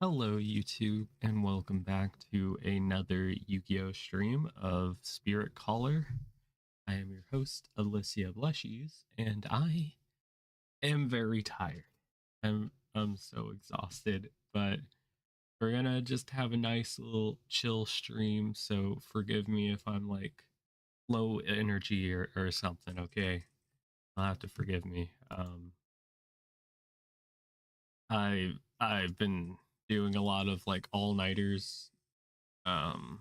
Hello, YouTube, and welcome back to another Yu-Gi-Oh stream of Spirit Caller. I am your host, Alicia Blushies, and I am very tired. I'm so exhausted, but we're gonna just have a nice little chill stream, so forgive me if I'm like low energy or something, okay? I'll have to forgive me. I've been doing a lot of like all-nighters. Um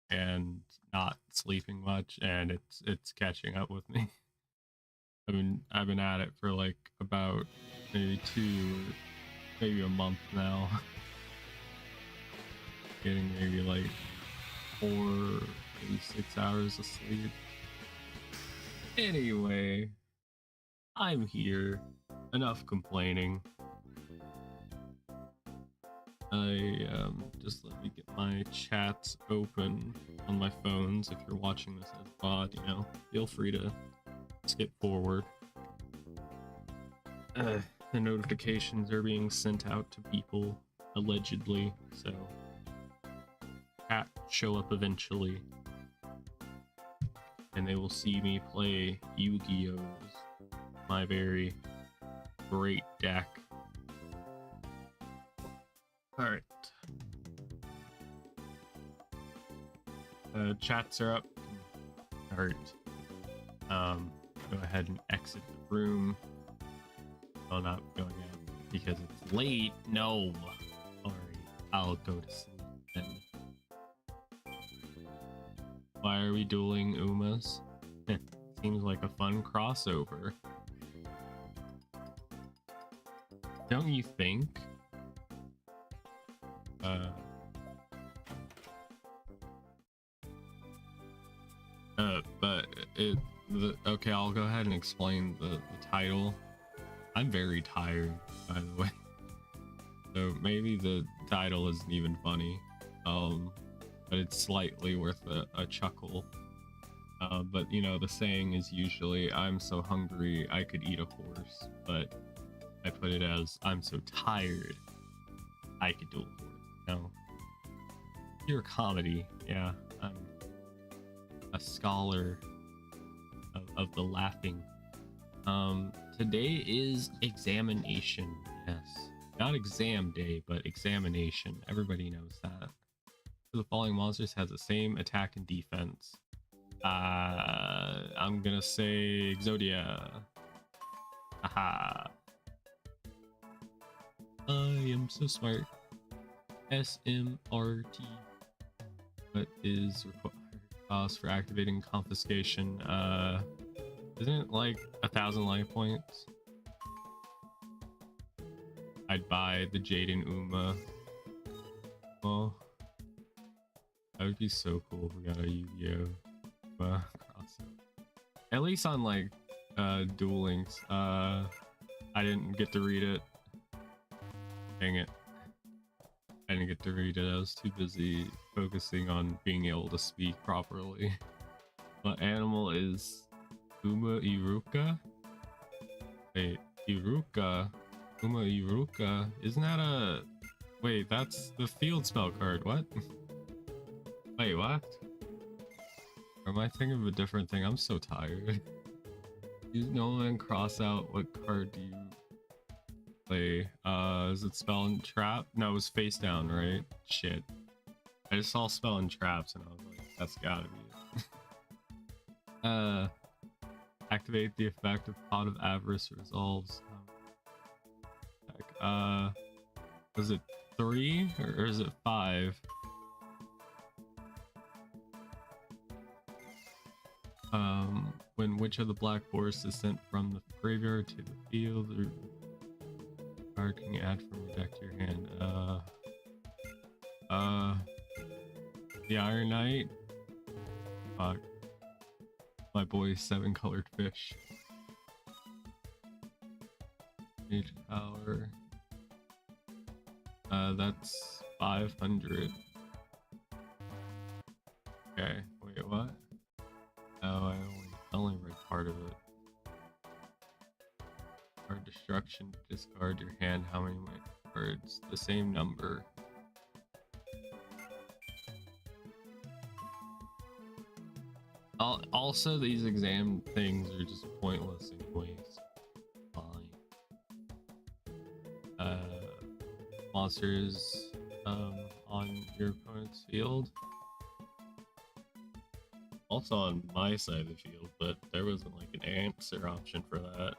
and not sleeping much, and it's catching up with me. I've been at it for like about maybe maybe a month now. Getting maybe like 4 maybe 6 hours of sleep. Anyway, I'm here. Enough complaining. Just let me get my chats open on my phones. If you're watching this as VOD, feel free to skip forward. The notifications are being sent out to people, allegedly, so chat show up eventually, and they will see me play Yu-Gi-Oh's, my very great deck. Alright. Chats are up. Alright. Go ahead and exit the room. Well, not going out because it's late. No. Alright, I'll go to sleep then. Why are we dueling Umas? Seems like a fun crossover. Don't you think? Okay, I'll go ahead and explain the title. I'm very tired, by the way. So maybe the title isn't even funny. But it's slightly worth a chuckle. But you know, the saying is usually, I'm so hungry I could eat a horse, but I put it as, I'm so tired I could do a horse. No. Pure comedy, yeah. I'm a scholar of the laughing. Today is examination. Yes, not exam day, but examination. Everybody knows that. The following monsters has the same attack and defense. I'm gonna say Exodia. Haha. I am so smart. SMRT. What is required cost for activating confiscation? Isn't it like 1,000 life points? I'd buy the Jaden Uma. Well, that would be so cool if we got a Yu-Gi-Oh crossover. At least on like Duel Links. I didn't get to read it. Dang it. I didn't get to read it. I was too busy focusing on being able to speak properly. What animal is Uma Iruka? Wait, Iruka? Uma Iruka? Isn't that a... Wait, that's the field spell card. What? Wait, what? Or am I thinking of a different thing? I'm so tired. Use no and cross out. What card do you play? Is it spell and trap? No, it was face down, right? Shit. I just saw spell and traps and I was like, that's gotta be it. Activate the effect of Pot of Avarice resolves. Was it 3 or is it 5? When which of the black forests is sent from the graveyard to the field, or card can you add from your deck to your hand? The Iron Knight. Fuck. My boy 7-colored fish. Mage power. That's 500. Okay, wait, what? Oh, I only read part of it. Card destruction, discard your hand. How many cards, the same number. Also, these exam things are just pointless anyways. Fine. Monsters on your opponent's field. Also on my side of the field, but there wasn't like an answer option for that.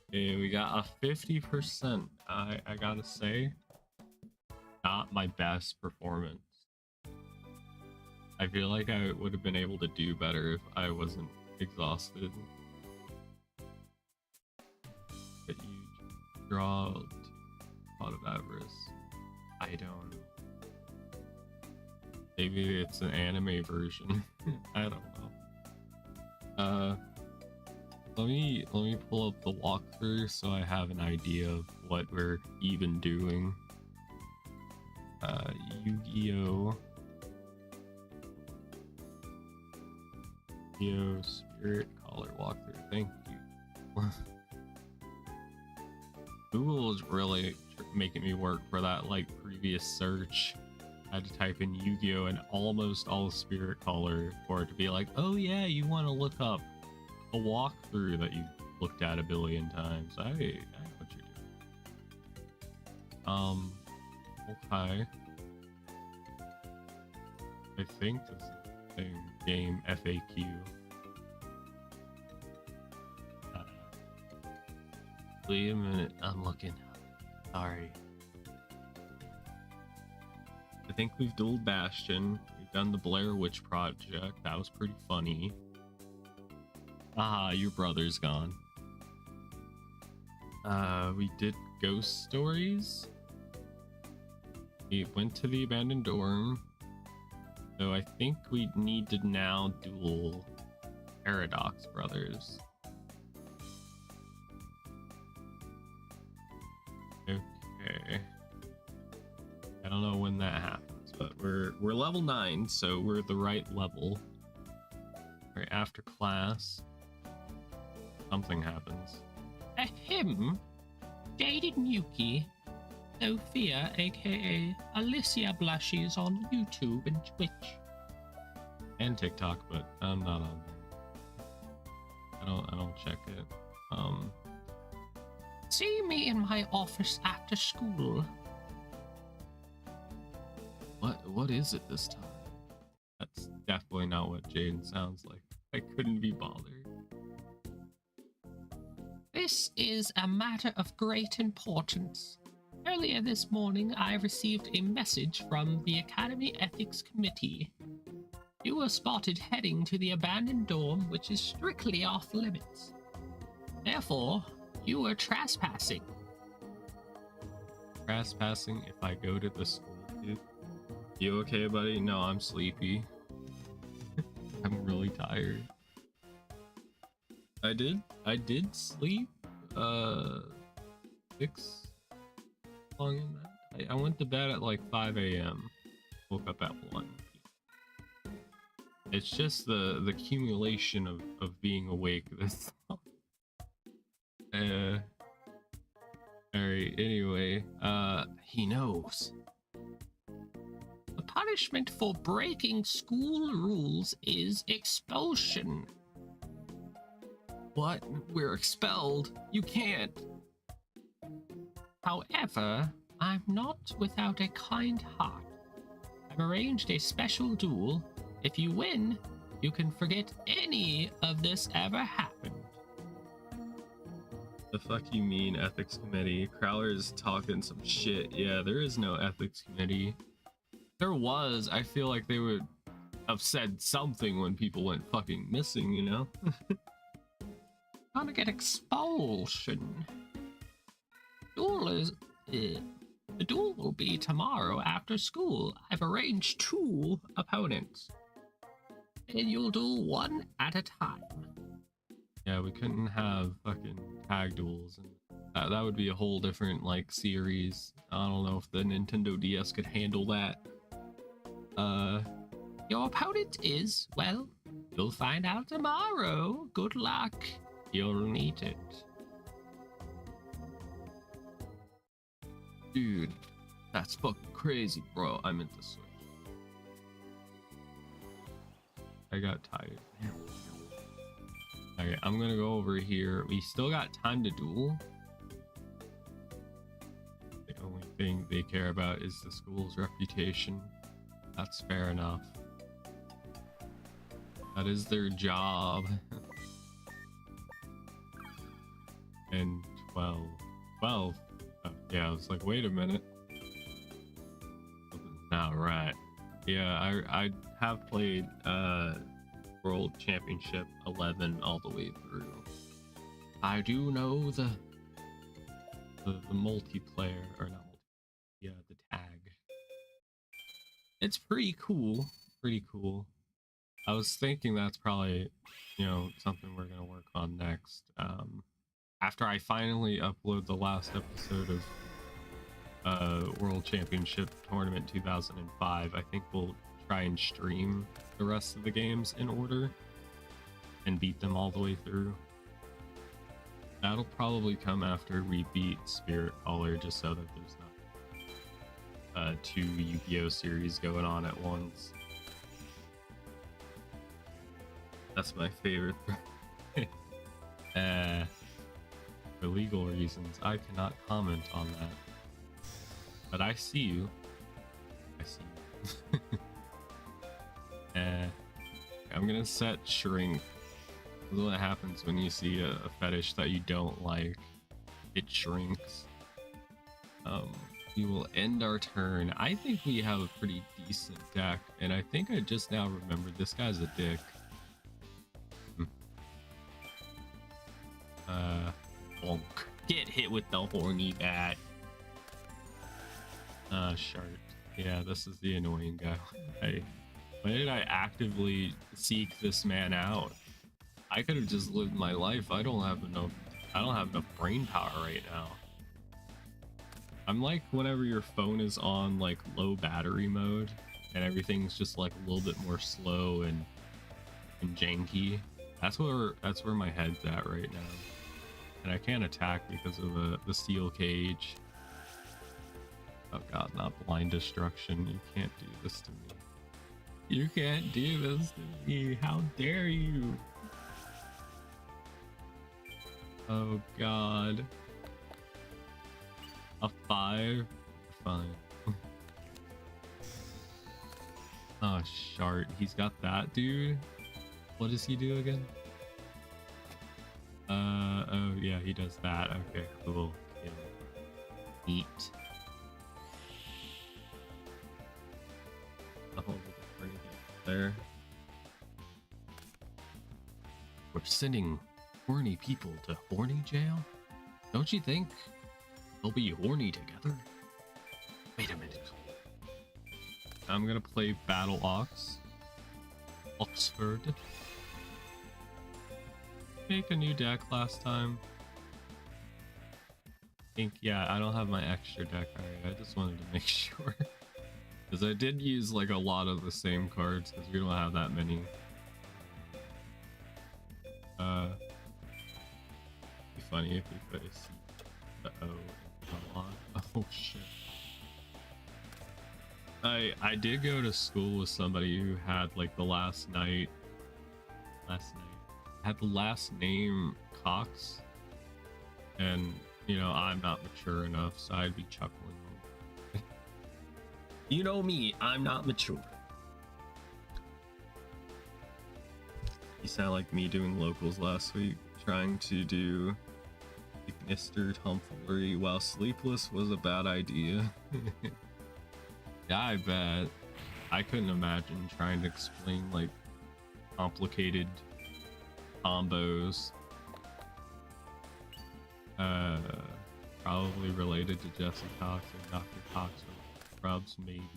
Okay, we got a 50%. I gotta say, not my best performance. I feel like I would have been able to do better if I wasn't exhausted. But you draw out of avarice. I don't. Maybe it's an anime version. I don't know. Let me pull up the walkthrough so I have an idea of what we're even doing. Yugioh. Yugioh Spirit Collar walkthrough. Thank you. Google is really making me work for that like previous search. I had to type in Yugioh and almost all Spirit Color for it to be like, oh yeah, you want to look up a walkthrough that you looked at a billion times. I know what you're doing. Okay. I think this is the same game FAQ. Wait a minute, I'm looking. Sorry. I think we've dueled Bastion. We've done the Blair Witch Project. That was pretty funny. Ah, your brother's gone. We did ghost stories. We went to the abandoned dorm. So I think we need to now duel Paradox Brothers. Okay. I don't know when that happens, but we're level 9, so we're at the right level. Right after class, something happens. Ahem. Jaded Nuki. Sophia, aka Alicia Blushes on YouTube and Twitch. And TikTok, but I'm not on there. I don't check it. See me in my office after school. What is it this time? That's definitely not what Jaden sounds like. I couldn't be bothered. This is a matter of great importance. Earlier this morning, I received a message from the Academy Ethics Committee. You were spotted heading to the abandoned dorm, which is strictly off limits. Therefore, you were trespassing. Trespassing if I go to the school, dude? You okay, buddy? No, I'm sleepy. I'm really tired. I did sleep 6 long in that. I went to bed at like 5 a.m. Woke up at 1. It's just the accumulation of being awake this long. Alright, anyway, he knows. The punishment for breaking school rules is expulsion. What? We're expelled. You can't. However, I'm not without a kind heart. I've arranged a special duel. If you win, you can forget any of this ever happened. The fuck you mean, ethics committee? Crowler's talking some shit. Yeah, there is no ethics committee. There was. I feel like they would have said something when people went fucking missing, you know? Gonna get expulsion. The duel will be tomorrow after school. I've arranged 2 opponents. And you'll duel one at a time. Yeah, we couldn't have fucking tag duels, and that would be a whole different like series. I don't know if the Nintendo DS could handle that. Your opponent is, well, you'll find out tomorrow. Good luck. You'll need it. Dude, that's fucking crazy, bro. I meant to switch. I got tired. Okay, I'm gonna go over here. We still got time to duel. The only thing they care about is the school's reputation. That's fair enough. That is their job. And 12. 12? Oh, yeah, I was like, wait a minute. Not right. Yeah, I have played World Championship 11 all the way through. I do know the multiplayer, or not multiplayer, yeah, the tag. It's pretty cool. Pretty cool. I was thinking that's probably, you know, something we're gonna work on next. After I finally upload the last episode of World Championship Tournament 2005, I think we'll try and stream the rest of the games in order and beat them all the way through. That'll probably come after we beat Spirit Caller, just so that there's not two Yu-Gi-Oh series going on at once. That's my favorite. For legal reasons, I cannot comment on that. But I see you. I see you. I'm gonna set shrink. This is what happens when you see a fetish that you don't like. It shrinks. We will end our turn. I think we have a pretty decent deck, and I think I just now remembered this guy's a dick. Bonk. Get hit with the horny bat. Shart. Yeah, this is the annoying guy. Hey, why did I actively seek this man out? I could have just lived my life. I don't have enough brain power right now. I'm like whenever your phone is on like low battery mode and everything's just like a little bit more slow and janky. That's where my head's at right now. And I can't attack because of the steel cage. Oh god, not blind destruction. You can't do this to me. You can't do this to me. How dare you? Oh god. A 5? Fine. Oh, Shart. He's got that, dude. What does he do again? Oh yeah, he does that. Okay, cool. Yeah. Neat. Oh, there. We're sending horny people to horny jail? Don't you think they'll be horny together? Wait a minute. I'm gonna play Battle Ox. Oxford. Make a new deck last time. I think, yeah, I don't have my extra deck. Alright, I just wanted to make sure. Because I did use like a lot of the same cards because we don't have that many. Be funny if we put a C, the O, on. Oh shit. I did go to school with somebody who had like the last night had the last name Cox, and you know I'm not mature enough, so I'd be chuckling. You know me, I'm not mature. You sound like me doing locals last week, trying to do Mr. Tomfoolery while sleepless was a bad idea. Yeah, I bet. I couldn't imagine trying to explain like complicated combos. Probably related to Jesse Cox or Dr. Cox or Scrubs, maybe.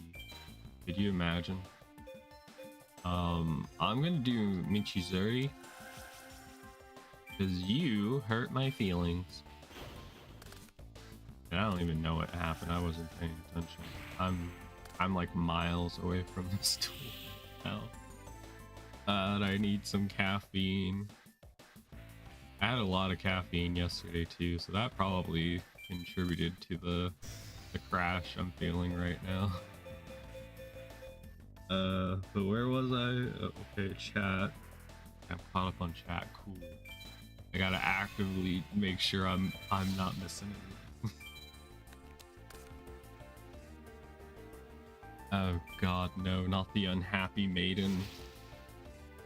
Could you imagine? I'm gonna do Michizuri because you hurt my feelings. And I don't even know what happened. I wasn't paying attention. I'm like miles away from this tool now. And I need some caffeine. I had a lot of caffeine yesterday too, so that probably contributed to the the crash I'm feeling right now. But where was I? Oh, okay, chat. I'm caught up on chat. Cool. I gotta actively make sure I'm not missing anything. Oh god, no, not the unhappy maiden.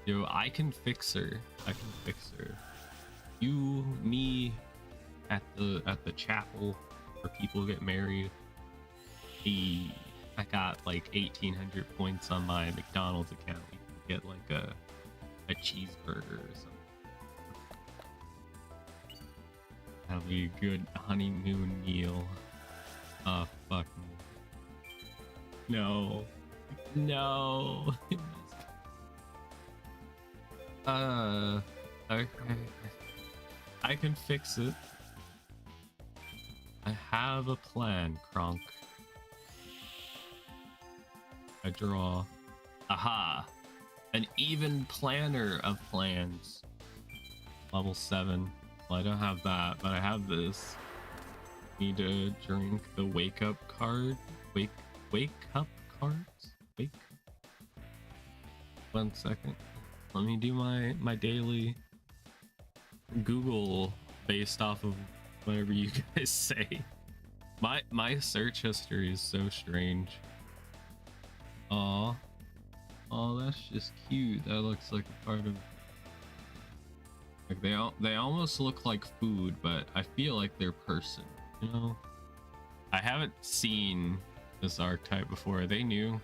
Yo, I can fix her. I can fix her. You, me, at the chapel where people get married. I got like 1,800 points on my McDonald's account. You can get like a cheeseburger or something. That'll be a good honeymoon meal. Oh, fuck me. No. No. Okay. I can fix it. I have a plan, Kronk. I draw. Aha! An even planner of plans. Level 7. Well, I don't have that, but I have this. Need to drink the wake up card. Wake up cards? Wake. 1 second. Let me do my daily Google based off of whatever you guys say. My search history is so strange. Aw. Oh, that's just cute. That looks like a part of, like, they almost look like food, but I feel like they're person, you know? I haven't seen this archetype before. Are they new?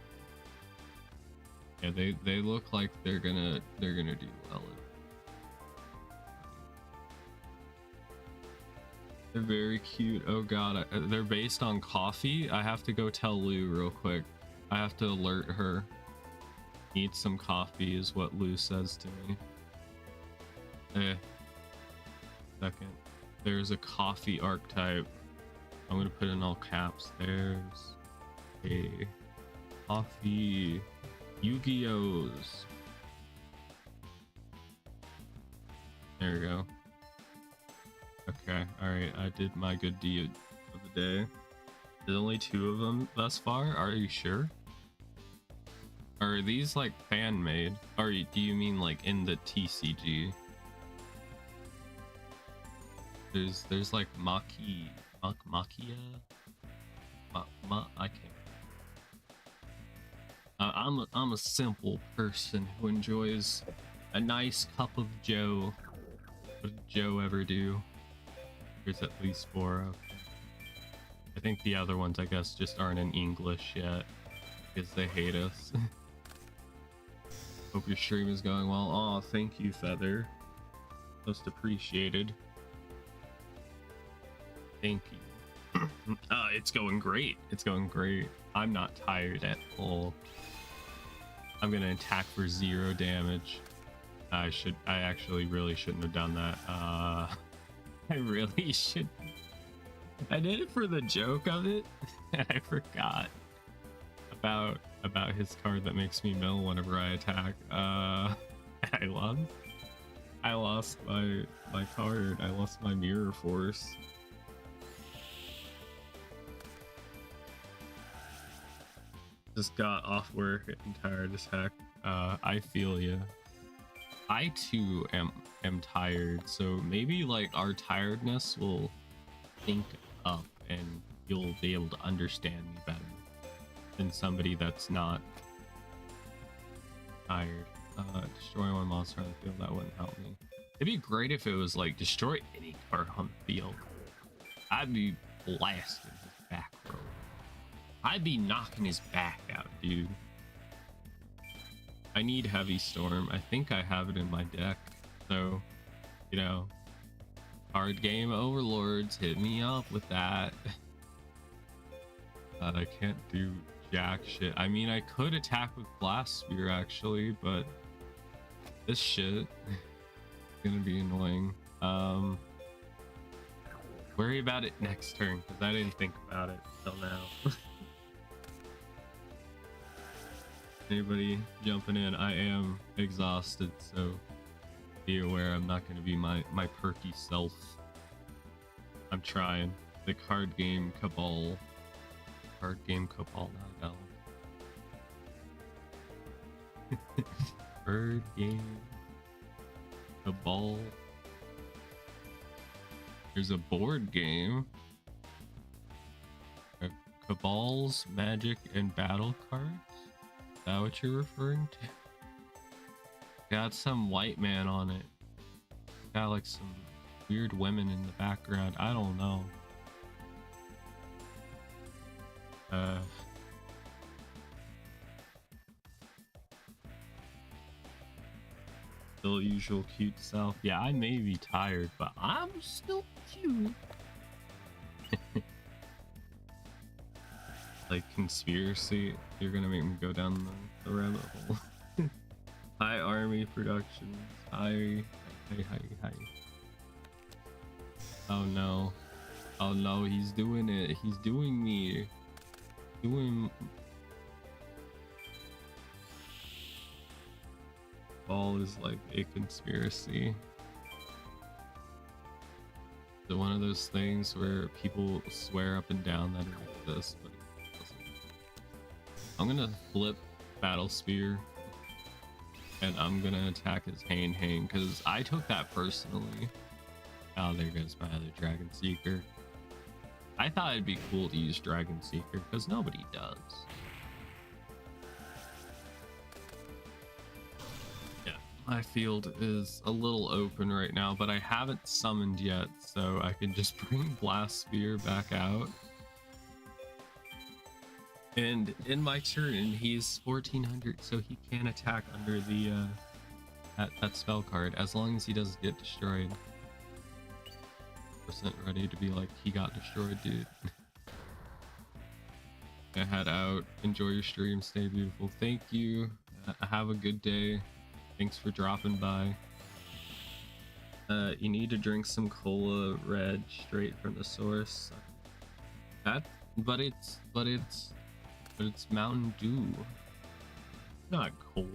Yeah, they look like they're gonna do well. They're very cute. Oh god, they're based on coffee. I have to go tell Lou real quick. I have to alert her. Need some coffee is what Lou says to me. Second. There's a coffee archetype. I'm gonna put in all caps. There's a coffee Yugiohs. There we go. Okay, alright, I did my good deed of the day. There's only 2 of them thus far? Are you sure? Are these like fan made? Or do you mean like in the TCG? There's like Makia. I can't. I'm a simple person who enjoys a nice cup of Joe. What did Joe ever do? There's at least 4. Okay. I think the other ones, I guess, just aren't in English yet because they hate us. Hope your stream is going well. Aw, thank you, Feather. Most appreciated. Thank you. It's going great. It's going great. I'm not tired at all. I'm gonna attack for 0 damage. I actually really shouldn't have done that. I really should. I did it for the joke of it. I forgot about his card that makes me mill whenever I attack. I lost my card. I lost my mirror force. Just got off work and tired as heck. I feel ya. I too am tired, so maybe like our tiredness will sync up and you'll be able to understand me better than somebody that's not tired. Destroy one monster on the field, that wouldn't help me. It'd be great if it was like destroy any card on the field. I'd be blasting his back row. I'd be knocking his back out, dude. I need Heavy Storm. I think I have it in my deck. So, you know, card game overlords, hit me up with that. I can't do jack shit. I mean, I could attack with Blast Spear actually, but this shit is gonna be annoying. Worry about it next turn, because I didn't think about it till now. Anybody jumping in? I am exhausted, so be aware I'm not going to be my perky self. I'm trying. The card game cabal card game Cabal Night Elf. Bird game. Cabal. There's a board game. Cabal's Magic and Battle cards? Is that what you're referring to? Got some white man on it. Got like some weird women in the background. I don't know. Still usual cute self. Yeah, I may be tired, but I'm still cute. Like conspiracy, you're gonna make me go down the rabbit hole. Hi Army Productions. Hi. Oh no. Oh no, he's doing it. He's doing me. All is like a conspiracy. So one of those things where people swear up and down that it exists, but it doesn't. I'm gonna flip Battle Spear and I'm gonna attack his Hane because I took that personally. Oh, there goes my other Dragon Seeker. I thought it'd be cool to use Dragon Seeker because nobody does. Yeah, my field is a little open right now, but I haven't summoned yet, so I can just bring Blast Spear back out. And in my turn, he's 1400, so he can attack under the that spell card as long as he doesn't get destroyed. Percent ready to be like, he got destroyed, dude. I head out. Enjoy your stream. Stay beautiful. Thank you. Have a good day. Thanks for dropping by. You need to drink some cola red straight from the source. But it's Mountain Dew. Not cola.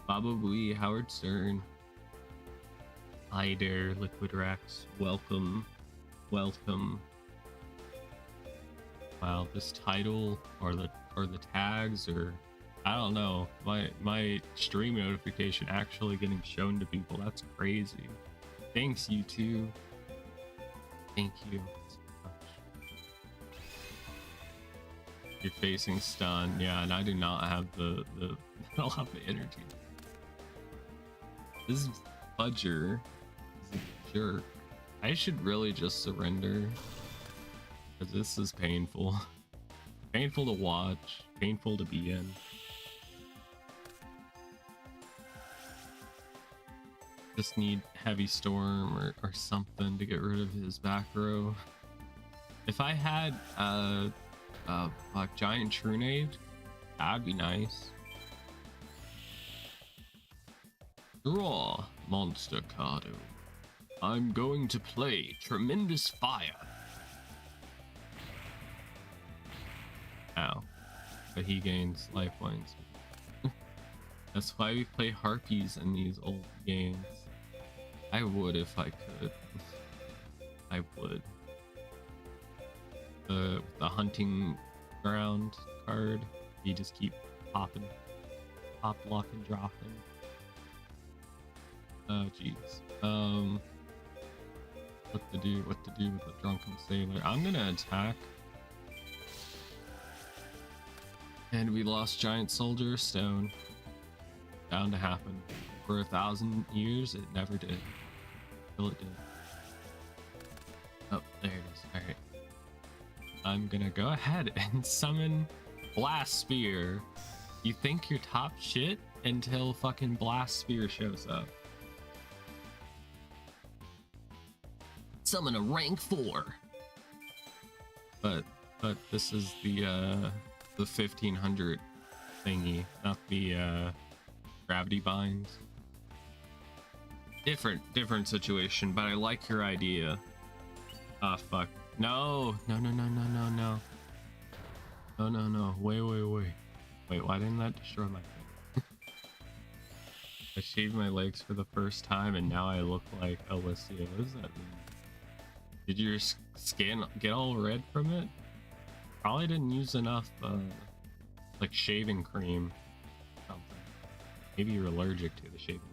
Baba Booey, Howard Stern. Hi there, Liquid Rex. Welcome. Wow, this title or the tags, or I don't know. My stream notification actually getting shown to people. That's crazy. Thanks, you two. Thank you so much. You're facing stun, yeah, and I do not have the I don't have the energy. This is Fudger. Jerk. I should really just surrender because this is painful. Painful to watch, painful to be in. Just need Heavy Storm or something to get rid of his back row. If I had like Giant Trunade, that'd be nice. Draw Monster Cardo. I'm going to play Tremendous Fire. Ow. But he gains lifelines. That's why we play Harpies in these old games. I would if I could. I would. The hunting ground card, you just keep popping. Pop, lock, and dropping. Oh jeez. What to do with the Drunken Sailor. I'm gonna attack. And we lost Giant Soldier of Stone. Bound to happen. For 1,000 years, it never did. Till it did. Oh, there it is. Alright. I'm gonna go ahead and summon Blast Spear. You think you're top shit until fucking Blast Spear shows up. Summon a rank 4. But this is the 1500 thingy, not the gravity binds. Different situation, but I like your idea. Ah, fuck. No. Wait, why didn't that destroy my thing? I shaved my legs for the first time and now I look like Alicia. What does that mean? Did your skin get all red from it? Probably didn't use enough, like shaving cream. Something. Maybe you're allergic to the shaving cream.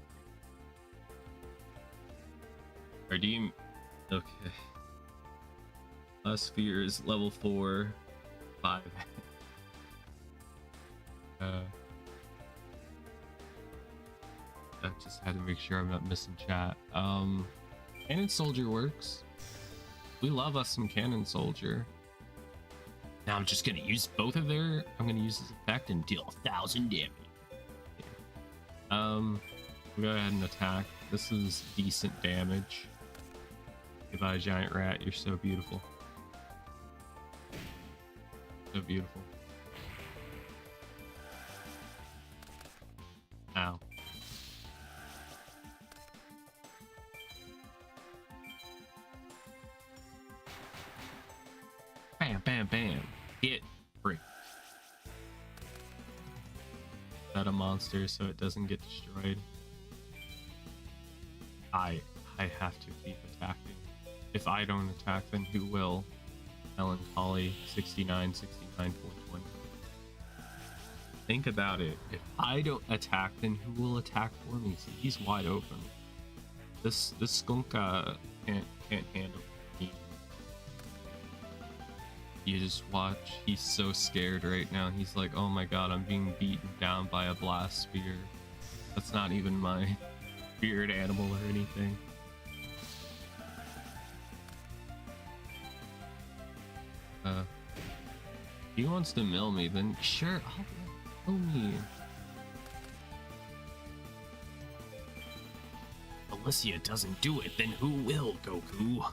Or do you? Okay. Last sphere is level 4, 5. I just had to make sure I'm not missing chat. Cannon Soldier works. We love us some Cannon Soldier. Now I'm just gonna use both of their. I'm gonna use this effect and deal 1,000 damage. We'll go ahead and attack. This is decent damage. Goodbye, giant rat. You're so beautiful. So beautiful. Ow. Bam, bam, bam. Get free. That a monster so it doesn't get destroyed. I have to keep attacking. If I don't attack, then who will? Melancholy 69, 69, 420. Think about it. If I don't attack, then who will attack for me? See, he's wide open. This skunk can't handle me. You just watch. He's so scared right now. He's like, oh my god, I'm being beaten down by a blast spear. That's not even my spirit animal or anything. If he wants to mill me, then sure, I'll mill me. Alicia doesn't do it, then who will, Goku?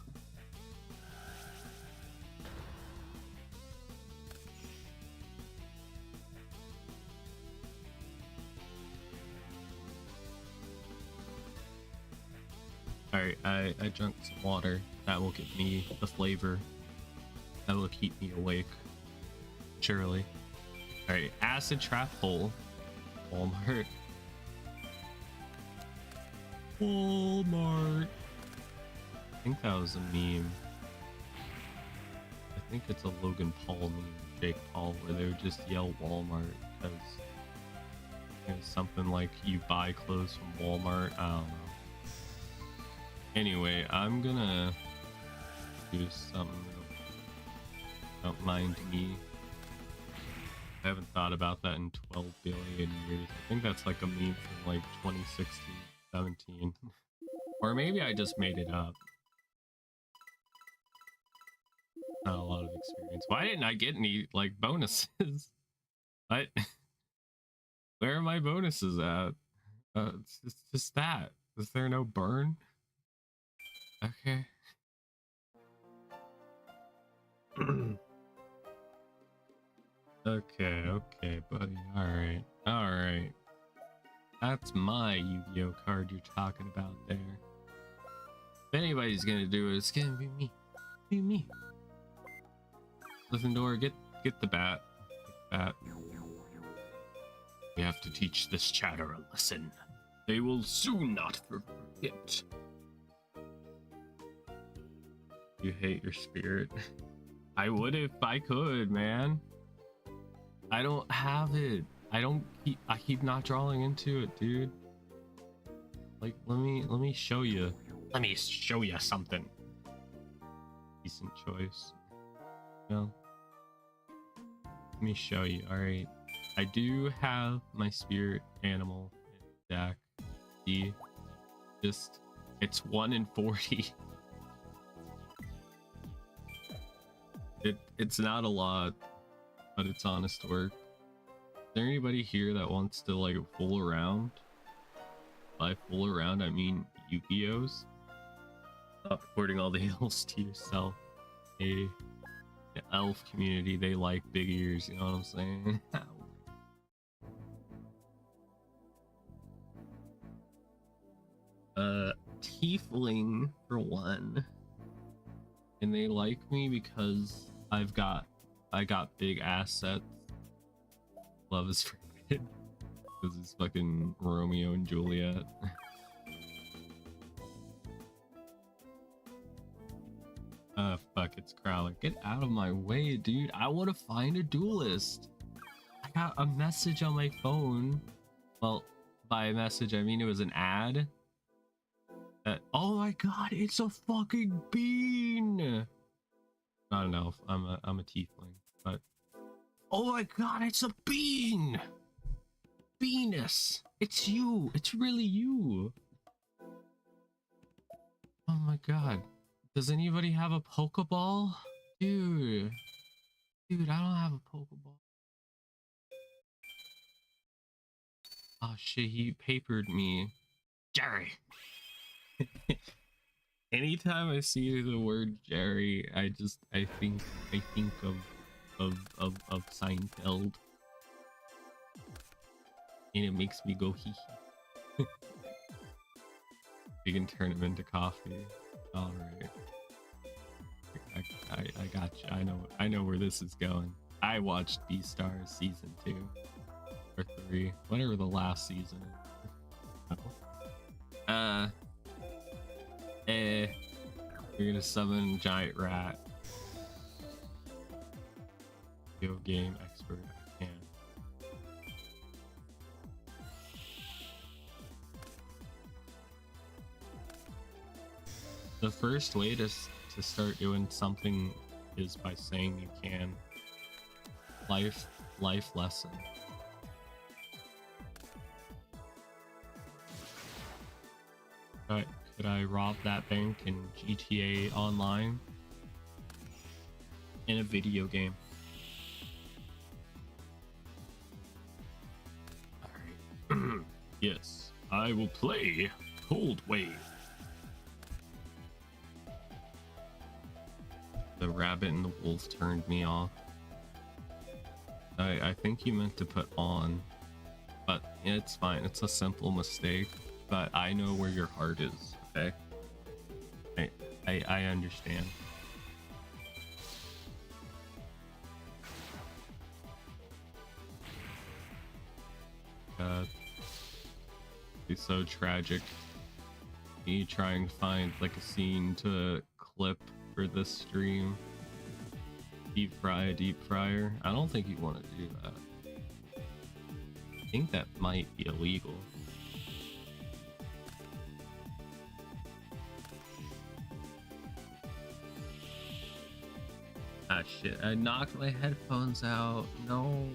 Alright, I drank some water. That will give me the flavor. That will keep me awake. Surely. Alright, acid trap hole. Walmart. Walmart. I think that was a meme. I think it's a Logan Paul meme, Jake Paul, where they would just yell Walmart because it's something like you buy clothes from Walmart. I don't know. Anyway, I'm gonna do something. Don't mind me. I haven't thought about that in 12 billion years. I think that's like a meme from like 2016, 17. Or maybe I just made it up. Not a lot of experience. Why didn't I get any like bonuses? What? Where are my bonuses at? It's just that. Is there no burn? Okay. Okay, buddy. Alright. Alright. That's my Yu-Gi-Oh card you're talking about there. If anybody's gonna do it, it's gonna be me. Be me. Gryffindor, get the bat. Get the bat. We have to teach this chatter a lesson. They will soon not forget. You hate your spirit. I would if I could, man. I don't have it. I keep not drawing into it, dude. Like, let me show you. Let me show you something. Decent choice. No. Let me show you. Alright. I do have my spirit animal in the deck. See? Just, it's 1 in 40. It's not a lot, but it's honest work. Is there anybody here that wants to like fool around? By fool around, I mean Yu-Gi-Ohs. Stop recording all the ills to yourself. Hey, the elf community, they like big ears, you know what I'm saying? Tiefling for one. And they like me because I got big assets. Love is forbidden. This is fucking Romeo and Juliet. Fuck, it's Crowler. Get out of my way, dude. I want to find a duelist. I got a message on my phone. Well, by message, I mean it was an ad. Oh my god, it's a fucking bean! Not an elf. I'm a tiefling, but oh my god, it's a bean! Venus! It's you! It's really you! Oh my god. Does anybody have a Pokeball? Dude. Dude, I don't have a Pokeball. Oh shit, he papered me. Jerry! Anytime I see the word Jerry, I think of Seinfeld. And it makes me go hee hee. You can turn him into coffee. Alright. I got you. I know where this is going. I watched Beastars season 2 or 3, whatever the last season is. You're gonna summon giant rat. Video game expert. I can. The first way to start doing something is by saying you can. Life lesson. Could I rob that bank in GTA Online? In a video game. Alright. Yes, I will play Cold Wave. The rabbit and the wolf turned me off. I think you meant to put on, but it's fine. It's a simple mistake, but I know where your heart is, okay? I understand. It's so tragic. Me trying to find like a scene to clip for this stream. Deep fryer. I don't think you want to do that. I think that might be illegal. Ah shit, I knocked my headphones out. No.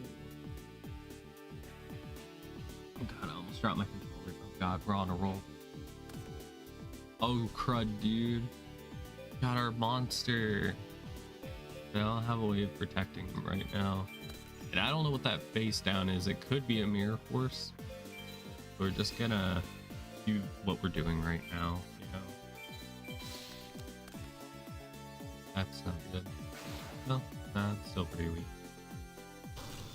Oh god, I almost dropped my controller. Oh god, we're on a roll. Oh crud, dude. Got our monster. I don't have a way of protecting him right now. And I don't know what that face down is. It could be a mirror force. We're just gonna do what we're doing right now, you know. That's not good. No, that's still pretty weak.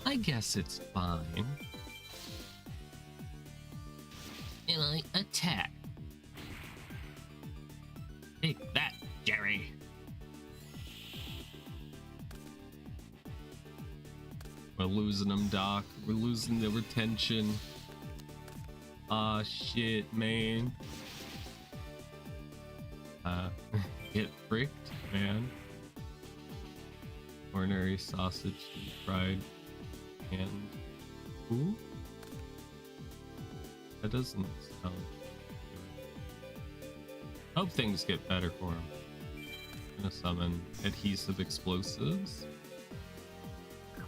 I guess it's fine. And I attack. Take that, Jerry. We're losing them, Doc. We're losing the retention. Ah, shit, man. Get fricked, man. Ordinary sausage, deep fried, and ooh, that doesn't sound good. Hope things get better for him. I'm gonna summon adhesive explosives.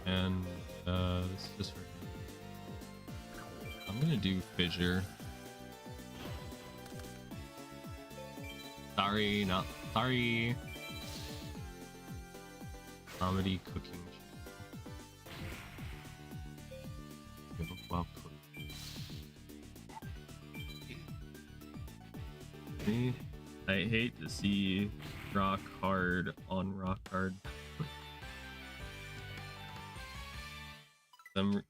And this is just for him. I'm gonna do fissure. Sorry, not sorry. Comedy cooking. Well put. I hate to see rock hard on rock hard. Some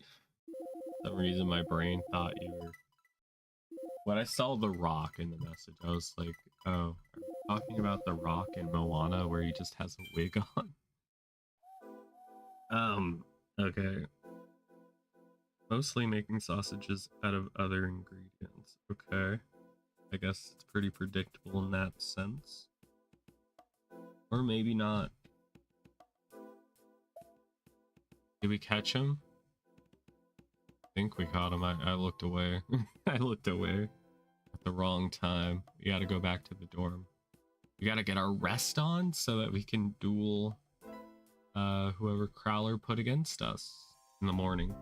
reason my brain thought you were. When I saw the rock in the message, I was like, oh, are we talking about the rock in Moana where he just has a wig on? Okay. Mostly making sausages out of other ingredients. Okay. I guess it's pretty predictable in that sense. Or maybe not. Did we catch him? I think we caught him. I looked away. I looked away at the wrong time. We gotta go back to the dorm. We gotta get our rest on so that we can duel whoever Crowler put against us in the morning.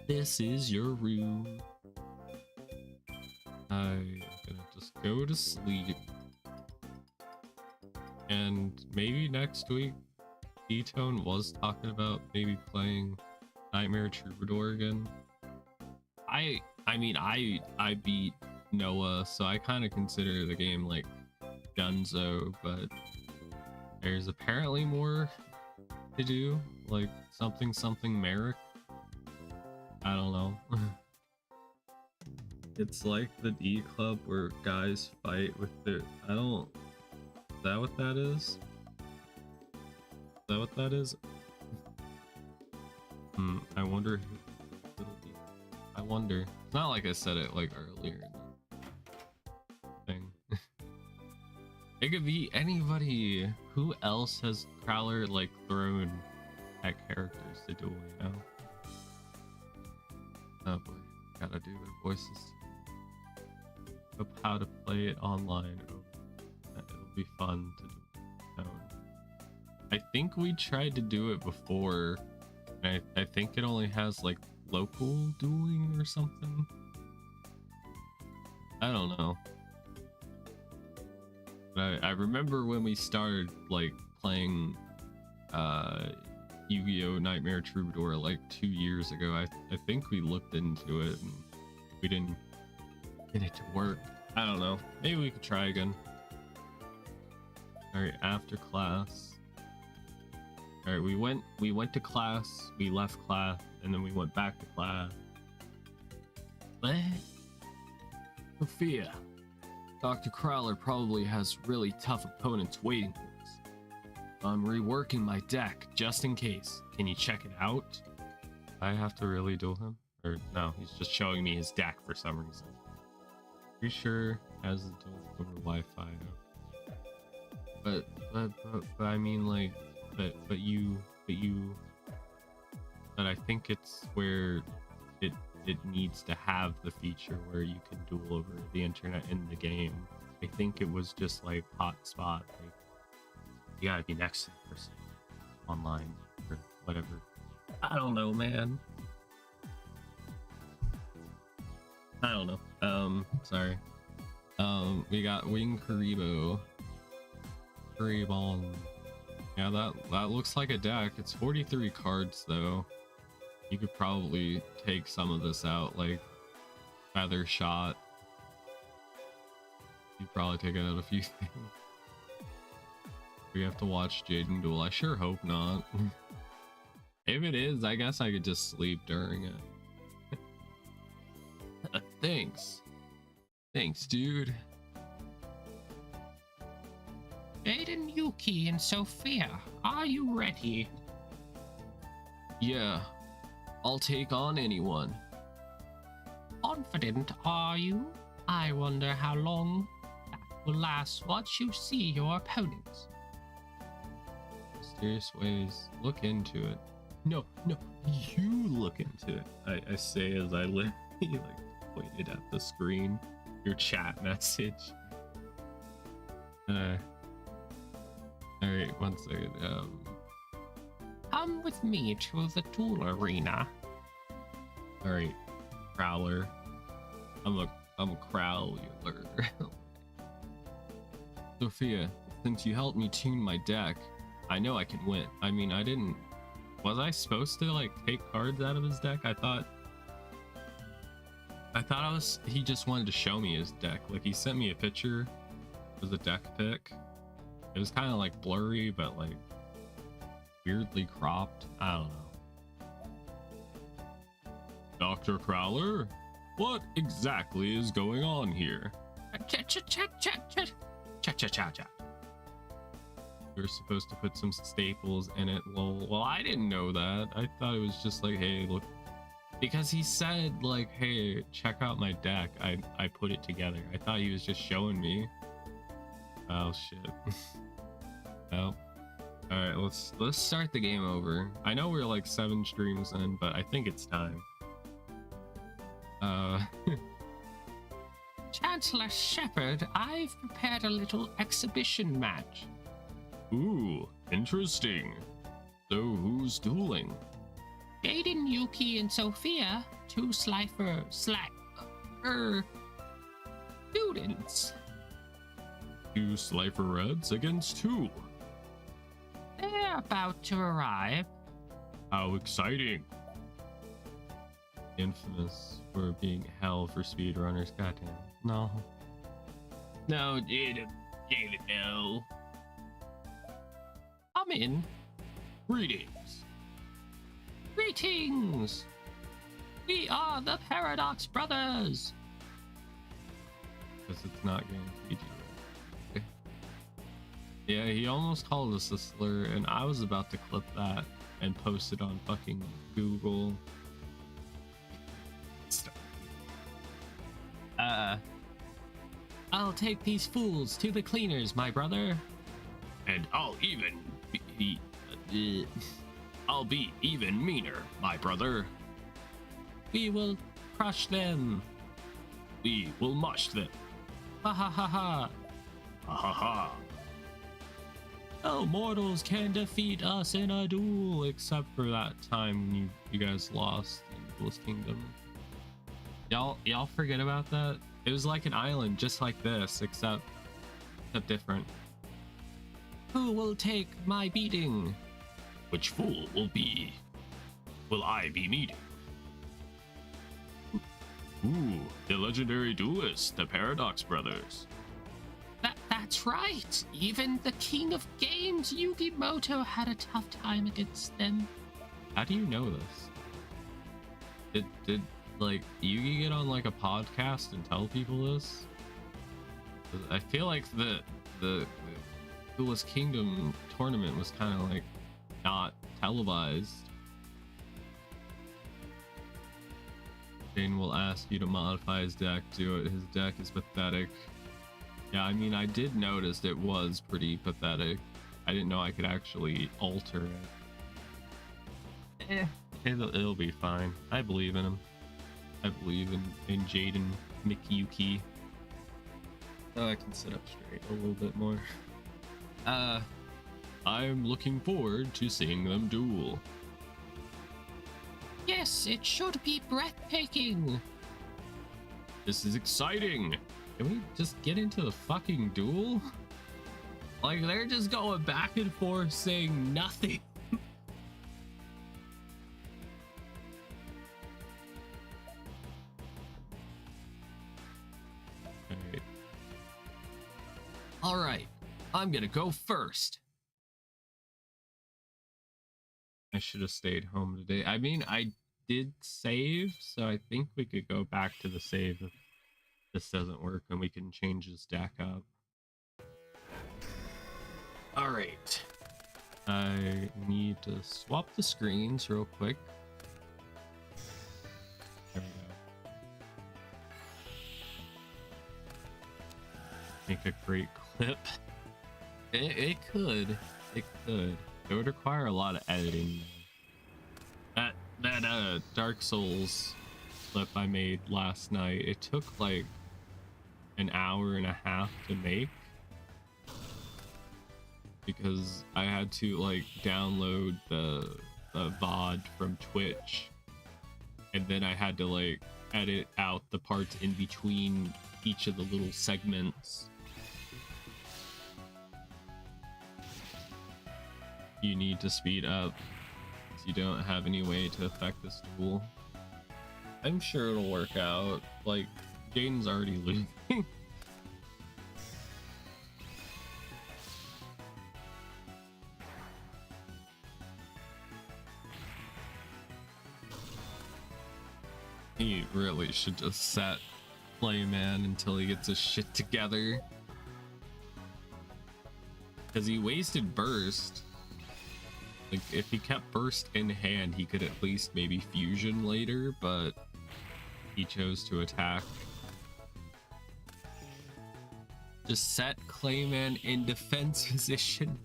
This is your room. I'm gonna just go to sleep. And maybe next week, D-Tone was talking about maybe playing Nightmare Troubadour again. I mean, I beat Noah, so I kind of consider the game like Dunzo, but there's apparently more to do, like something Merrick. I don't know. It's like the D Club where guys fight with their. Is that what that is? Is that what that is? I wonder who it'll be. I wonder. It's not like I said it like earlier in the thing. It could be anybody. Who else has Crowler like thrown at characters to duel, you know? Oh boy, gotta do their voices. Hope how to play it online. Oh, it'll be fun to do. I think we tried to do it before. I think it only has like local dueling or something. I don't know. But I remember when we started like playing Yu-Gi-Oh! Nightmare Troubadour like 2 years ago. I think we looked into it and we didn't get it to work. I don't know. Maybe we could try again. Alright, after class. Alright, we went to class, we left class, and then we went back to class. What? Sophia, Dr. Crowler probably has really tough opponents waiting for us. I'm reworking my deck just in case. Can you check it out? I have to really duel him? Or no, he's just showing me his deck for some reason. Pretty sure has a duel over Wi-Fi. But I mean like, but I think it's where it needs to have the feature where you can duel over the internet in the game. I think it was just like hotspot, like you gotta be next to the person online or whatever. I don't know, man. I don't know. Sorry. We got Wing Karibo. Karibon. Yeah, that looks like a deck. It's 43 cards though. You could probably take some of this out, like Feather Shot. You'd probably take out a few things. We have to watch Jaden duel. I sure hope not. If it is, I guess I could just sleep during it. Thanks. Thanks, dude. Jaden, Yuki, and Sophia, are you ready? Yeah, I'll take on anyone. Confident, are you? I wonder how long that will last once you see your opponents. Mysterious ways. Look into it. No, you look into it. I say as I literally like pointed at the screen. Your chat message. Alright, one second. Come with me to the duel arena. Alright, Crowler. I'm a Crowler. Sophia, since you helped me tune my deck, I know I can win. I mean, was I supposed to like take cards out of his deck? I thought he just wanted to show me his deck. Like he sent me a picture. It was a deck pic. It was kind of like blurry, but like weirdly cropped. I don't know. Dr. Crowler, what exactly is going on here? Chat. We're supposed to put some staples in it. Well, I didn't know that. I thought it was just like, hey, look. Because he said like, hey, check out my deck. I put it together. I thought he was just showing me. Oh shit. Oh. Alright, let's start the game over. I know we're like 7 streams in, but I think it's time. Chancellor Shepard, I've prepared a little exhibition match. Ooh, interesting. So who's dueling? Jaden, Yuki, and Sophia, 2 students. 2 Sliferettes against 2. They're about to arrive. How exciting. Infamous for being hell for speedrunners. Goddamn. No. No, Jaden, no. Come in. Greetings. Greetings! We are the Paradox Brothers! Because it's not guaranteed you. Yeah, he almost called us a slur, and I was about to clip that and post it on fucking Google. I'll take these fools to the cleaners, my brother. And I'll be even meaner, my brother. We will crush them. We will mush them. Ha ha ha ha. Ha ha ha. No mortals can defeat us in a duel, Except for that time when you guys lost in Duel's Kingdom. Y'all forget about that? It was like an island just like this, except different. Who will take my beating? Which fool will I be meeting? Ooh, the legendary duelists, the Paradox Brothers. That's right. Even the king of games, Yugioh, had a tough time against them. How do you know this? Did like Yugi get on like a podcast and tell people this? I feel like the Duelist Kingdom tournament was kind of like not televised. Jane will ask you to modify his deck. Do it. His deck is pathetic. Yeah, I mean, I did notice it was pretty pathetic. I didn't know I could actually alter it. It'll be fine. I believe in him. I believe in Jaden McYuki. Oh, I can sit up straight a little bit more. I'm looking forward to seeing them duel. Yes, it should be breathtaking. This is exciting. Can we just get into the fucking duel? Like, they're just going back and forth saying nothing. All right, I'm gonna go first. I should have stayed home today. I mean, I did save, so I think we could go back to the save if this doesn't work and we can change his deck up. All right. I need to swap the screens real quick. There we go. Make a great clip. It could. It could. It would require a lot of editing. That Dark Souls clip I made last night, it took like an hour and a half to make because I had to like download the VOD from Twitch, and then I had to like edit out the parts in between each of the little segments. You need to speed up because you don't have any way to affect this duel. I'm sure it'll work out. Like, Jaden's already losing. He really should just set Playman until he gets his shit together. Because he wasted Burst. Like, if he kept Burst in hand, he could at least maybe Fusion later, but he chose to attack. Just set Clayman in defense position.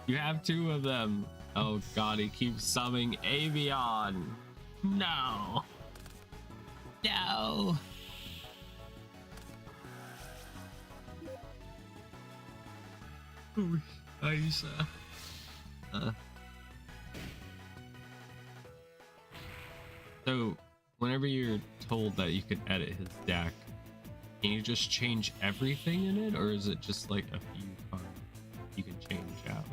You have two of them. Oh god, he keeps summoning Avion. No. No. Oh, nice. So, whenever you're told that you can edit his deck, can you just change everything in it, or is it just like a few cards you can change out?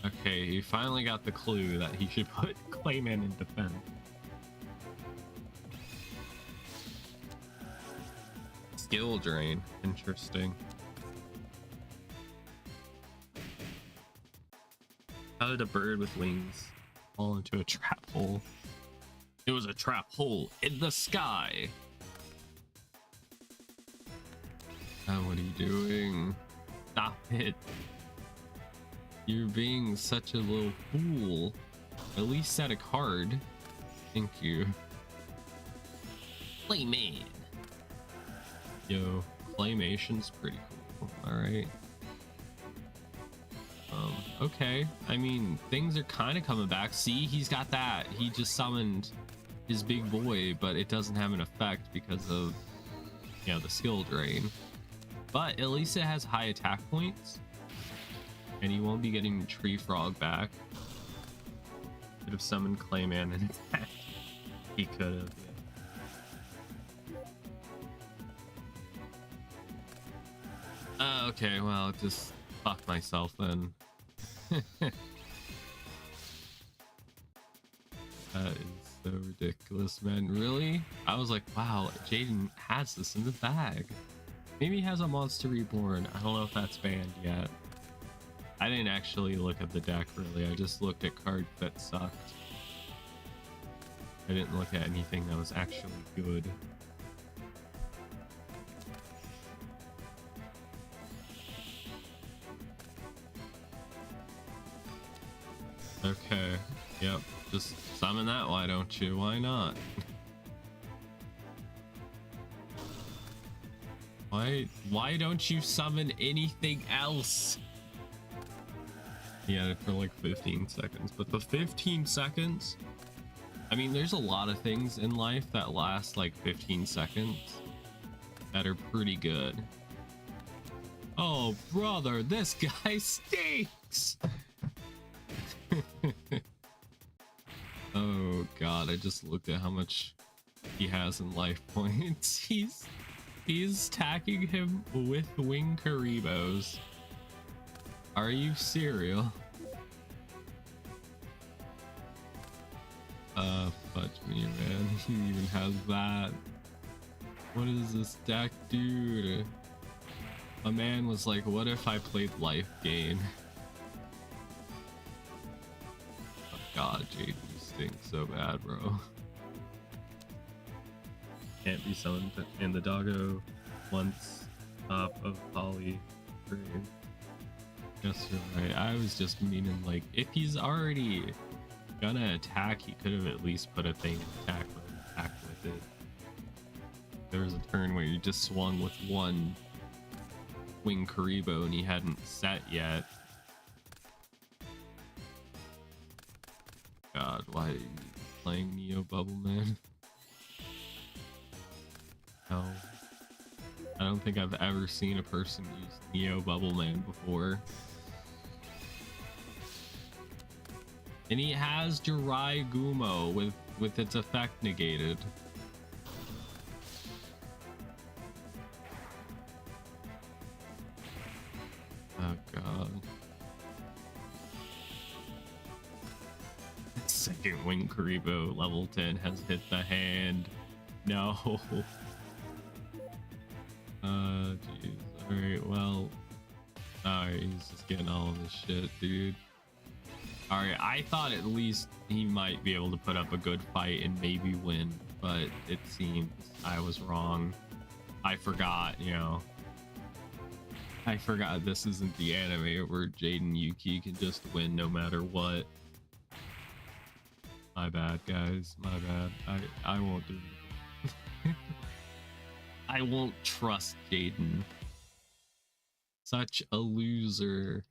Okay, he finally got the clue that he should put Clayman in defense. Skill drain, interesting. How did a bird with wings fall into a trap hole? It was a trap hole in the sky. Oh, what are you doing? Stop it. You're being such a little fool. At least set a card. Thank you. Clayman. Yo, Claymation's pretty cool. Alright. Okay. I mean, things are kind of coming back. See, he's got that. He just summoned his big boy, but it doesn't have an effect because of, you know, the skill drain. But at least it has high attack points. And he won't be getting Tree Frog back. Could have summoned Clayman and attacked. He could have, yeah. Okay, well, just fuck myself then. That is so ridiculous, man. Really? I was like, wow, Jaden has this in the bag. Maybe he has a Monster Reborn. I don't know if that's banned yet. I didn't actually look at the deck, really. I just looked at cards that sucked. I didn't look at anything that was actually good. Okay, yep, just summon that, why don't you? Why not? Why don't you summon anything else? He had it for like 15 seconds, but the 15 seconds? I mean, there's a lot of things in life that last like 15 seconds that are pretty good. Oh, brother, this guy stinks! Oh god, I just looked at how much he has in life points. He's attacking him with Wing Karibos. Are you serial? Fudge me, man. He even has that. What is this deck, dude? A man was like, what if I played life gain? God, Jaden, you stink so bad, bro. Can't be summoned in the doggo once top of poly green. Yes, you're right. I was just meaning, like, if he's already gonna attack, he could have at least put a thing in attack with it. There was a turn where you just swung with one Wing Karibo and he hadn't set yet. God, why are you playing Neo Bubble Man? No. I don't think I've ever seen a person use Neo Bubble Man before. And he has Jirai Gumo with its effect negated. Oh god. Second Wing Karibo level 10 has hit the hand. No. Jeez. Alright, well. Alright, he's just getting all of this shit, dude. Alright, I thought at least he might be able to put up a good fight and maybe win, but it seems I was wrong. I forgot, you know. I forgot this isn't the anime where Jaden Yuki can just win no matter what. My bad, guys. My bad. I won't do it. I won't trust Jaden. Such a loser.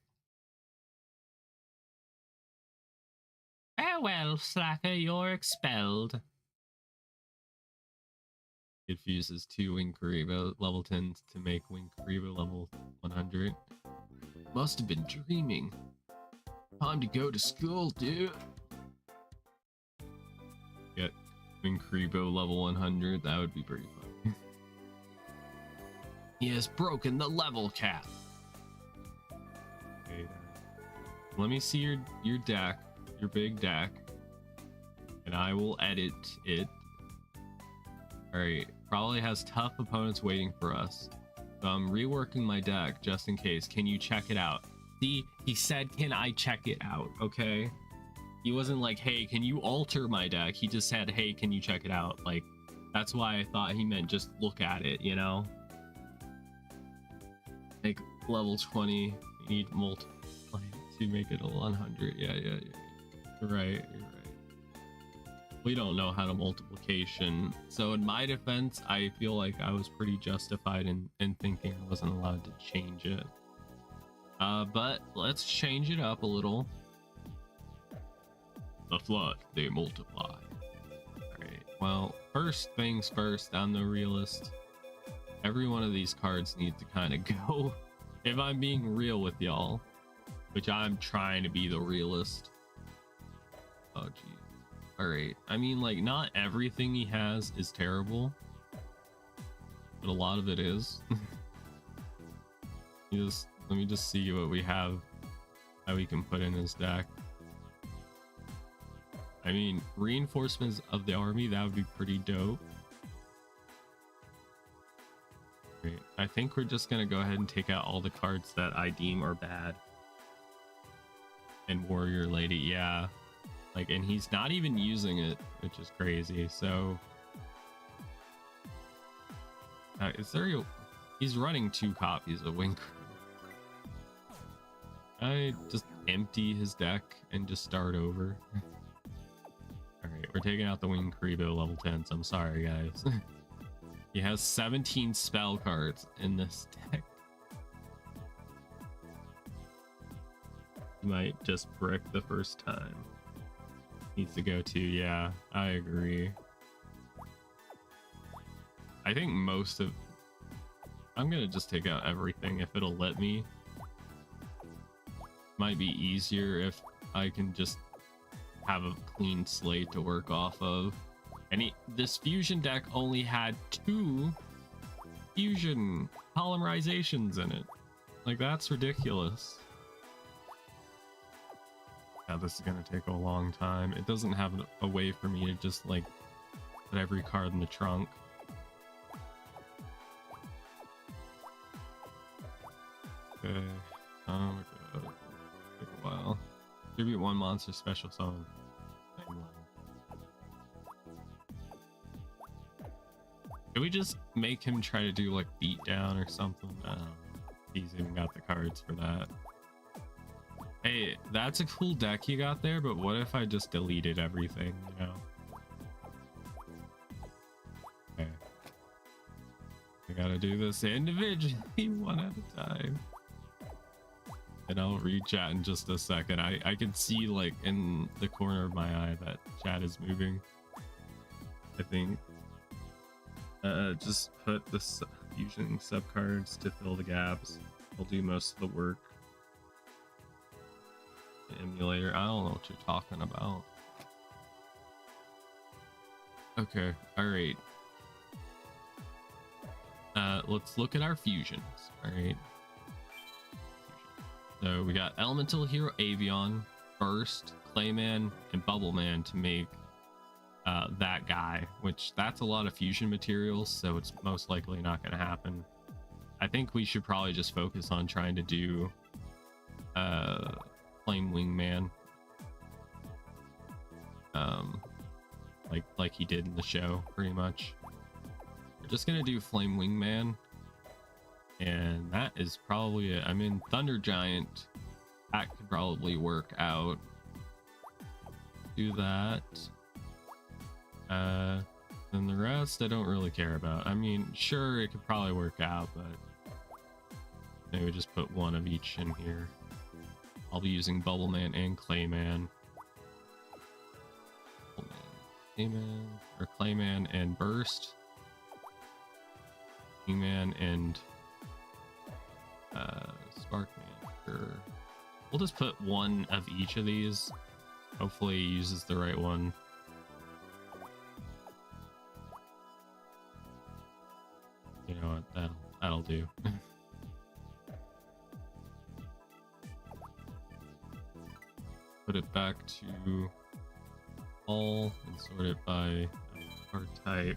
Farewell, Slacker, you're expelled. It fuses 2 Wing Karibo level 10s to make Wing Karibo level 100. Must have been dreaming. Time to go to school, dude. Get Wing Karibo level 100, that would be pretty fun. He has broken the level cap. Okay, let me see your deck, your big deck, and I will edit it. Alright, probably has tough opponents waiting for us. So I'm reworking my deck just in case. Can you check it out? See, he said, can I check it out? Okay. He wasn't like, hey, can you alter my deck? He just said, hey, can you check it out? Like, that's why I thought he meant just look at it, you know? Like, level 20, you need multiple to make it a 100. Yeah. You're right. We don't know how to multiplication. So in my defense, I feel like I was pretty justified in thinking I wasn't allowed to change it. But let's change it up a little. The flood, they multiply. Alright, well, first things first, I'm the realist. Every one of these cards needs to kind of go. If I'm being real with y'all, which I'm trying to be the realist. Oh, geez. Alright, I mean, like, not everything he has is terrible, but a lot of it is. Let me just see what we have, how we can put in his deck. I mean, reinforcements of the army, that would be pretty dope. Great. I think we're just gonna go ahead and take out all the cards that I deem are bad. And Warrior Lady, yeah. Like, and he's not even using it, which is crazy. So he's running 2 copies of Wing. I just empty his deck and just start over. All right, we're taking out the Wing Karibo level 10s. I'm sorry, guys. He has 17 spell cards in this deck. He might just brick the first time. Needs to go to, yeah, I agree. I think I'm gonna just take out everything if it'll let me. Might be easier if I can just have a clean slate to work off of. And this fusion deck only had 2 fusion polymerizations in it. Like, that's ridiculous. Yeah, this is gonna take a long time. It doesn't have a way for me to just, like, put every card in the trunk. Okay. Oh my god. Take a while. Tribute 1 monster special summon. Can we just make him try to do, like, beat down or something? I don't know. He's even got the cards for that. Hey, that's a cool deck you got there, but what if I just deleted everything, you know? Okay. I gotta do this individually, one at a time. And I'll read chat in just a second. I can see, like, in the corner of my eye that chat is moving. I think. Just put the fusion subcards to fill the gaps. I'll do most of the work. Emulator, I don't know what you're talking about. Okay, alright. Let's look at our fusions. Alright. So we got Elemental Hero Avion, Burst, Clayman, and Bubbleman to make that guy, which that's a lot of fusion materials, so it's most likely not going to happen. I think we should probably just focus on trying to do Flame Wingman, like he did in the show, pretty much. We're just gonna do Flame Wingman, and that is probably it. I mean, Thunder Giant, that could probably work out. Do that. And the rest I don't really care about. I mean, sure, it could probably work out, but maybe just put one of each in here. I'll be using Bubble Man and Clayman. Clayman, or Clayman and Burst. Clayman and Sparkman. Sure. We'll just put one of each of these. Hopefully he uses the right one. You know what? That'll do. Put it back to all and sort it by card type.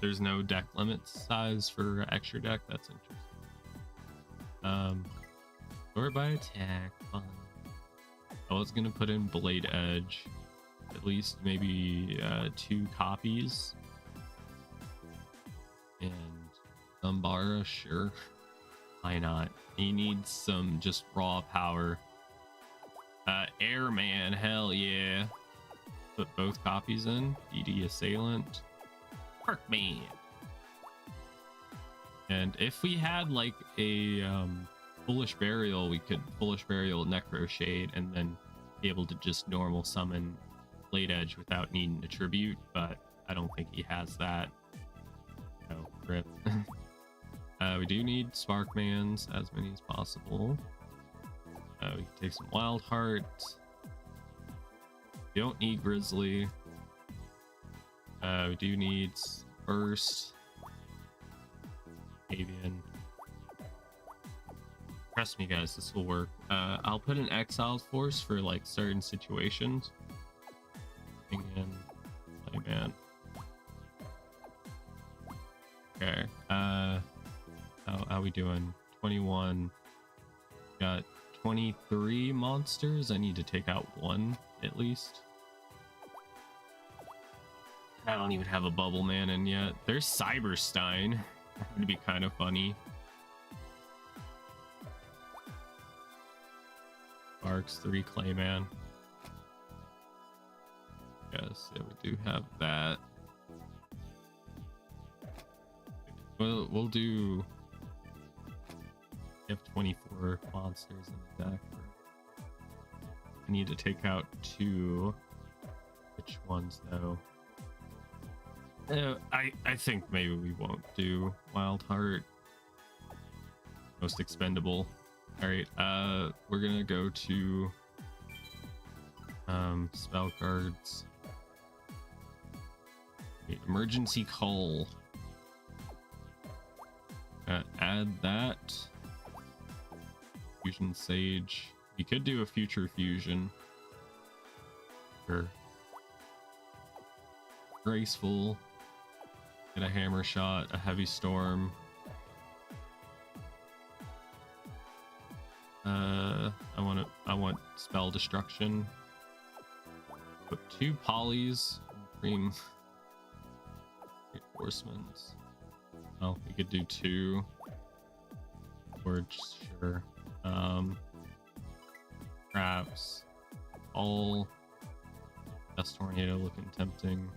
There's no deck limit size for extra deck. That's interesting. Sort by attack. Fine. I was gonna put in Blade Edge, at least maybe 2 copies, and Zumbara, sure. Why not? He needs some just raw power. Airman, hell yeah. Put both copies in. DD Assailant. Parkman. And if we had like a Foolish Burial, we could Foolish Burial Necro Shade and then be able to just normal summon Blade Edge without needing a tribute, but I don't think he has that. No, rip. We do need Sparkmans, as many as possible. We can take some Wild Heart. We don't need Grizzly. We do need Burst. Avian. Trust me, guys, this will work. I'll put an Exiled Force for like certain situations. And Playman. Okay. How we doing? 21. Got 23 monsters. I need to take out 1 at least. I don't even have a Bubble Man in yet. There's Cyberstein. That would be kind of funny. Sparks 3 Clayman. Yes, yeah, we do have that. We'll do. We have 24 monsters in the deck. I need to take out 2. Which ones though? I think maybe we won't do Wild Heart. Most expendable. Alright, we're gonna go to spell cards. Okay, Emergency Call. Add that. Fusion Sage. We could do a Future Fusion. Sure. Graceful. Get a Hammer Shot, a Heavy Storm. I want Spell Destruction. Put 2 polys. Cream reinforcements. Oh, we could do 2. Or sure. Traps. All. Dust Tornado looking tempting.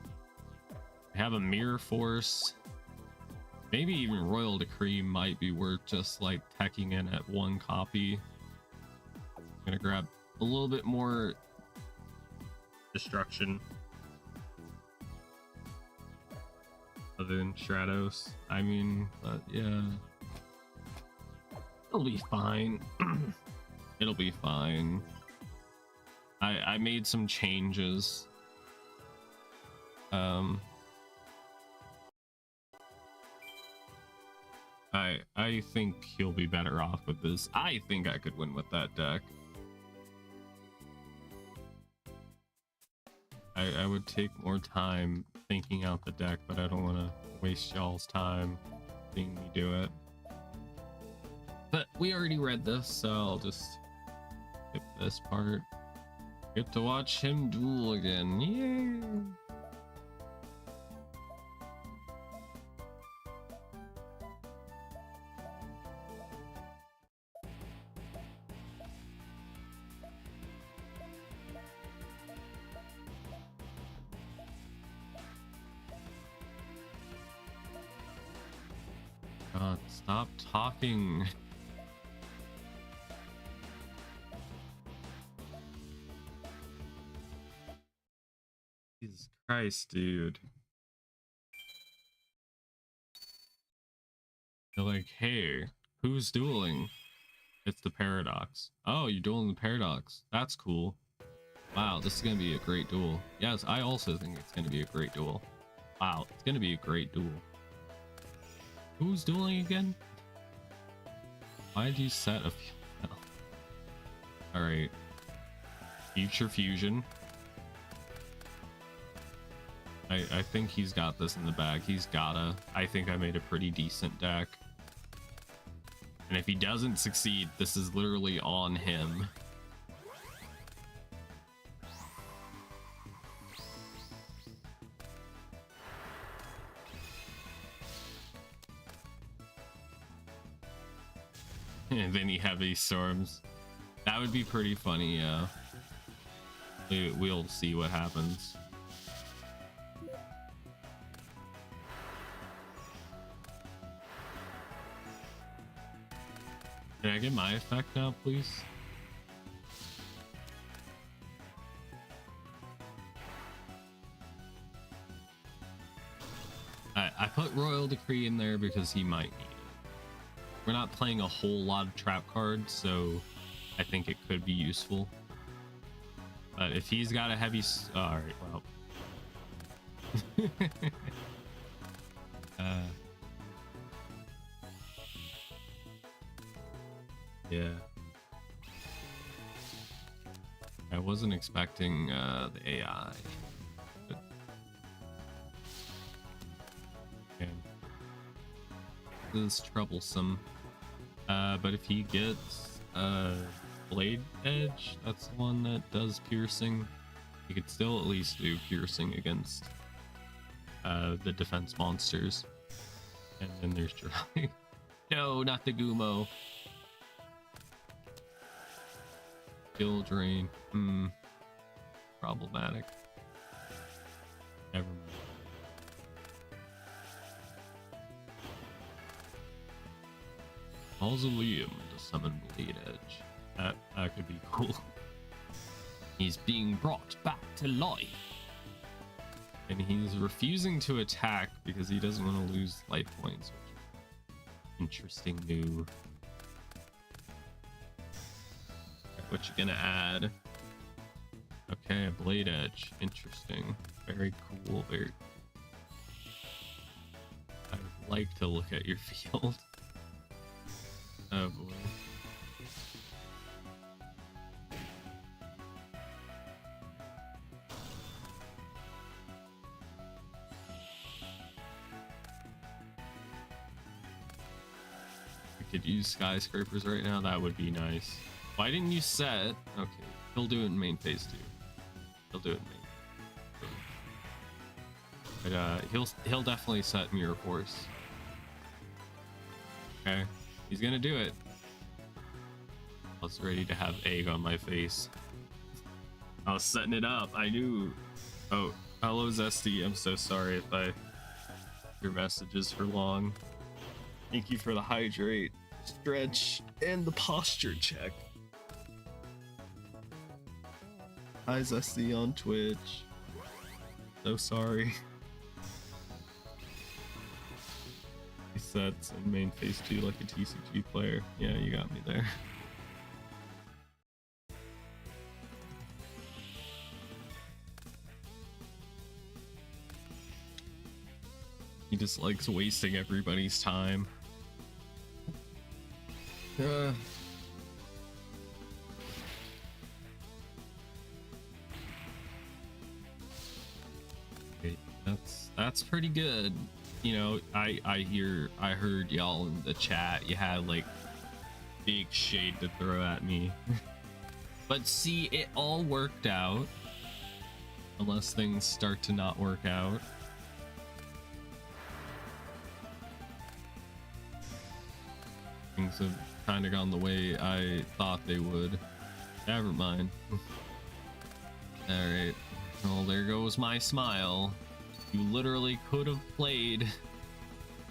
I have a Mirror Force. Maybe even Royal Decree might be worth just like teching in at 1 copy. I'm gonna grab a little bit more destruction. Other than Stratos. I mean, but yeah. It'll be fine. It'll be fine. I made some changes. I think he'll be better off with this. I think I could win with that deck. I would take more time thinking out the deck, but I don't want to waste y'all's time seeing me do it. But we already read this, so I'll just skip this part. Get to watch him duel again. Yay! Stop talking. Jesus Christ, dude. They're like, hey, who's dueling? It's the Paradox. Oh, you're dueling the Paradox. That's cool. Wow, this is gonna be a great duel. Yes, I also think it's gonna be a great duel. Wow, it's gonna be a great duel. Who's dueling again? Why did you set a few? Alright. Future Fusion. I think he's got this in the bag. He's gotta. I think I made a pretty decent deck. And if he doesn't succeed, this is literally on him. And then he heavy storms. That would be pretty funny, yeah. We'll see what happens. Can I get my effect now, please? I put Royal Decree in there because he might need it. We're not playing a whole lot of trap cards, so I think it could be useful. But if he's got a heavy... Alright, well... yeah. I wasn't expecting the AI. But... okay. This is troublesome. But if he gets Blade Edge, that's the one that does piercing. You could still at least do piercing against the defense monsters. And then there's dry. No, not the Gumo. Skill drain. Problematic. Never mind. Mausoleum to summon Blade Edge. That could be cool. He's being brought back to life. And he's refusing to attack because he doesn't want to lose life points. Interesting move. What you gonna add? Okay, a Blade Edge. Interesting. Very cool. Very. I'd like to look at your field. Oh boy. We could use skyscrapers right now. That would be nice. Why didn't you set? Okay, he'll do it in main phase 2. He'll do it in main. But he'll definitely set Mirror Force. Okay, he's gonna do it. I was ready to have egg on my face. I was setting it up. I knew. Oh, hello Zesty. I'm so sorry if your messages for long. Thank you for the hydrate, stretch, and the posture check. Hi Zesty on Twitch. So sorry. He sets in main phase 2 like a TCG player. Yeah, you got me there. He just likes wasting everybody's time. That's pretty good. You know, I heard y'all in the chat. You had like big shade to throw at me. But see, it all worked out. Unless things start to not work out. Things have kind of gone the way I thought they would. Never mind. Alright. Well, there goes my smile. You literally could have played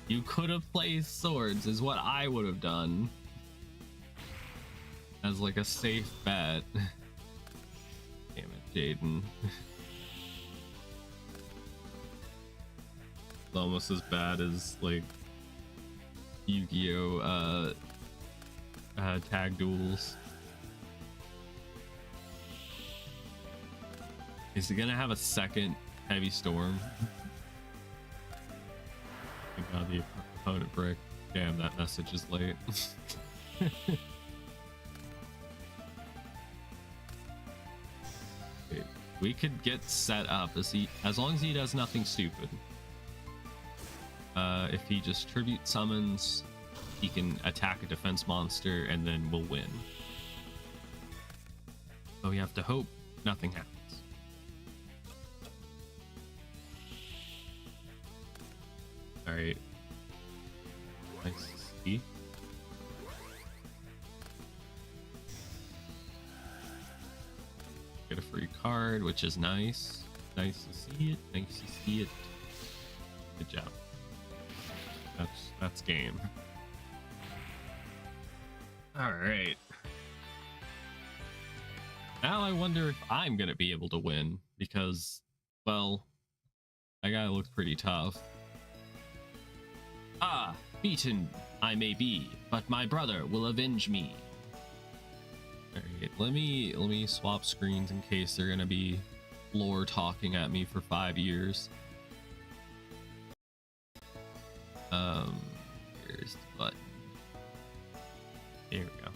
You could have placed swords, is what I would have done. As like a safe bet. Damn it, Jaden. It's almost as bad as like Yu-Gi-Oh! Tag duels. Is he gonna have a second heavy storm? Thank God the opponent brick. Damn, that message is late. Okay, we could get set up as long as he does nothing stupid. If he just tribute summons, he can attack a defense monster and then we'll win. So we have to hope nothing happens. Alright. Nice to see. Get a free card, which is nice. Nice to see it. Nice to see it. Good job. That's game. Alright. Now I wonder if I'm gonna be able to win, because, well, that guy looks pretty tough. Ah, beaten I may be, but my brother will avenge me. Alright, let me swap screens in case they're gonna be lore talking at me for 5 years. Here's the button. There we go.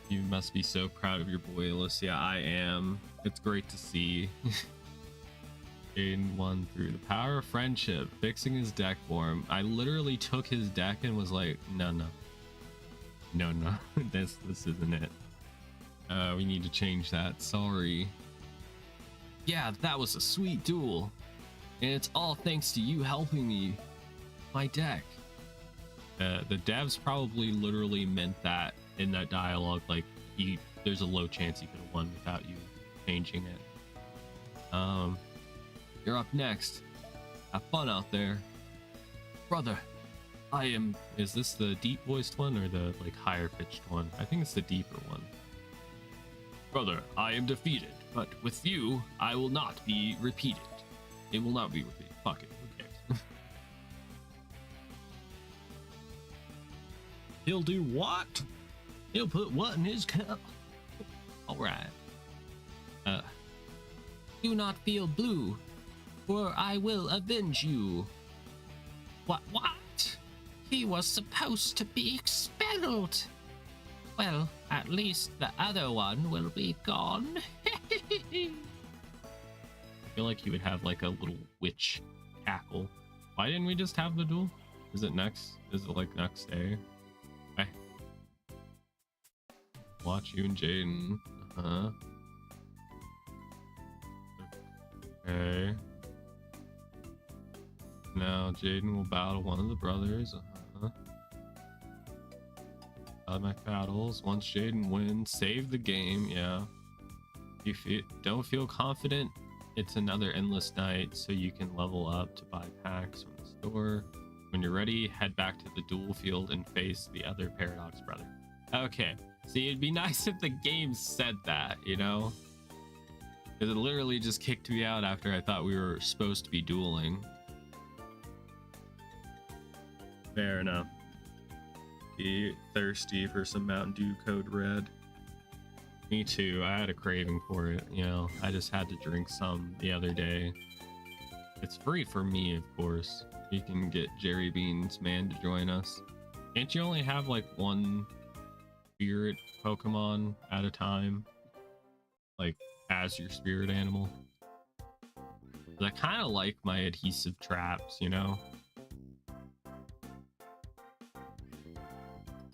You must be so proud of your boy, Alicia. Yeah, I am. It's great to see. Aiden won through the power of friendship, fixing his deck for him. I literally took his deck and was like, no, this isn't it. We need to change that. Sorry. Yeah, that was a sweet duel, and it's all thanks to you helping me. My deck. The devs probably literally meant that in that dialogue, like there's a low chance he could have won without you changing it. You're up next. Have fun out there. Brother, I am... Is this the deep voiced one or the like higher pitched one? I think it's the deeper one. Brother, I am defeated, but with you, I will not be repeated. It will not be repeated. Fuck it. Who cares? He'll do what? He'll put what in his cup? Alright. Do not feel blue, or I will avenge you. What? He was supposed to be expelled. Well, at least the other one will be gone. I feel like he would have like a little witch cackle. Why didn't we just have the duel? Is it next? Is it like next day? Okay. Watch you and Jaden. Okay. Now Jaden will battle one of the brothers. Automatic battles. Once Jaden wins, save the game. Yeah. If you don't feel confident, it's another endless night, so you can level up to buy packs from the store. When you're ready, head back to the duel field and face the other Paradox brother. Okay. See, it'd be nice if the game said that, you know? Because it literally just kicked me out after I thought we were supposed to be dueling. Fair enough. Be thirsty for some Mountain Dew Code Red. Me too. I had a craving for it, you know. I just had to drink some the other day. It's free for me, of course. You can get Jerry Beans Man to join us. Can't you only have like one spirit Pokemon at a time? Like, as your spirit animal? I kind of like my adhesive traps, you know?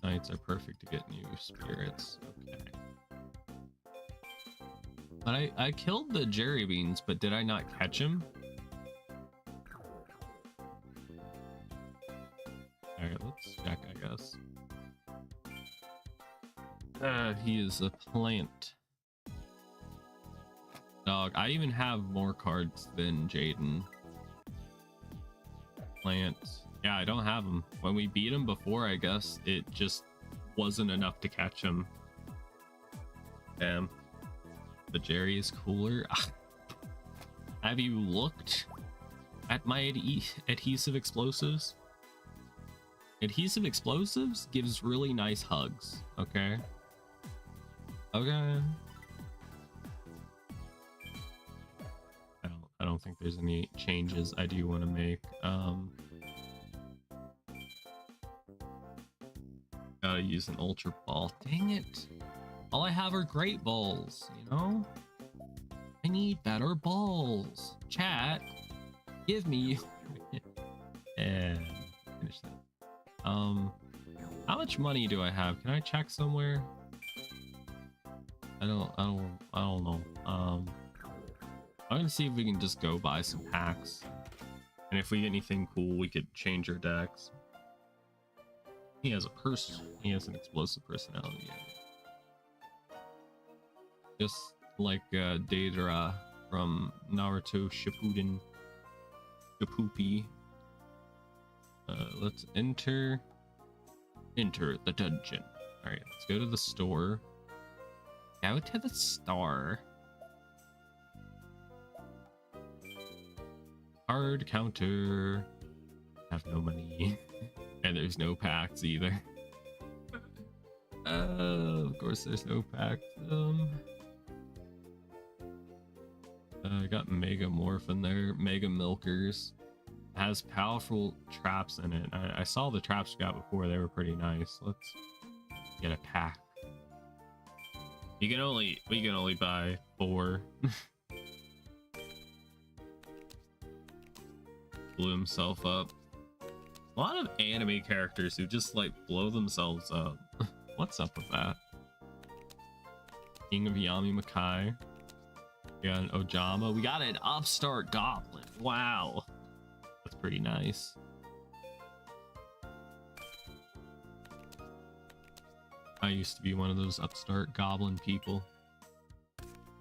Nights are perfect to get new spirits. Okay. But I killed the Jerry Beans, but did I not catch him? Alright, let's check, I guess. He is a plant. Dog, I even have more cards than Jaden. plant. Yeah, I don't have him. When we beat him before, I guess it just wasn't enough to catch him. Damn. But Jerry is cooler. Have you looked at my adhesive explosives? Adhesive explosives gives really nice hugs. Okay. Okay. I don't think there's any changes I do want to make. Gotta use an ultra ball. Dang it. All I have are great balls, you know? I need better balls. Chat, give me. And finish that. How much money do I have? Can I check somewhere? I don't know. I'm gonna see if we can just go buy some packs. And if we get anything cool, we could change our decks. He has an explosive personality. Just like Deidara from Naruto Shippuden. Shippupi. Let's enter the dungeon. All right, let's go to the store. Go to the store. Card counter. Have no money. And there's no packs either. Of course there's no packs. I got Mega Morph in there. Mega Milkers. Has powerful traps in it. I saw the traps we got before. They were pretty nice. Let's get a pack. We can only buy 4. Blew himself up. A lot of anime characters who just like blow themselves up. What's up with that? King of Yami Makai. We got an Ojama. We got an upstart goblin. Wow. That's pretty nice. I used to be one of those upstart goblin people.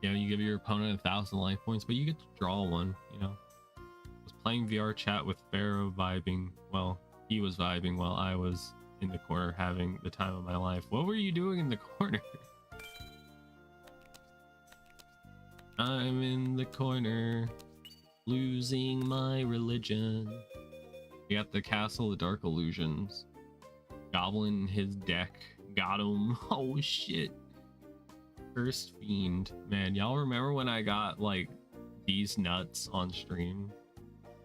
You know, you give your opponent 1,000 life points, but you get to draw one, you know. I was playing VR chat with Pharaoh vibing. Well, he was vibing while I was in the corner having the time of my life. What were you doing in the corner? I'm in the corner, losing my religion. We got the Castle of Dark Illusions. Goblin, his deck. Got him. Oh shit. Cursed Fiend. Man, y'all remember when I got like these nuts on stream?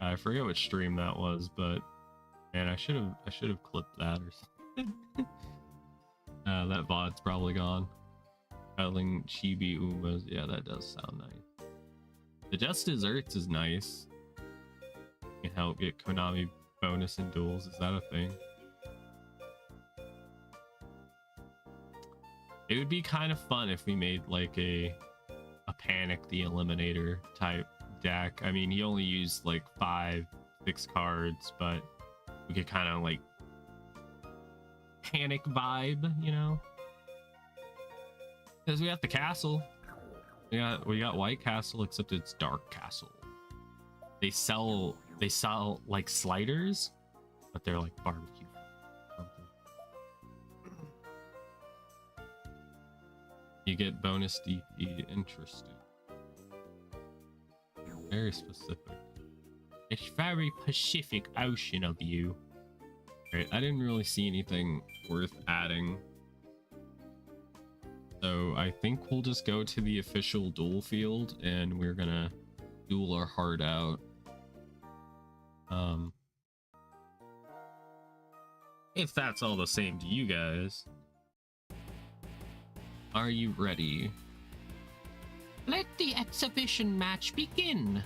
I forget which stream that was, but man, I should have clipped that or something. That VOD's probably gone. Battling Chibi Umas. Yeah, that does sound nice. The Just Desserts is nice. You can help get Konami bonus in duels. Is that a thing? It would be kind of fun if we made like a Panic the Eliminator type deck. I mean, he only used like 5, 6 cards, but we could kind of like Panic vibe, you know? Because we got the castle. We got White Castle, except it's Dark Castle. They sell like sliders, but they're like barbecue. Something. You get bonus DP. Interesting. Very specific. It's very Pacific Ocean of you. Alright, I didn't really see anything worth adding. So I think we'll just go to the official duel field and we're gonna duel our heart out. If that's all the same to you guys. Are you ready? Let the exhibition match begin.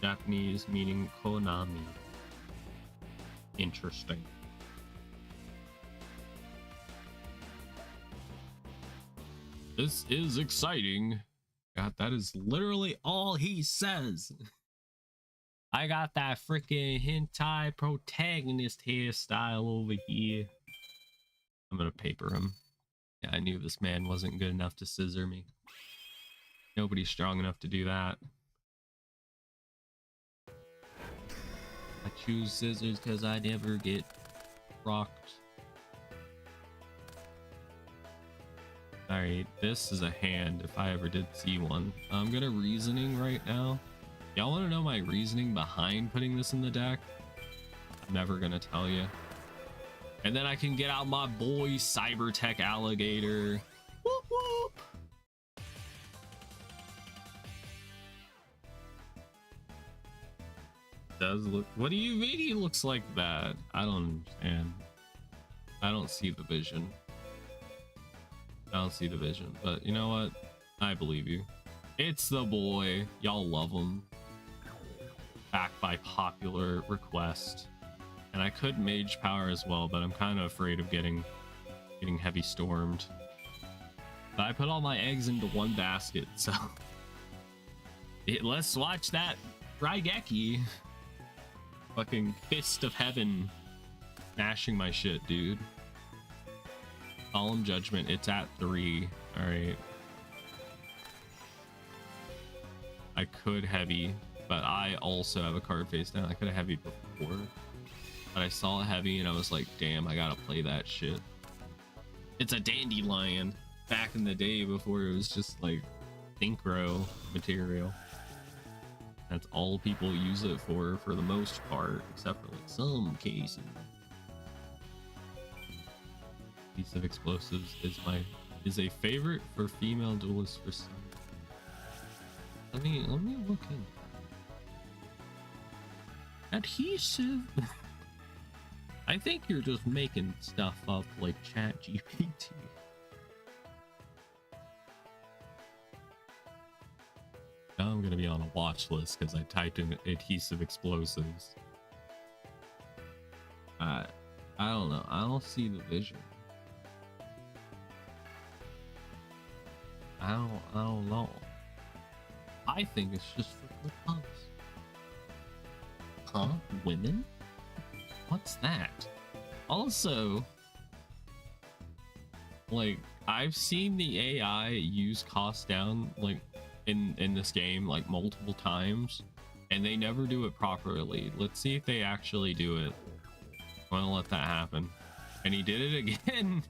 Japanese meaning Konami. Interesting. This is exciting. God, that is literally all he says. I got that freaking hentai protagonist hairstyle over here. I'm gonna paper him. Yeah, I knew this man wasn't good enough to scissor me. Nobody's strong enough to do that. I choose scissors because I never get rocked. Alright, this is a hand if I ever did see one. I'm gonna reasoning right now. Y'all want to know my reasoning behind putting this in the deck? I'm never gonna tell you. And then I can get out my boy Cybertech Alligator. Whoop whoop! Does look. What do you mean he looks like that? I don't understand. I don't see the vision. I don't see the vision, but you know what? I believe you. It's the boy. Y'all love him. Back by popular request. And I could mage power as well, but I'm kind of afraid of getting heavy stormed. But I put all my eggs into one basket, so let's watch that Raigeki. Fucking fist of heaven smashing my shit, dude. Solemn Judgment, it's at 3. Alright. I could heavy, but I also have a card face down. I could have heavy before, but I saw a heavy and I was like, damn, I gotta play that shit. It's a dandelion back in the day before it was just like synchro material. That's all people use it for the most part, except for like some cases. Piece of Explosives is a favorite for female duelists for some. Let me look in. Adhesive. I think you're just making stuff up like ChatGPT. Now I'm gonna be on a watch list because I typed in adhesive explosives. I don't know. I don't see the vision. I don't know. I think it's just for good puns. Huh? Women? What's that? Also, like, I've seen the AI use cost down, like, in this game, like, multiple times, and they never do it properly. Let's see if they actually do it. I'm gonna let that happen. And he did it again.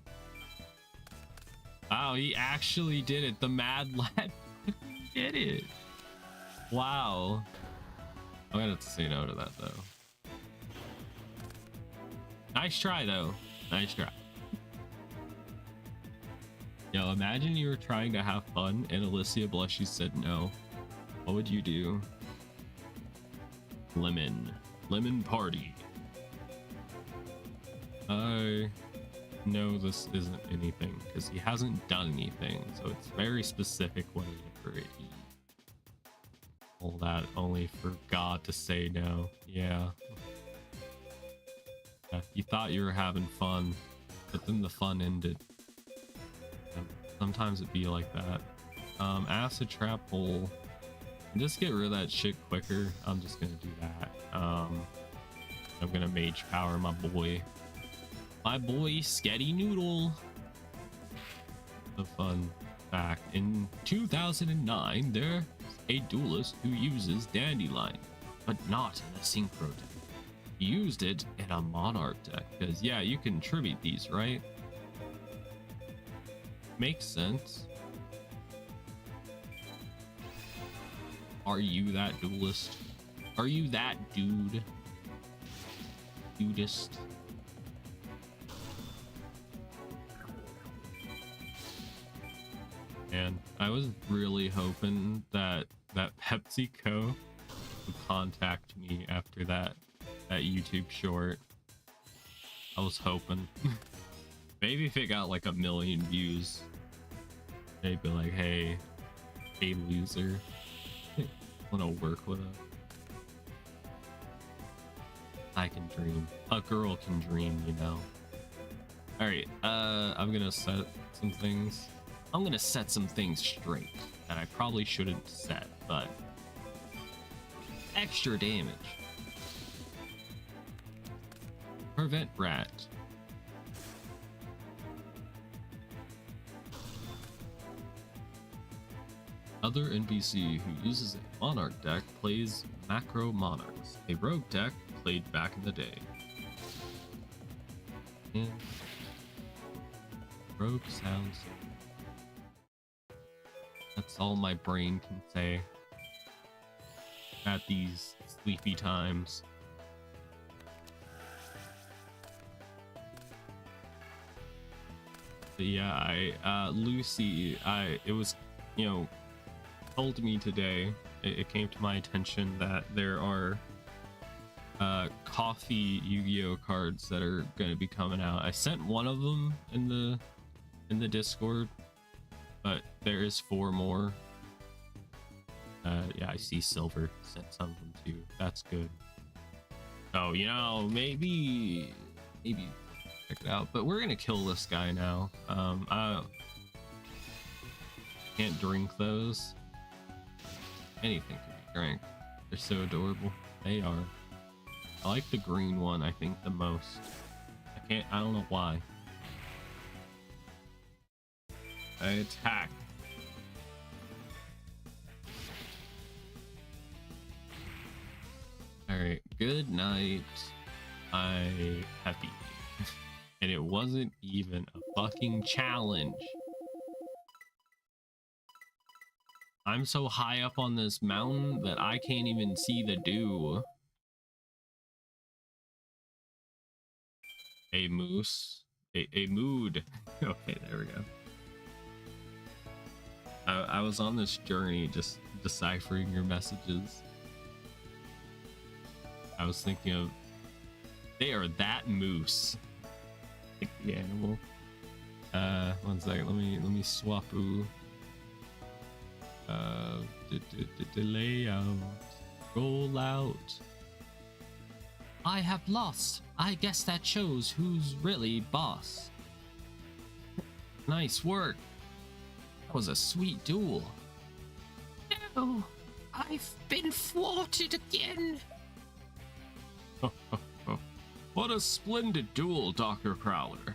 Wow, he actually did it. The mad lad did it. Wow. I'm gonna have to say no to that, though. Nice try, though. Nice try. Yo, imagine you were trying to have fun and Alicia Blushy said no. What would you do? Lemon party. I know this isn't anything because he hasn't done anything, so it's very specific what he for it. All that only for God to say no. Yeah. You thought you were having fun, but then the fun ended. And sometimes it be like that. Acid trap hole. Just get rid of that shit quicker. I'm just gonna do that. I'm gonna mage power my boy. My boy Sketty Noodle. The fun fact: in 2009, there's a duelist who uses Dandelion, but not in a synchro deck. He used it in a Monarch deck, because yeah, you can tribute these, right? Makes sense. Are you that duelist? Are you that dude? Dudist? And I was really hoping that PepsiCo would contact me after that YouTube short. I was hoping. Maybe if it got like 1 million views, they'd be like, hey loser, wanna work with us? I can dream. A girl can dream, you know. Alright, I'm gonna set some things. I'm gonna set some things straight that I probably shouldn't set, but extra damage. Prevent rat. Other NPC who uses a Monarch deck plays Macro Monarchs. A rogue deck played back in the day. And Rogue sounds. That's all my brain can say at these sleepy times. But yeah, Lucy, it was, you know, told me today, it came to my attention that there are coffee Yu-Gi-Oh cards that are going to be coming out. I sent one of them in the Discord, but there is 4 more. Yeah, I see Silver sent some of them too. That's good. Oh, you know, maybe check it out. But we're gonna kill this guy now. I can't drink those. Anything can be drank. They're so adorable. They are. I like the green one, I think, the most. I don't know why. I attack. Alright, good night. I happy. And it wasn't even a fucking challenge. I'm so high up on this mountain that I can't even see the dew. A moose. A mood. Okay, there we go. I was on this journey just deciphering your messages. I was thinking of, they are that moose. Like the animal. 1 second, let me swap layout. Roll out. I have lost. I guess that shows who's really boss. Nice work. That was a sweet duel. No, I've been thwarted again. What a splendid duel, Dr. Crowler.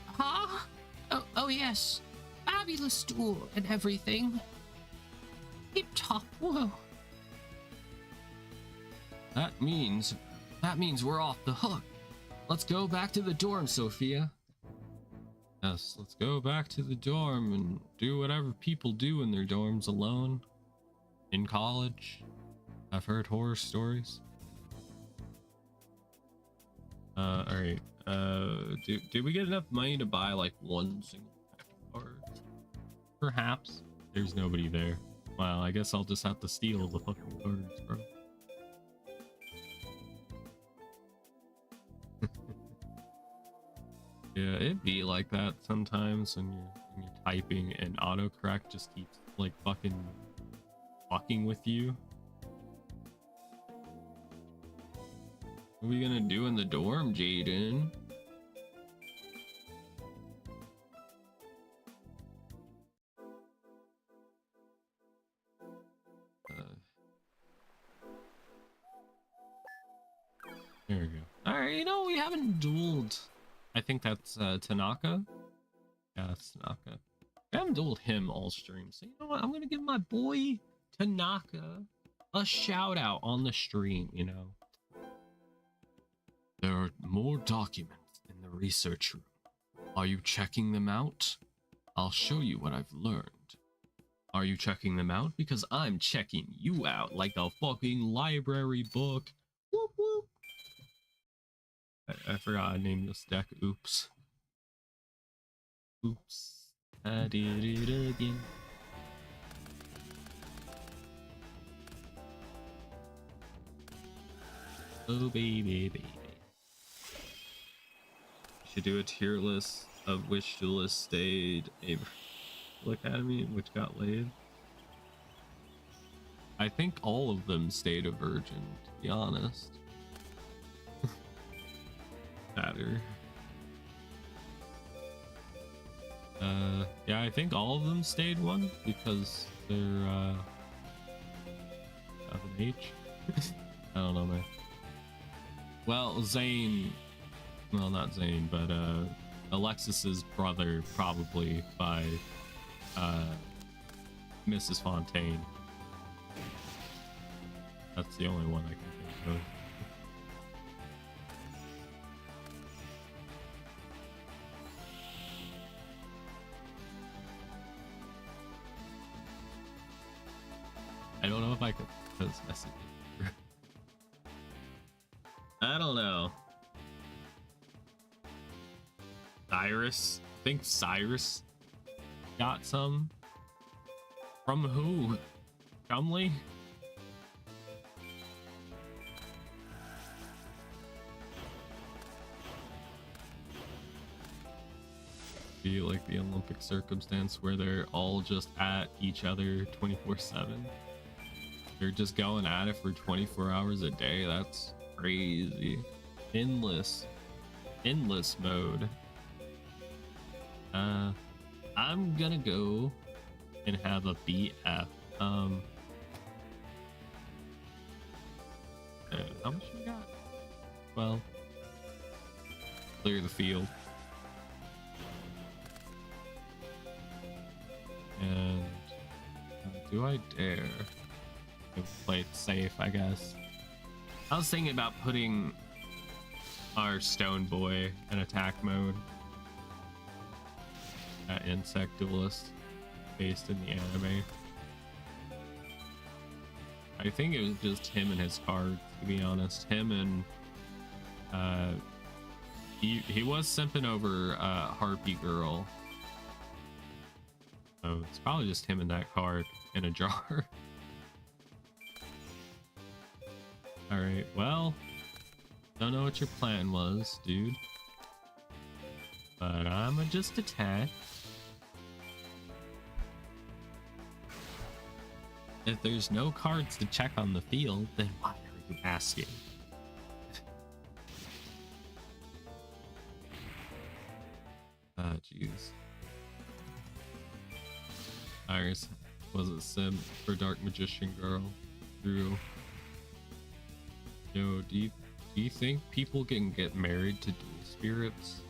Huh? Oh yes. Fabulous duel and everything. Tip top, whoa. That means we're off the hook. Let's go back to the dorm, Sophia. Yes, let's go back to the dorm and do whatever people do in their dorms alone. In college. I've heard horror stories. Alright. Did we get enough money to buy like 1 single card? Perhaps. There's nobody there. Well, I guess I'll just have to steal the fucking cards, bro. Yeah, it'd be like that sometimes when you're typing and autocorrect just keeps like fucking with you. What are we gonna do in the dorm, Jaden? There we go. Alright, you know, we haven't dueled. I think that's Tanaka. Yeah, that's Tanaka. I haven't dueled him all stream. So you know what? I'm gonna give my boy Tanaka a shout out on the stream, you know. There are more documents in the research room. Are you checking them out? I'll show you what I've learned. Are you checking them out? Because I'm checking you out like a fucking library book. Whoop whoop. I forgot I named this deck. Oops. Oops. I did it again. Oh baby, baby. Should do a tier list of which duelists stayed a academy and which got laid. I think all of them stayed a virgin, to be honest. Matter. Yeah, I think all of them stayed one because they're of an age. I don't know, man. Well, Zane, well, not Zane, but Alexis's brother, probably by Mrs. Fontaine. That's the only one I can think of. if I could post messages. I don't know. Cyrus? I think Cyrus got some. From who? Chumley? Be like the Olympic circumstance where they're all just at each other 24/7. They're just going at it for 24 hours a day. That's crazy. Endless mode. I'm gonna go and have a BF. How much you got? Well, clear the field. And do I dare play it safe? I guess I was thinking about putting our stone boy in attack mode, that insect duelist based in the anime. I think it was just him and his cards, to be honest. Him and he was simping over Harpy Girl. So it's probably just him and that card in a jar. Alright, well, don't know what your plan was, dude. But I'ma just attack. If there's no cards to check on the field, then why are you asking? Ah, jeez. Iris was a sim for Dark Magician Girl. True. Yo, do you think people can get married to dual spirits?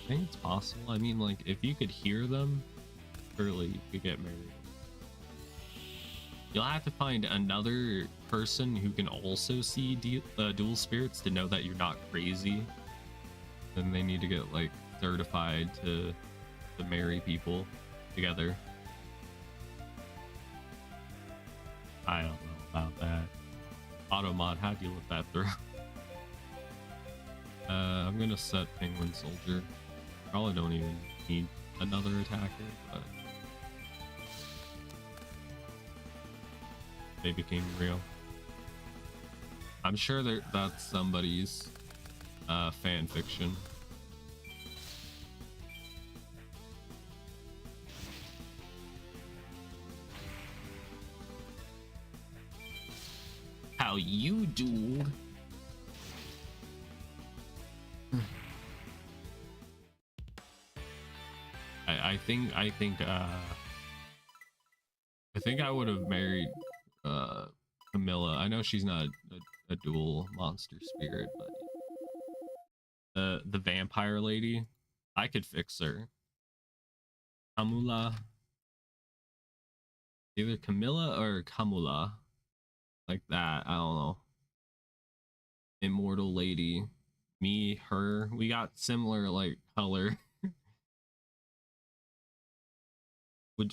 I think it's possible. I mean, like, if you could hear them, surely you could get married. You'll have to find another person who can also see dual spirits to know that you're not crazy. Then they need to get, like, certified to marry people together. I don't know about that. Automod, how'd you let that through? I'm gonna set Penguin Soldier. Probably don't even need another attacker, but they became real. I'm sure that's somebody's fan fiction. How you dueled? I think I would have married Camilla. I know she's not a dual monster spirit, but the vampire lady, I could fix her. Camula, either Camilla or Camula, like that. I don't know. Immortal lady, me, her. We got similar like color.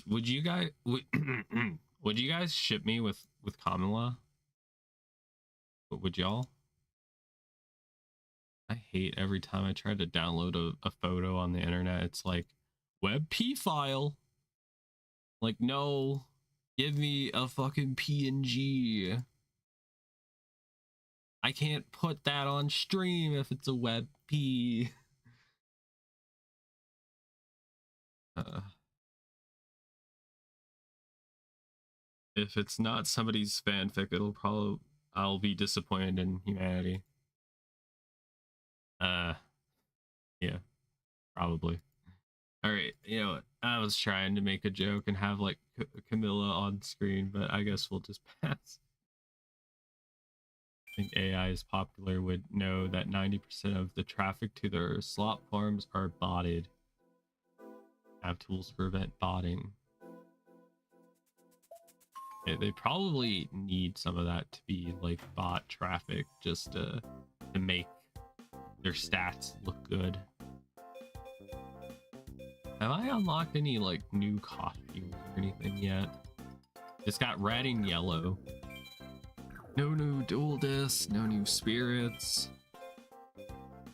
Would you guys would you guys ship me with Kamala? Would y'all? I hate every time I try to download a photo on the internet. It's like WebP file. Like, no, give me a fucking PNG. I can't put that on stream if it's a WebP. If it's not somebody's fanfic, I'll be disappointed in humanity. Yeah, probably. All right, you know what? I was trying to make a joke and have like Camilla on screen, but I guess we'll just pass. I think AI is popular would know that 90% of the traffic to their slot farms are botted. Have tools to prevent botting. They probably need some of that to be like bot traffic just to make their stats look good. Have I unlocked any like new costumes or anything yet? It's got red and yellow. No new dual discs, no new spirits,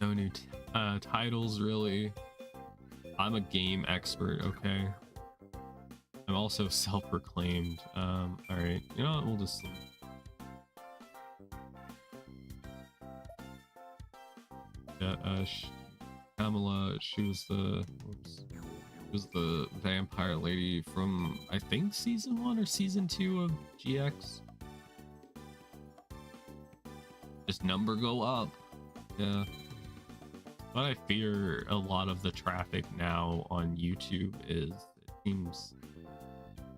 no new titles really. I'm a game expert, okay? I'm also self-proclaimed. All right, you know what? We'll just. Yeah, Pamela. She was the. Whoops. She was the vampire lady from I think season 1 or season 2 of GX. Just number go up. Yeah. But I fear a lot of the traffic now on YouTube is it seems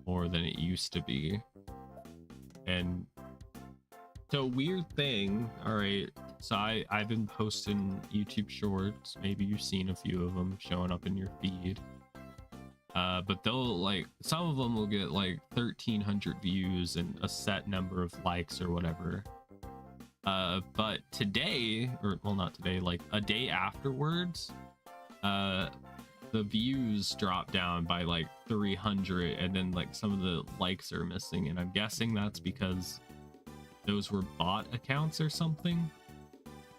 more than it used to be. And so weird thing, all right, so I've been posting YouTube shorts, maybe you've seen a few of them showing up in your feed, but they'll like some of them will get like 1,300 views and a set number of likes or whatever, but today, or well not today, like a day afterwards, the views drop down by like 300 and then like some of the likes are missing, and I'm guessing that's because those were bot accounts or something,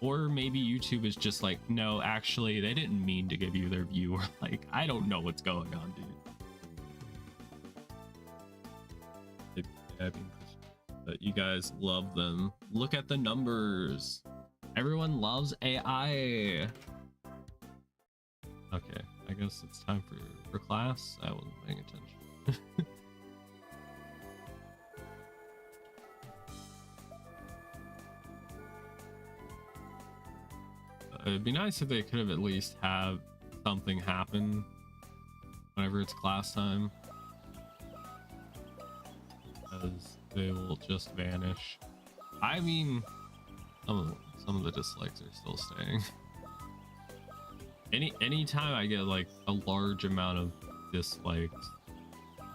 or maybe YouTube is just like, no, actually they didn't mean to give you their view, or like I don't know what's going on, dude. But you guys love them. Look at the numbers. Everyone loves AI. Okay, I guess it's time for class. I wasn't paying attention. It'd be nice if they could have at least have something happen whenever it's class time, because they will just vanish. I mean, some of the dislikes are still staying. Anytime I get like a large amount of dislikes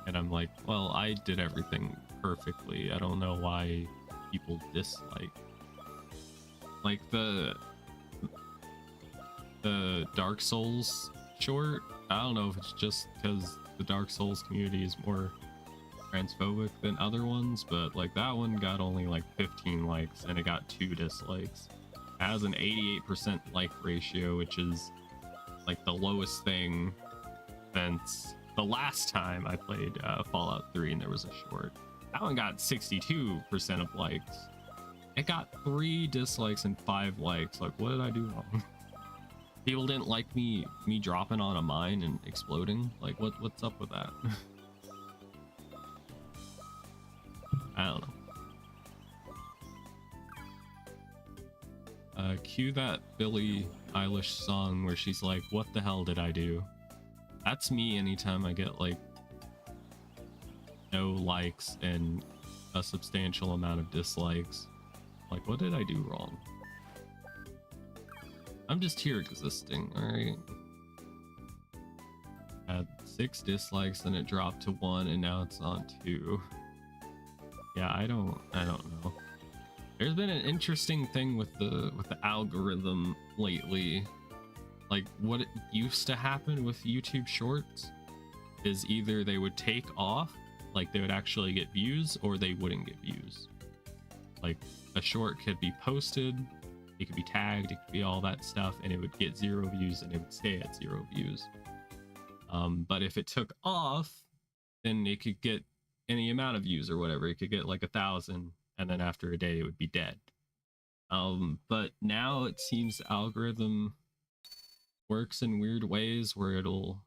and I'm like, well, I did everything perfectly, I don't know why people dislike. Like the Dark Souls short, I don't know if it's just because the Dark Souls community is more transphobic than other ones, but like that one got only like 15 likes and it got 2 dislikes. It has an 88% like ratio, which is like the lowest thing since the last time I played Fallout 3 and there was a short. That one got 62% of likes. It got 3 dislikes and 5 likes. Like, what did I do wrong? People didn't like me dropping on a mine and exploding. Like, what's up with that? I don't know. Cue that Billie Eilish song where she's like, what the hell did I do? That's me anytime I get like no likes and a substantial amount of dislikes. Like, what did I do wrong? I'm just here existing, alright? Had 6 dislikes, then it dropped to 1, and now it's on 2. Yeah, I don't know. There's been an interesting thing with the algorithm lately. Like, what used to happen with YouTube Shorts is either they would take off, like they would actually get views, or they wouldn't get views. Like, a short could be posted, it could be tagged, it could be all that stuff, and it would get 0 views and it would stay at 0 views. But if it took off, then it could get any amount of views or whatever. It could get like 1,000, and then after a day it would be dead. But now it seems the algorithm works in weird ways where it'll,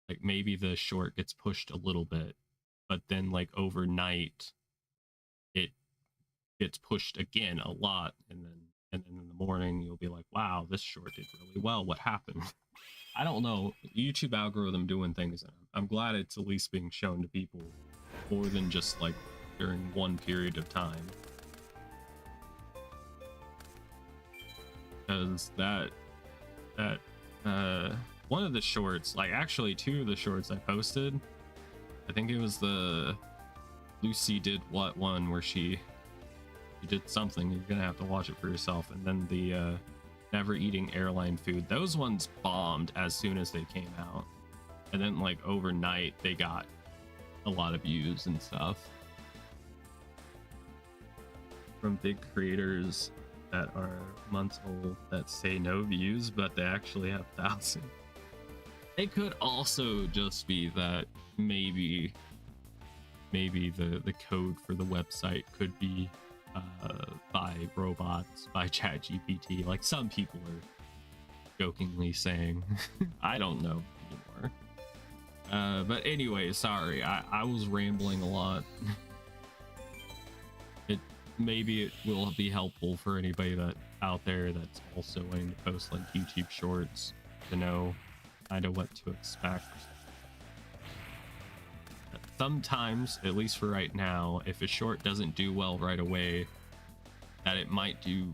like, maybe the short gets pushed a little bit, but then like overnight it gets pushed again a lot, and then in the morning you'll be like, wow, this short did really well, what happened? I don't know. YouTube algorithm doing things, and I'm glad it's at least being shown to people more than just like during one period of time, because that one of the shorts, like actually 2 of the shorts I posted, I think it was the Lucy did what one where she did something, you're gonna have to watch it for yourself, and then the never eating airline food, those ones bombed as soon as they came out, and then like overnight they got a lot of views and stuff from big creators that are months old that say no views, but they actually have thousands. It could also just be that maybe the code for the website could be by robots, by ChatGPT, like some people are jokingly saying. I don't know anymore. But anyway, sorry, I was rambling a lot. Maybe it will be helpful for anybody that out there that's also wanting to post like YouTube shorts to know kind of what to expect. Sometimes, at least for right now, if a short doesn't do well right away, that it might do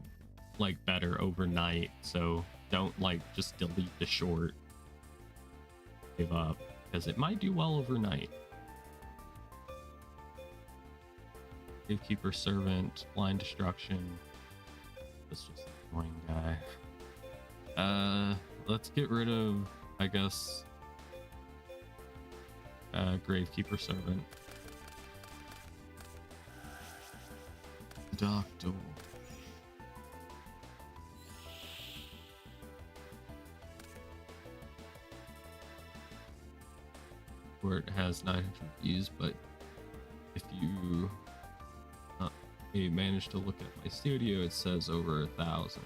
like better overnight. So don't like just delete the short, give up, because it might do well overnight. Gatekeeper, servant, blind destruction. This was an annoying guy. Let's get rid of, I guess, gravekeeper, servant. Doctor. Where it has 900 views, but if you manage to look at my studio, it says over 1,000.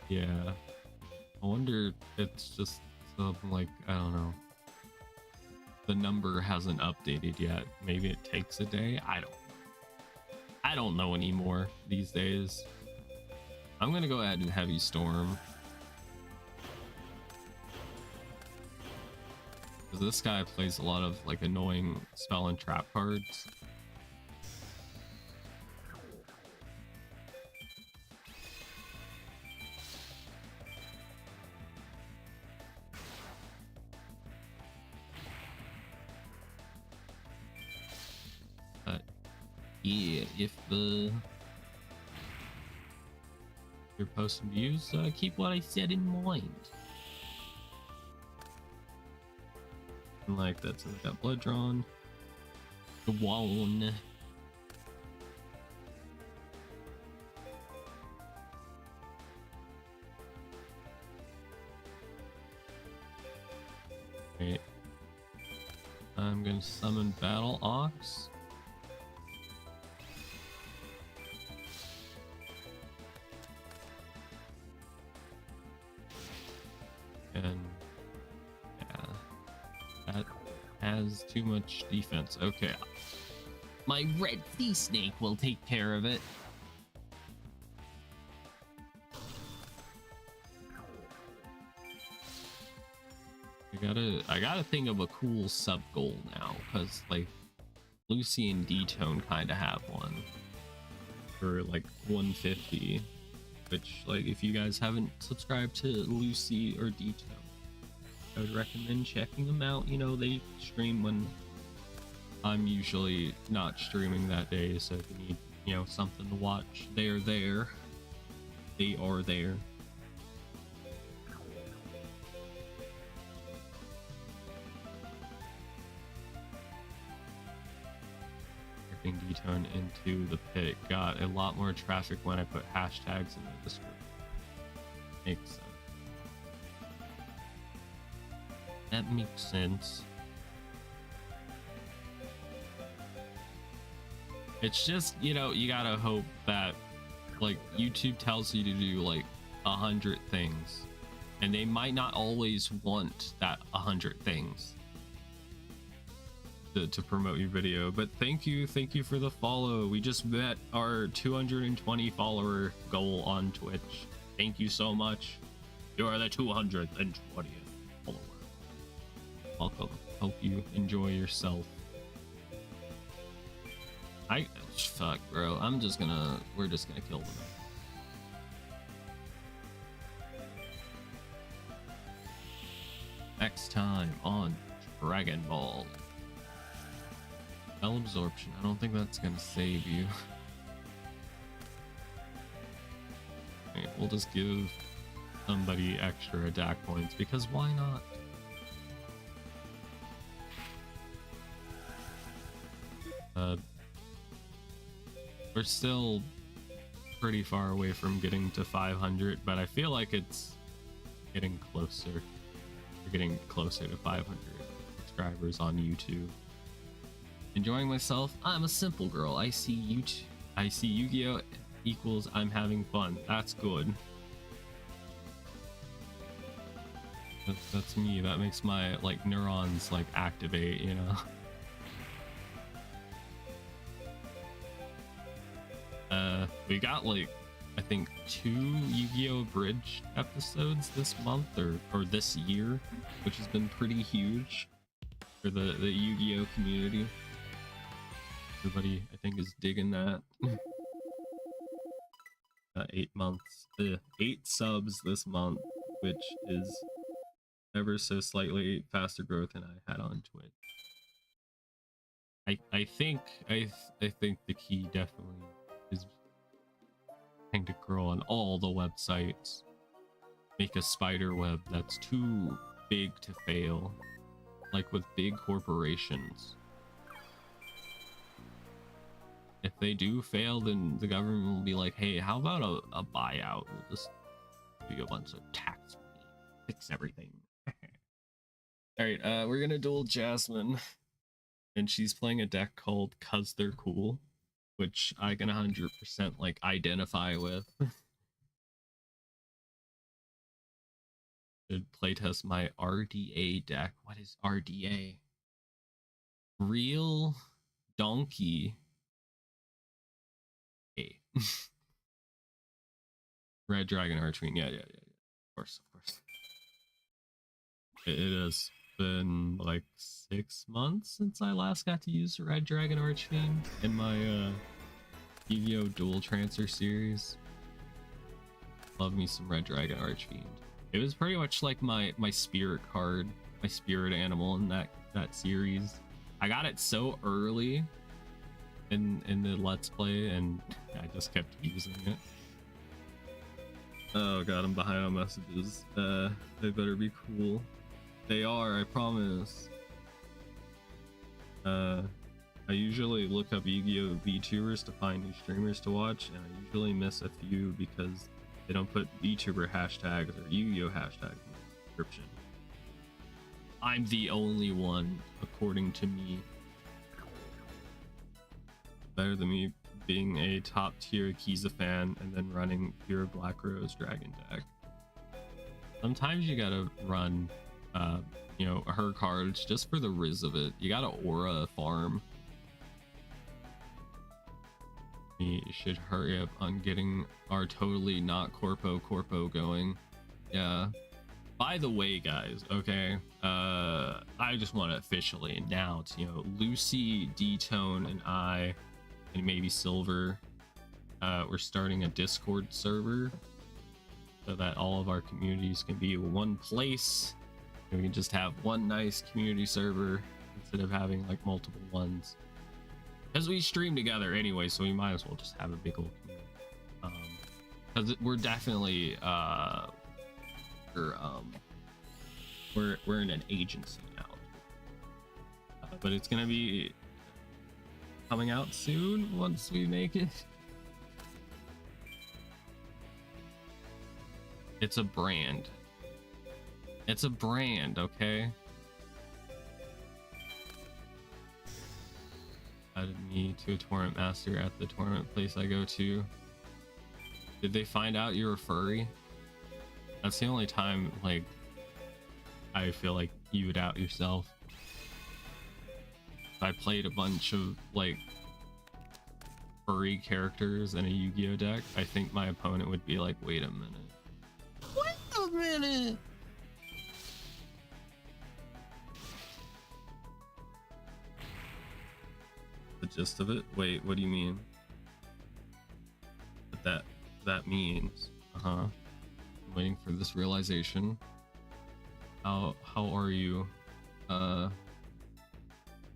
Yeah, I wonder, it's just something like, I don't know, the number hasn't updated yet. Maybe it takes a day. I don't know anymore these days. I'm gonna go ahead and heavy storm, because this guy plays a lot of like annoying spell and trap cards. Yeah, if you're posting views, keep what I said in mind. And like that's got blood drawn. The one. Right. I'm gonna summon Battle Ox. And yeah, that has too much defense. Okay, my red sea snake will take care of it. I gotta think of a cool sub goal now, because like Lucy and D-Tone kind of have one for like 150. Which, like, if you guys haven't subscribed to Lucy or D-Tone, I would recommend checking them out. You know, they stream when I'm usually not streaming that day, so if you need, you know, something to watch, they're there. They are there. D-Tone into the pit. Got a lot more traffic when I put hashtags in the description. Makes sense. That makes sense. It's just, you know, you gotta hope that like YouTube tells you to do like 100 things, and they might not always want that 100 things to promote your video. But thank you for the follow. We just met our 220 follower goal on Twitch. Thank you so much. You are the 220th follower. Welcome. Hope you enjoy yourself. Fuck, bro, we're just gonna kill them. Next time on Dragon Ball. Spell absorption. I don't think that's gonna save you. Okay, we'll just give somebody extra attack points, because why not? Uh, we're still pretty far away from getting to 500, but I feel like it's getting closer. We're getting closer to 500 subscribers on YouTube. Enjoying myself. I'm a simple girl. I see Yu-Gi-Oh equals I'm having fun. That's good. That's me. That makes my like neurons like activate, you know. We got like I think 2 Yu-Gi-Oh Bridge episodes this month or this year, which has been pretty huge for the Yu-Gi-Oh community. Everybody I think is digging that. 8 months, 8 subs this month, which is ever so slightly faster growth than I had on Twitch. I think the key definitely is trying to grow on all the websites. Make a spider web that's too big to fail, like with big corporations. If they do fail, then the government will be like, hey, how about a buyout? We'll just do a bunch of tax money, fix everything. All right, we're gonna duel Jasmine, and she's playing a deck called "Cause They're Cool," which I can 100% like identify with. Should playtest my RDA deck. What is RDA? Real Donkey. A. Red Dragon Archfiend. Yeah. Of course. It has been like 6 months since I last got to use Red Dragon Archfiend in my Yu-Gi-Oh! Dual Transfer series. Love me some Red Dragon Archfiend. It was pretty much like my spirit card, my spirit animal in that series. I got it so early in the Let's Play, and I just kept using it. Oh god, I'm behind on messages. They better be cool. They are, I promise. I usually look up Yu-Gi-Oh! VTubers to find new streamers to watch, and I usually miss a few because they don't put VTuber hashtags or Yu-Gi-Oh! Hashtags in the description. I'm the only one, according to me. Better than me being a top tier Akiza fan and then running pure Black Rose Dragon deck. Sometimes you gotta run you know, her cards just for the riz of it. You gotta aura farm. You should hurry up on getting our totally not corpo going. Yeah. By the way, guys, okay, I just want to officially announce, you know, Lucy, D-Tone, and I, and maybe Silver, we're starting a Discord server so that all of our communities can be one place. And we can just have one nice community server instead of having like multiple ones. Because we stream together anyway, so we might as well just have a big old community. Because we're definitely we're in an agency now, but it's gonna be coming out soon once we make it. It's a brand. It's a brand, okay? Added me to a tournament master at the tournament place I go to. Did they find out you're a furry? That's the only time, like, I feel like you would out yourself. If I played a bunch of, like, furry characters in a Yu-Gi-Oh deck, I think my opponent would be like, wait a minute. Wait a minute! The gist of it? Wait, what do you mean? What that means? I'm waiting for this realization. How are you? Or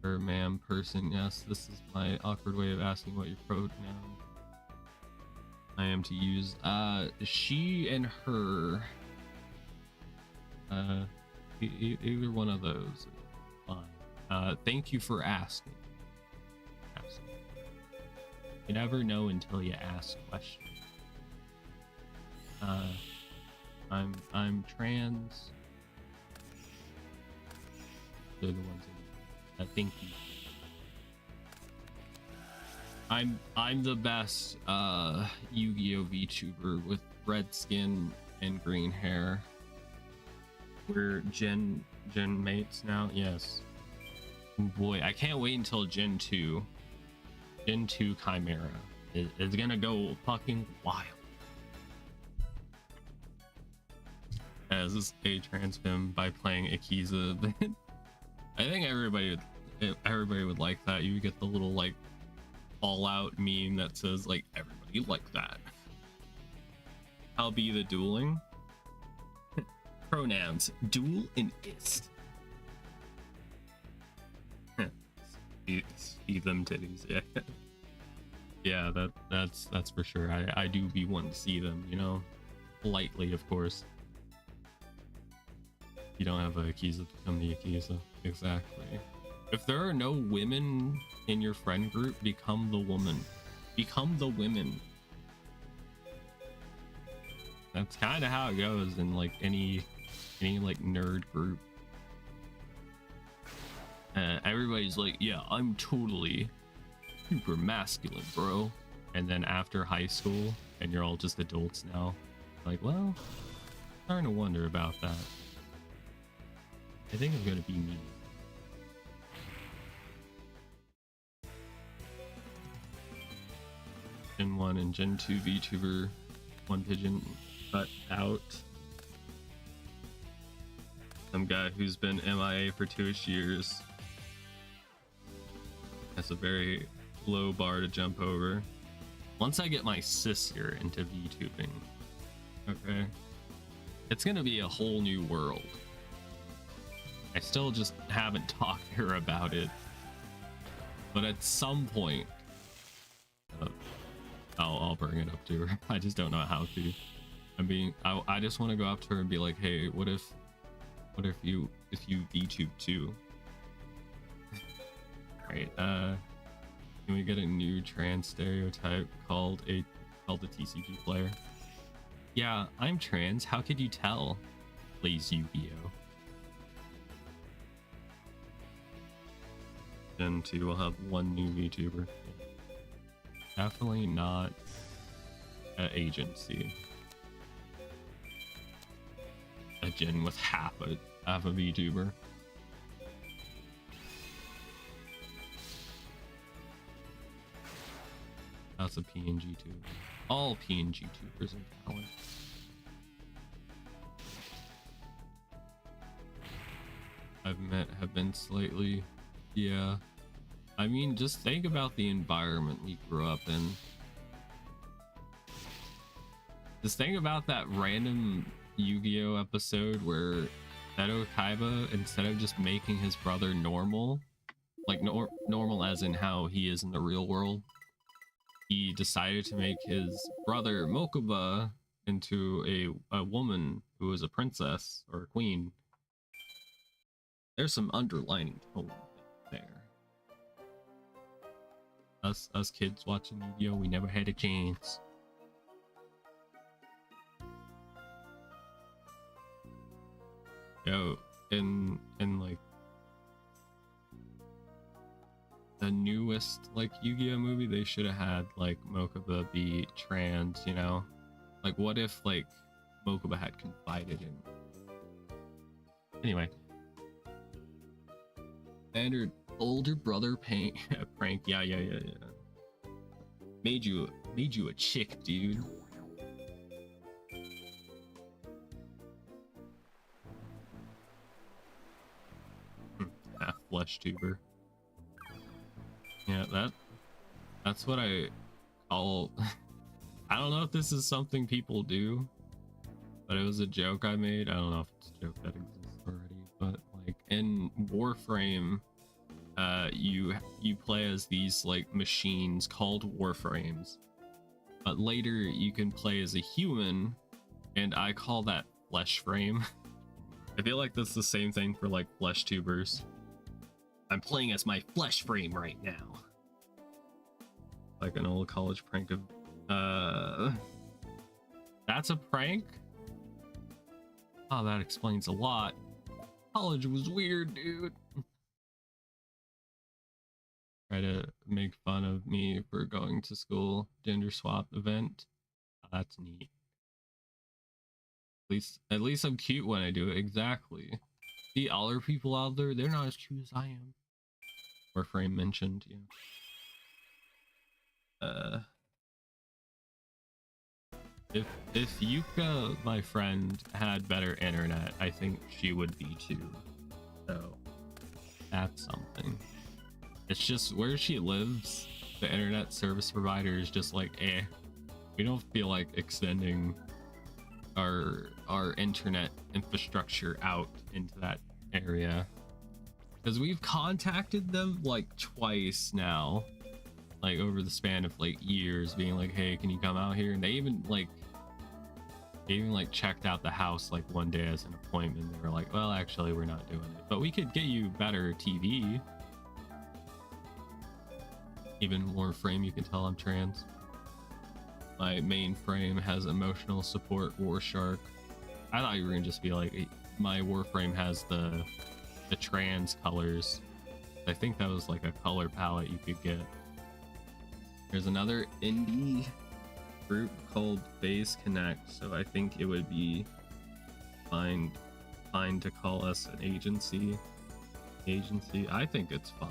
ma'am person, yes, this is my awkward way of asking what your pronoun I am to use. She and her. Either one of those is fine. Thank you for asking. Yeah. You never know until you ask questions. I'm trans. They're the ones that think you. I'm the best Yu-Gi-Oh VTuber with red skin and green hair. We're Gen mates now. Yes. Boy, I can't wait until Gen 2. Gen 2 Chimera is gonna go fucking wild. As a trans femme by playing Akiza, I think everybody would like that. You get the little like Fallout meme that says like everybody like that. I'll be the dueling. Pronouns: duel and ist. See them titties, yeah. Yeah, that's for sure. I do be wanting to see them, you know, politely, of course. You don't have a Akiza, become the Akiza. Exactly. If there are no women in your friend group, become the woman. Become the women. That's kind of how it goes in like any like nerd group. Everybody's like, yeah, I'm totally super masculine, bro. And then after high school, and you're all just adults now, like, well, I'm starting to wonder about that. I think I'm gonna be me. Gen 1 and Gen 2 VTuber, one pigeon cut out. Some guy who's been MIA for 2-ish years. That's a very low bar to jump over. Once I get my sis here into VTubing, okay, it's gonna be a whole new world. I still just haven't talked to her about it, but at some point, I'll bring it up to her. I just don't know how to. I just want to go up to her and be like, hey, what if you VTube too? Right, can we get a new trans stereotype called the TCG player? Yeah, I'm trans, how could you tell? Plays Yu-Gi-Oh. Gen 2 will have one new VTuber. Definitely not an agency. A gen with half a VTuber. That's a PNG tube. All PNG tubers are talent. Have been slightly, yeah. I mean, just think about the environment we grew up in. Just think about that random Yu-Gi-Oh episode where Seto Kaiba, instead of just making his brother normal, like normal as in how he is in the real world, he decided to make his brother Mokuba into a woman who was a princess or a queen. There's some underlining tone there. Us kids watching Yu-Gi-Oh, we never had a chance. Yo, in like the newest like Yu-Gi-Oh movie, they should have had like Mokuba be trans, you know? Like what if like Mokuba had confided in. Anyway. Standard older brother prank. Yeah. Made you a chick, dude. Half flesh tuber. Yeah, that's what I call. I don't know if this is something people do, but it was a joke I made. I don't know if it's a joke that exists already, but like in Warframe, you play as these like machines called Warframes, but later you can play as a human, and I call that flesh frame. I feel like that's the same thing for like flesh tubers. I'm playing as my flesh frame right now. like an old college prank of that's a prank? Oh, that explains a lot. College was weird, dude. Try to make fun of me for going to school gender swap event. Oh, that's neat. At least I'm cute when I do it. Exactly. The other people out there, they're not as cute as I am. Warframe mentioned, yeah. If Yuka, my friend, had better internet, I think she would be too. So that's something. It's just where she lives, the internet service provider is just like, eh. We don't feel like extending our internet infrastructure out into that area. Because we've contacted them like twice now. Like over the span of like years, being like, hey, can you come out here? And they even checked out the house like one day as an appointment. They were like, well, actually we're not doing it, but we could get you better TV. Even more frame, you can tell I'm trans. My main frame has emotional support war shark. I thought you were gonna just be like, my warframe has the trans colors. I think that was like a color palette you could get. There's another indie group called Phase Connect, so I think it would be fine to call us an agency. I think it's fine.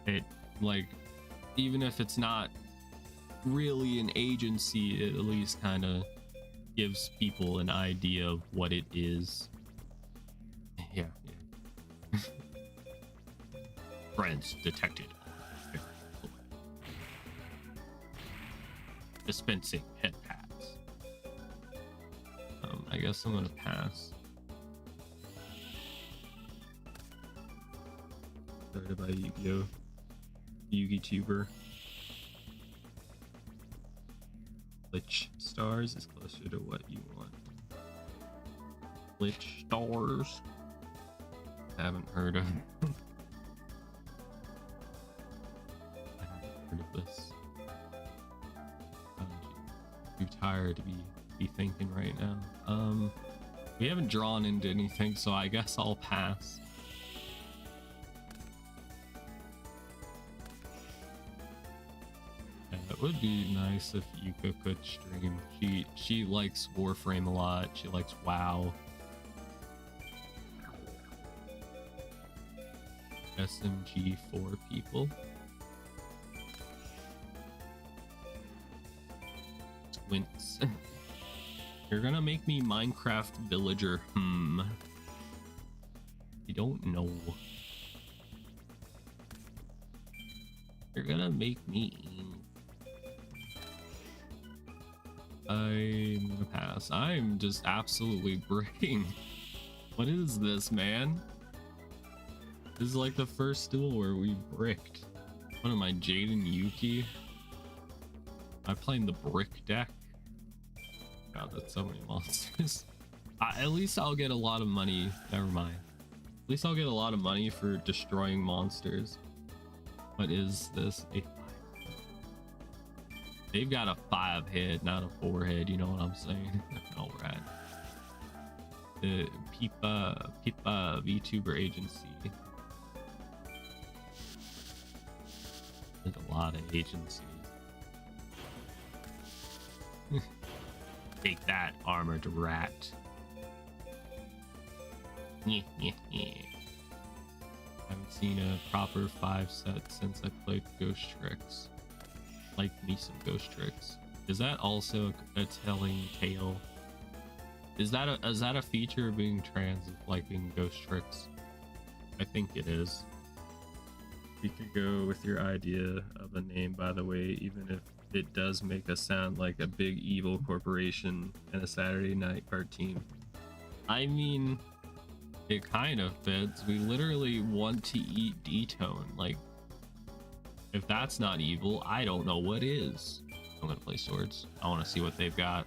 It, like, even if it's not really an agency, it at least kind of gives people an idea of what it is. Yeah. Friends detected. Dispensing head pads. I guess I'm gonna pass. Started by Yugioh. Yugioh. Glitch stars is closer to what you want. Glitch stars. Haven't heard of. I haven't heard of this. Too tired to be thinking right now. We haven't drawn into anything, so I guess I'll pass. Yeah, it would be nice if Yuka could stream. She likes Warframe a lot. She likes WoW. SMG 4 people. Squints. You're gonna make me Minecraft villager. You don't know. You're gonna make me. I'm gonna pass. I'm just absolutely bricking. What is this, man? This is like the first duel where we bricked. What am I, Jaden Yuki? I'm playing the brick deck. God, that's so many monsters. At least I'll get a lot of money. Never mind. At least I'll get a lot of money for destroying monsters. What is this? They've got a 5 head, not a 4 head. You know what I'm saying? All right. The Pipa Vtuber agency. There's a lot of agencies. Take that, armored rat. Haven't seen a proper 5 set since I played Ghost Tricks. Like me some Ghost Tricks. Is that also a telling tale? Is that a feature of being trans, of liking Ghost Tricks? I think it is. You could go with your idea of a name, by the way, even if it does make us sound like a big evil corporation and a Saturday night cartoon. I mean, it kind of fits. We literally want to eat D-Tone. Like, if that's not evil, I don't know what is. I'm gonna play swords. I want to see what they've got.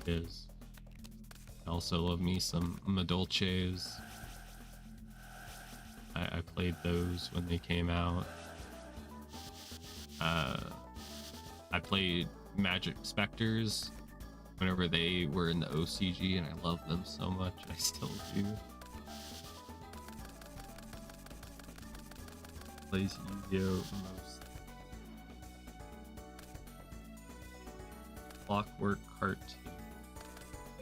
It is. I also love me some Madolches. I played those when they came out. I played Magic Specters whenever they were in the OCG, and I love them so much. I still do. Plays Yugioh most. Clockwork Cartoon.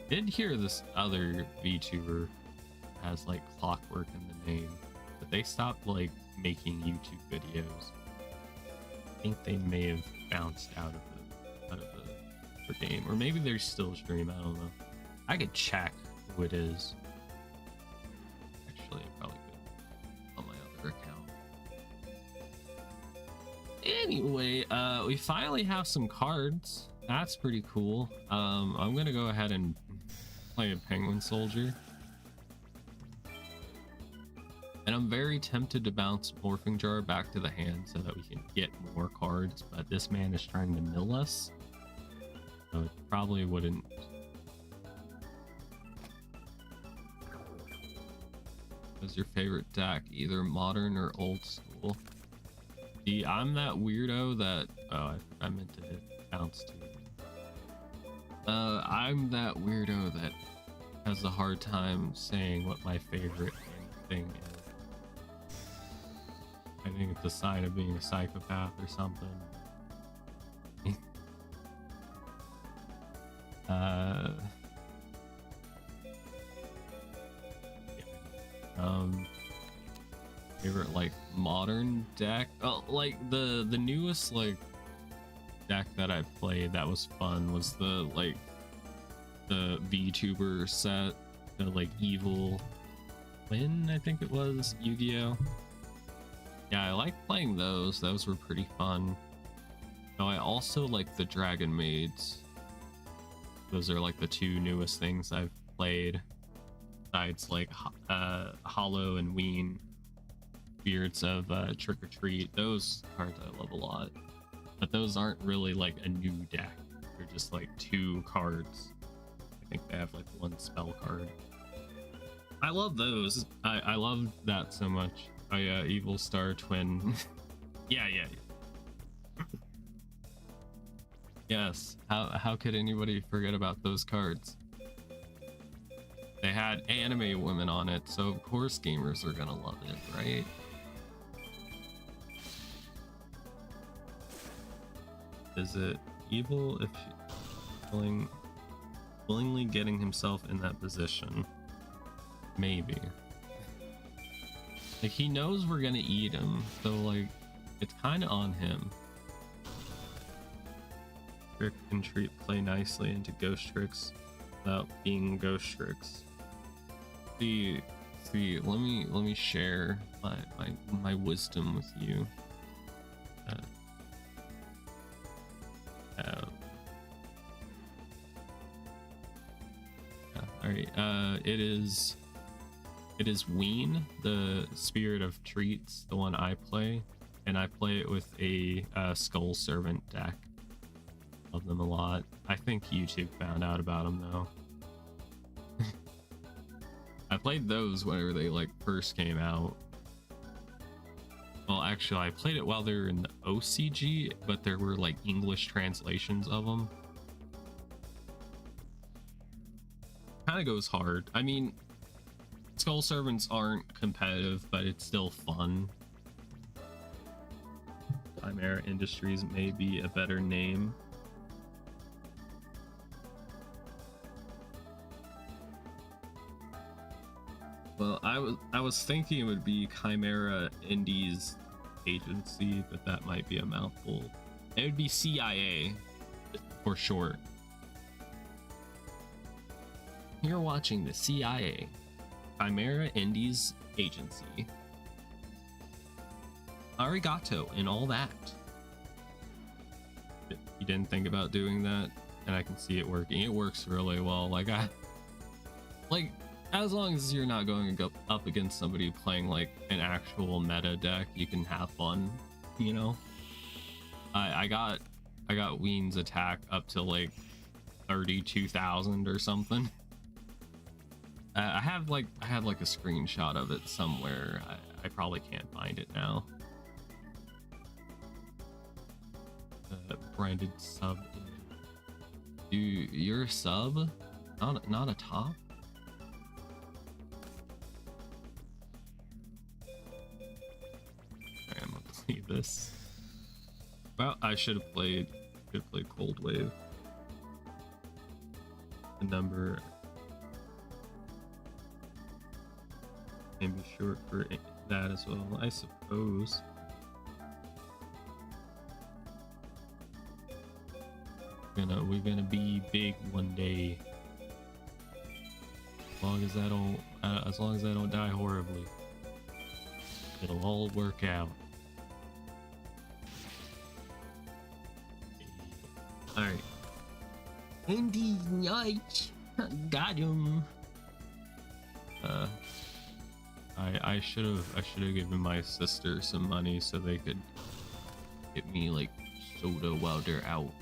Did hear this other VTuber has like Clockwork in the name, but they stopped like making YouTube videos. I think they may have bounced out of the game, or maybe they're still stream. I don't know. I could check who it is. Actually, I probably could on my other account. Anyway, we finally have some cards. That's pretty cool. I'm gonna go ahead and play a Penguin Soldier. And I'm very tempted to bounce Morphing Jar back to the hand so that we can get more cards, but this man is trying to mill us. So it probably wouldn't. What's your favorite deck? Either modern or old school? See, I'm that weirdo that... Oh, I meant to hit bounce too. I'm that weirdo that has a hard time saying what my favorite thing is. I think it's a sign of being a psychopath or something. Favorite like modern deck? Oh, like the newest like deck that I played that was fun was the Vtuber set, the like evil twin, I think it was, Yugioh. Yeah, I like playing those. Those were pretty fun. Oh, I also like the Dragon Maids. Those are like the two newest things I've played, besides like Hollow and Ween. Spirits of Trick or Treat. Those cards I love a lot, but those aren't really like a new deck. They're just like two cards. I think they have like one spell card. I love those. I love that so much. Oh yeah, Evil Star Twin. yeah. Yes. How could anybody forget about those cards? They had anime women on it, so of course gamers are gonna love it, right? Is it evil if she's willingly getting himself in that position? Maybe. Like, he knows we're gonna eat him, so like it's kind of on him. Trick and Treat play nicely into Ghost Tricks without being Ghost Tricks. See, let me share my wisdom with you. All right. It is Ween, the Spirit of Treats, the one I play, and I play it with a Skull Servant deck. Love them a lot. I think YouTube found out about them though. I played those whenever they like first came out. Well, actually, I played it while they were in the OCG, but there were like English translations of them. Kind of goes hard. I mean, Skull Servants aren't competitive, but it's still fun. Chimera Industries may be a better name. Well, I was thinking it would be Chimera Indies Agency, but that might be a mouthful. It would be CIA for short. You're watching the CIA, Chimera Indies Agency. Arigato and all that. You didn't think about doing that, and I can see it working. It works really well. Like as long as you're not going up against somebody playing like an actual meta deck, you can have fun, you know. I got Ween's attack up to like 32,000 or something. I had like a screenshot of it somewhere. I probably can't find it now. Branded sub. You're a sub, not a top. Okay, I'm gonna play this. Well, I should have played Cold Wave. The number can be short for that as well, I suppose. We're gonna be big one day. As long as I don't die horribly, it'll all work out. All right. Indeed, yikes! Got him. I should have given my sister some money so they could get me like soda while they're out.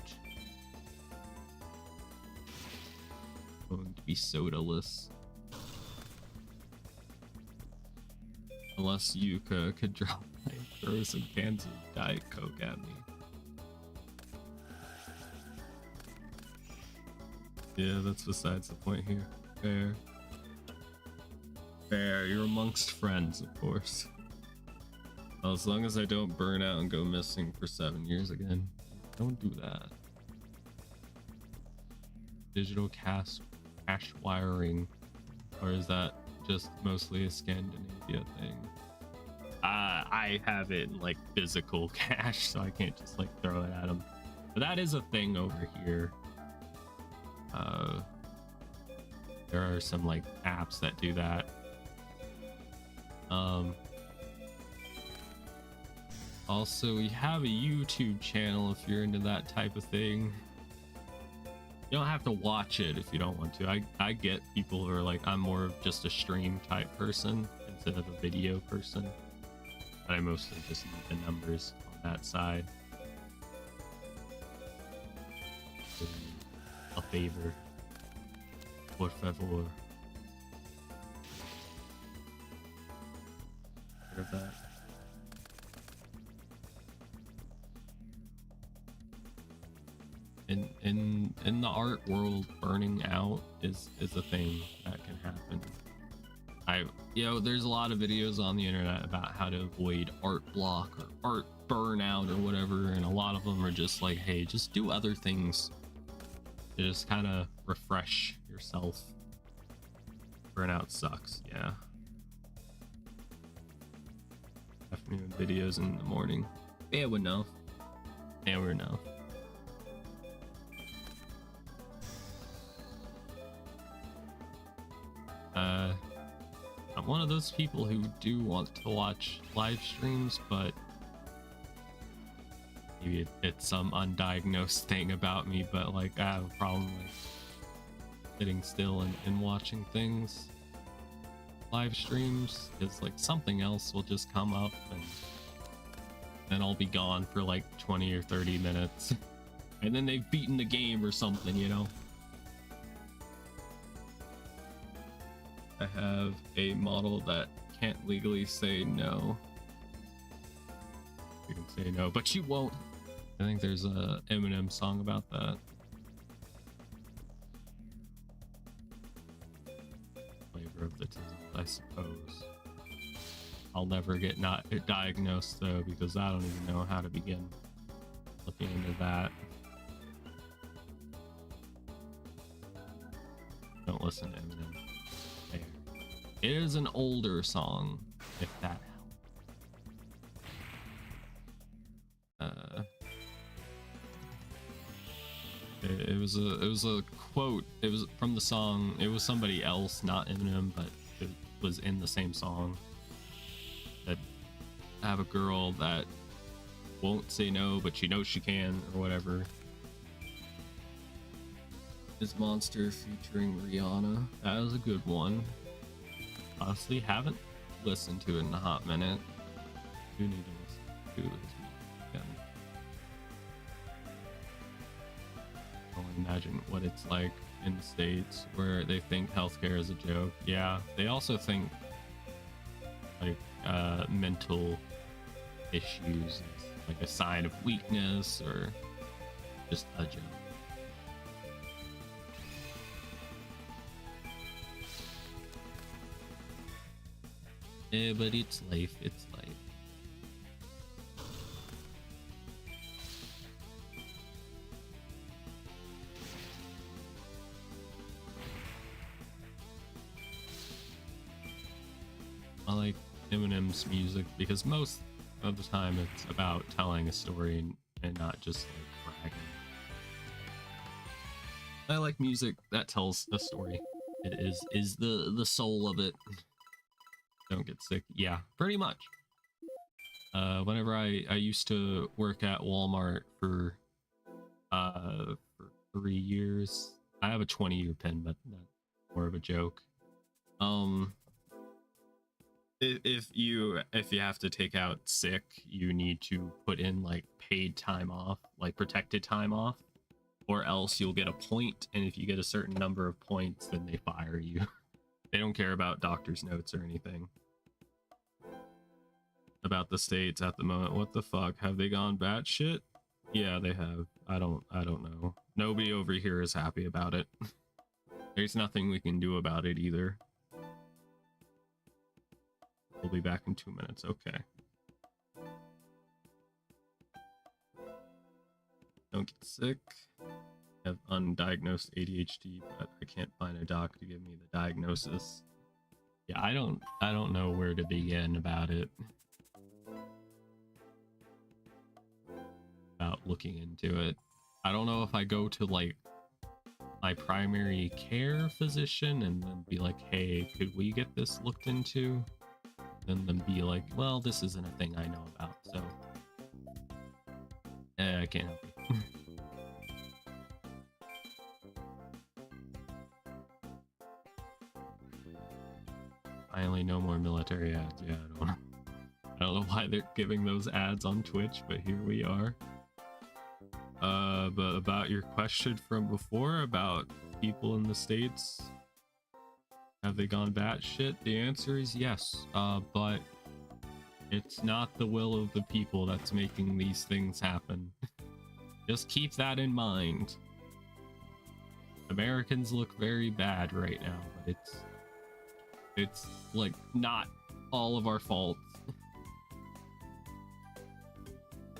Going to be sodaless. Unless you could drop throw some cans of Diet Coke at me. Yeah, that's besides the point here. Fair. Fair, you're amongst friends, of course. Well, as long as I don't burn out and go missing for 7 years again. Don't do that. Digital cash wiring. Or is that just mostly a Scandinavia thing? I have it in like physical cash, so I can't just like throw it at them. But that is a thing over here. There are some like apps that do that. Also, we have a YouTube channel if you're into that type of thing. You don't have to watch it if you don't want to. I get people who are like, I'm more of just a stream type person instead of a video person. But I mostly just need the numbers on that side. A favor. Por favor. Heard of that? In the art world, burning out is a thing that can happen. There's a lot of videos on the internet about how to avoid art block or art burnout or whatever, and a lot of them are just like, hey, just do other things to just kind of refresh yourself. Burnout sucks, yeah. Afternoon videos in the morning. Fair enough. Fair enough. I'm one of those people who do want to watch live streams, but maybe it's some undiagnosed thing about me, but like I have a problem like sitting still and watching things live streams, because like something else will just come up and then I'll be gone for like 20 or 30 minutes and then they've beaten the game or something, you know. I have a model that can't legally say no. You can say no, but you won't. I think there's a Eminem song about that. Flavor of the disease, I suppose. I'll never get not diagnosed though, because I don't even know how to begin looking into that. Don't listen to Eminem. It is an older song, if that helps. It was a quote. It was from the song. It was somebody else, not Eminem, but it was in the same song. That have a girl that won't say no, but she knows she can, or whatever. This Monster featuring Rihanna. That was a good one. Honestly, haven't listened to it in a hot minute. Do need to listen to it again. I can imagine what it's like in the States where they think healthcare is a joke. Yeah, they also think like mental issues as like a sign of weakness or just a joke. Yeah, but it's life. It's life. I like Eminem's music because most of the time it's about telling a story and not just like bragging. I like music that tells a story. It is the soul of it. Don't get sick. Yeah, pretty much. Whenever I used to work at Walmart for 3 years. I have a 20-year pin, but that's more of a joke. If you have to take out sick, you need to put in like paid time off, like protected time off, or else you'll get a point, and if you get a certain number of points, then they fire you. They don't care about doctor's notes or anything. About the states at the moment. What the fuck? Have they gone batshit? Yeah, they have. I don't know. Nobody over here is happy about it. There's nothing we can do about it either. We'll be back in 2 minutes. Okay. Don't get sick. I have undiagnosed ADHD, but I can't find a doc to give me the diagnosis. Yeah, I don't know where to begin about it. About looking into it. I don't know if I go to like my primary care physician and then be like, hey, could we get this looked into? And then be like, well, this isn't a thing I know about, so I can't help you. Finally, no more military ads. Yeah, I don't know why they're giving those ads on Twitch, but here we are. But about your question from before about people in the States, have they gone batshit? The answer is yes, but it's not the will of the people that's making these things happen. Just keep that in mind. Americans look very bad right now, but it's like not all of our fault.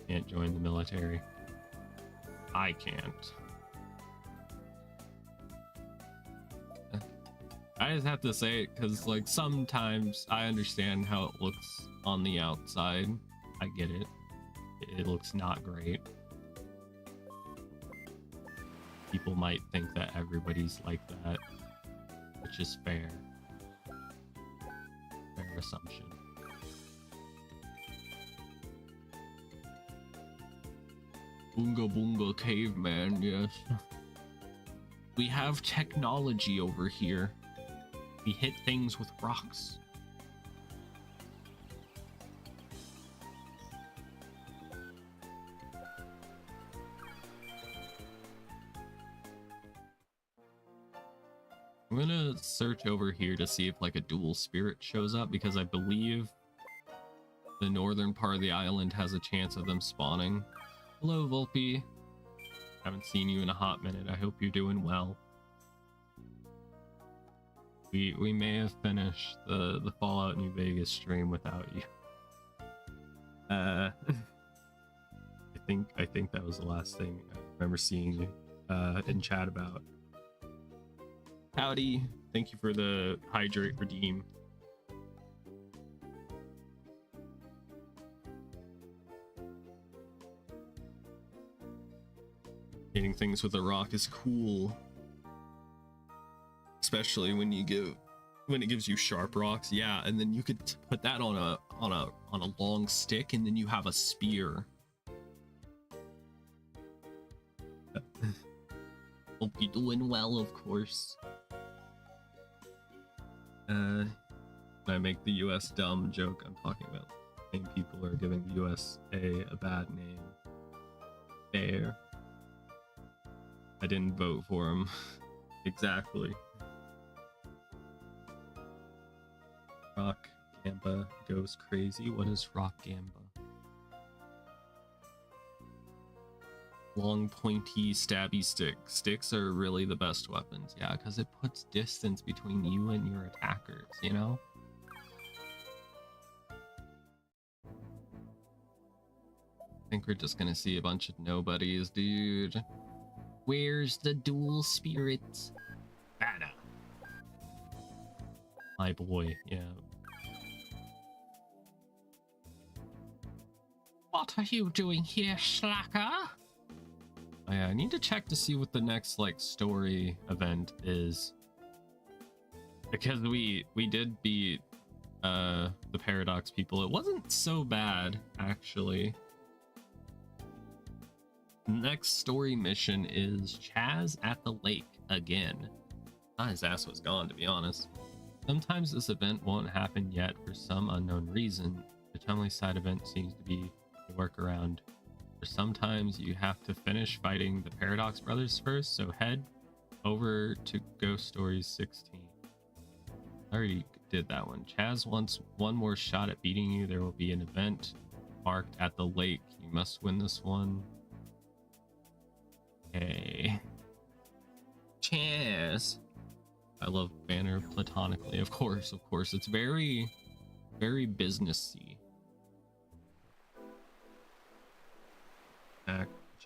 Can't join the military. I can't. I just have to say it because, like, sometimes I understand how it looks on the outside. I get it. It looks not great. People might think that everybody's like that, which is fair. Fair assumption. Boonga boonga caveman, yes. We have technology over here. We hit things with rocks. I'm gonna search over here to see if like a dual spirit shows up, because I believe the northern part of the island has a chance of them spawning. Hello, Volpe. Haven't seen you in a hot minute. I hope you're doing well. We may have finished the Fallout New Vegas stream without you. I think that was the last thing I remember seeing you in chat about. Howdy. Thank you for the hydrate redeem. Hitting things with a rock is cool. Especially when it gives you sharp rocks. Yeah, and then you could put that on a long stick, and then you have a spear. Hope you're doing well, of course. I make the US dumb joke. I'm talking about the same people are giving the USA a bad name. Fair. I didn't vote for him. Exactly. Rock Gamba goes crazy. What is Rock Gamba? Long, pointy, stabby sticks. Sticks are really the best weapons, yeah, because it puts distance between you and your attackers, you know? I think we're just gonna see a bunch of nobodies, dude. Where's the dual spirits? Anna. My boy, yeah. What are you doing here, slacker? Oh, yeah, I need to check to see what the next like story event is, because we did beat the Paradox people. It wasn't so bad actually. Next story mission is Chaz at the lake again. Thought his ass was gone, to be honest. Sometimes this event won't happen yet for some unknown reason. The Tumley side event seems to be a workaround. Sometimes you have to finish fighting the Paradox brothers first, so head over to Ghost Stories 16. I already did that one. Chaz wants one more shot at beating you. There will be an event marked at the lake. You must win this one. Okay. Chaz. I love Banner platonically, of course. It's very, very businessy.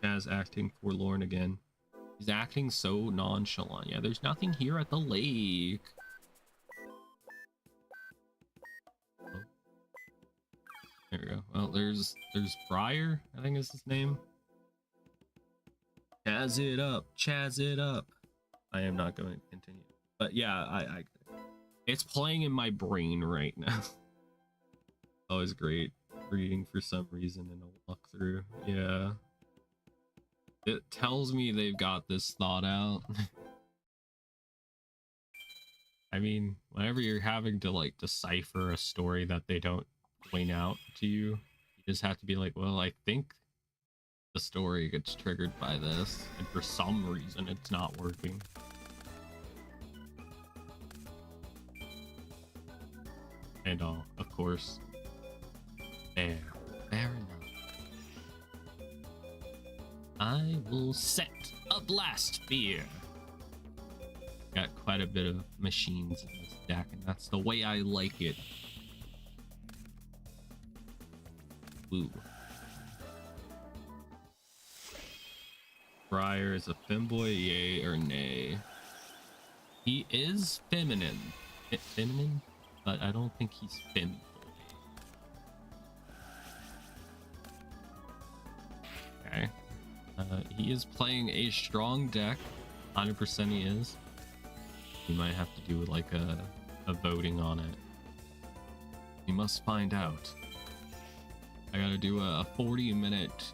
Chaz acting forlorn again. He's acting so nonchalant. Yeah, there's nothing here at the lake. Oh. There we go. Well, there's Briar, I think is his name. Chaz it up, Chaz it up. I am not going to continue. But yeah, I it's playing in my brain right now. Always great reading for some reason in a walkthrough. Yeah. It tells me they've got this thought out. I mean, whenever you're having to like decipher a story that they don't point out to you, you just have to be like, well, I think the story gets triggered by this, and for some reason it's not working. And of course, fair enough. I will set a blast spear. Got quite a bit of machines in this deck, and that's the way I like it. Ooh. Briar is a femboy, yay or nay? He is feminine. Feminine? But I don't think he's femboy. Okay. He is playing a strong deck. 100% he is. You might have to do like a voting on it. You must find out. I gotta do a 40-minute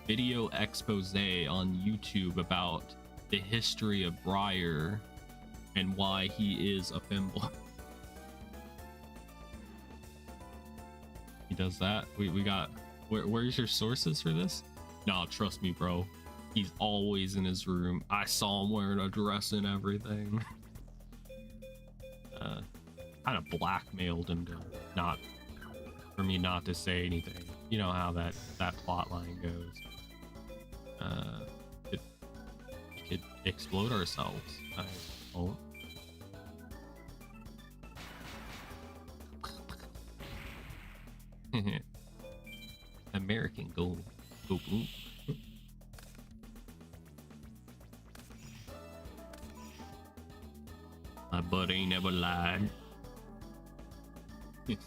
video expose on YouTube about the history of Briar and why he is a femboy. He does that. We got. Where's your sources for this? Nah, trust me, bro. He's always in his room. I saw him wearing a dress and everything. Kind of blackmailed him to not, for me not to say anything. You know how that plot line goes. We could explode ourselves. I won't. American gold. Go blue. My buddy never lied. That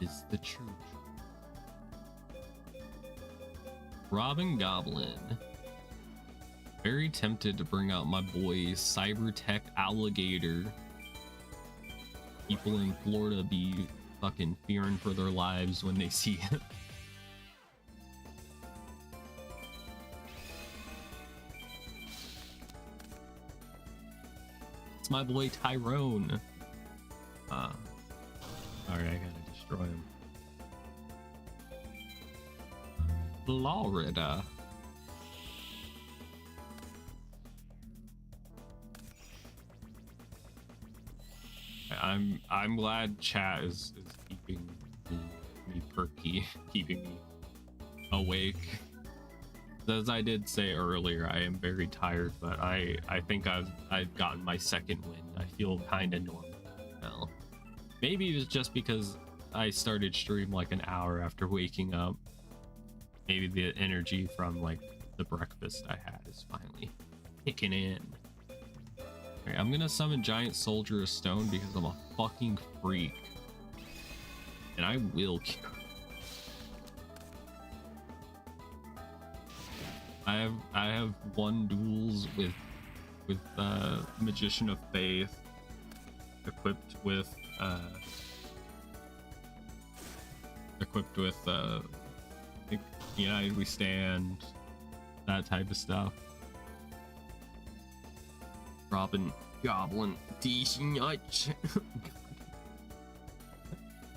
is the truth. Robin Goblin. Very tempted to bring out my boy Cybertech Alligator. People in Florida be fucking fearing for their lives when they see it. It's my boy Tyrone. Alright, I gotta destroy him. Florida. I'm glad chat is keeping me perky, keeping me awake. As I did say earlier, I am very tired, but I think I've gotten my second wind. I feel kind of normal now. Maybe it's just because I started stream like an hour after waking up. Maybe the energy from like the breakfast I had is finally kicking in. Okay, I'm gonna summon Giant Soldier of Stone because I'm a fucking freak, and I will kill. I have won duels with Magician of Faith equipped with like, United We Stand, that type of stuff. Robin Goblin these nuts.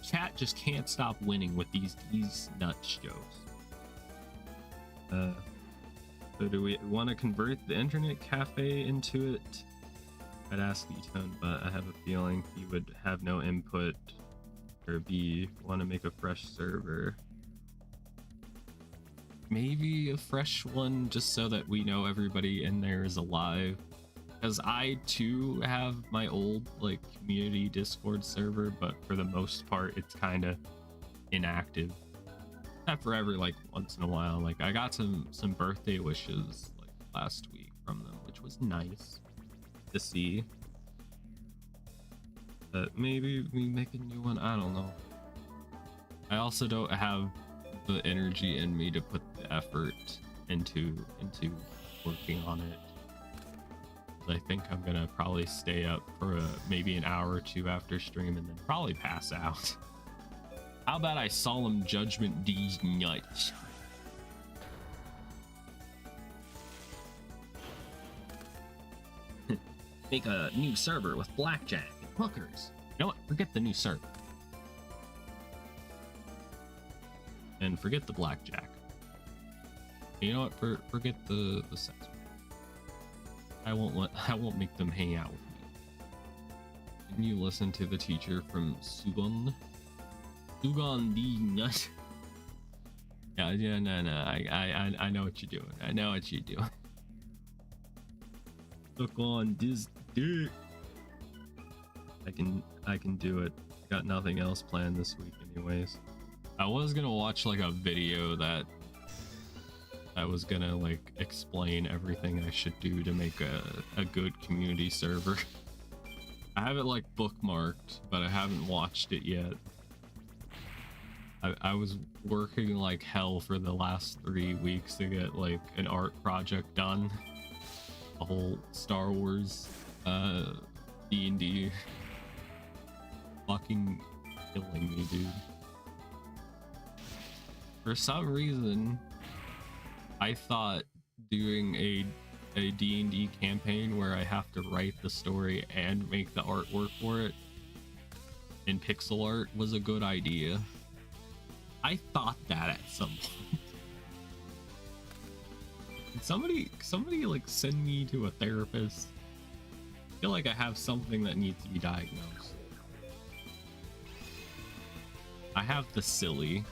Chat just can't stop winning with these nuts jokes. So do we want to convert the internet cafe into it? I'd ask Etone, but I have a feeling he would have no input. Or B, want to make a fresh server. Maybe a fresh one just so that we know everybody in there is alive. Because I too have my old like community Discord server, but for the most part it's kind of inactive. Except for every like once in a while. Like I got some birthday wishes like last week from them, which was nice to see. But maybe we make a new one. I don't know. I also don't have the energy in me to put the effort into working on it. I think I'm gonna probably stay up for maybe an hour or two after stream and then probably pass out. How about I solemn judgment these nuts? Make a new server with blackjack and hookers. You know what? Forget the new server. And forget the blackjack. You know what? Forget the sex. I won't make them hang out with me. Didn't you listen to the teacher from Sugon? Sugon the nut. Yeah, no. I know what you're doing. I know what you're doing. Look on this dick. I can do it. Got nothing else planned this week anyways. I was gonna watch like a video that I was gonna like explain everything I should do to make a good community server. I have it like bookmarked, but I haven't watched it yet. I was working like hell for the last 3 weeks to get like an art project done. A whole Star Wars D&D. Fucking killing me, dude. For some reason I thought doing a D&D campaign where I have to write the story and make the artwork for it in pixel art was a good idea. I thought that at some point. Did somebody like send me to a therapist? I feel like I have something that needs to be diagnosed. I have the silly.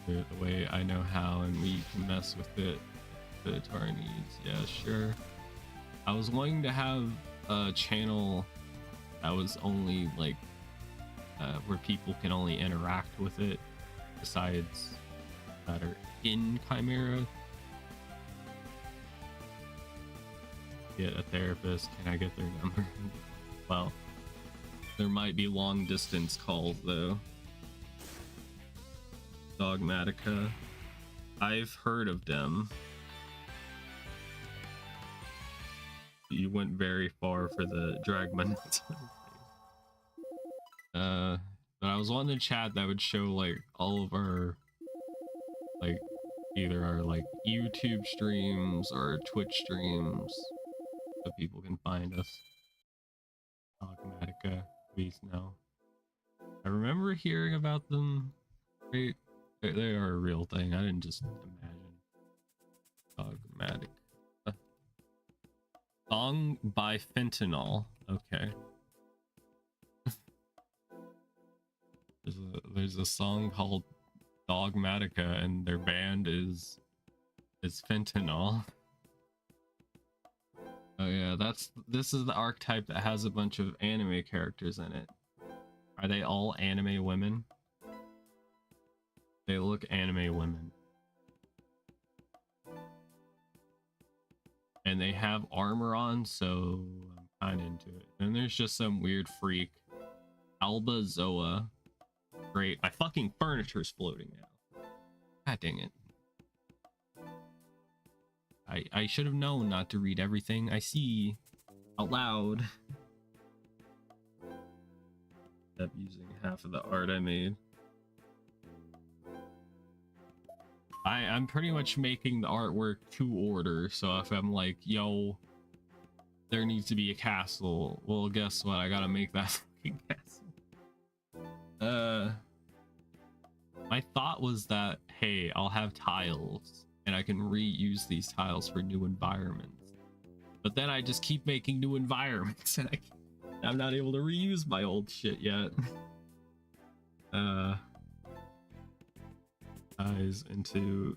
The way I know how, and we can mess with it to our needs. Yeah, sure. I was wanting to have a channel that was only like where people can only interact with it besides that are in Chimera. Get a therapist. Can I get their number? Well, there might be long distance calls though. Dogmatica. I've heard of them. You went very far for the Dragman. But I was wanting to chat that would show like all of our like either our like YouTube streams or Twitch streams so people can find us. Dogmatica, please no. I remember hearing about them. They are a real thing. I didn't just imagine. Dogmatic. Song by Fentanyl. Okay. There's a song called Dogmatica, and their band is Fentanyl. Oh yeah, this is the archetype that has a bunch of anime characters in it. Are they all anime women? They look anime women. And they have armor on, so I'm kind of into it. And there's just some weird freak. Alba Zoa. Great. My fucking furniture's floating now. God dang it. I should have known not to read everything I see out loud. Up using half of the art I made. I'm pretty much making the artwork to order, so if I'm like, yo, there needs to be a castle, well, guess what? I gotta make that fucking castle. My thought was that, hey, I'll have tiles, and I can reuse these tiles for new environments. But then I just keep making new environments, and I'm not able to reuse my old shit yet. Ties into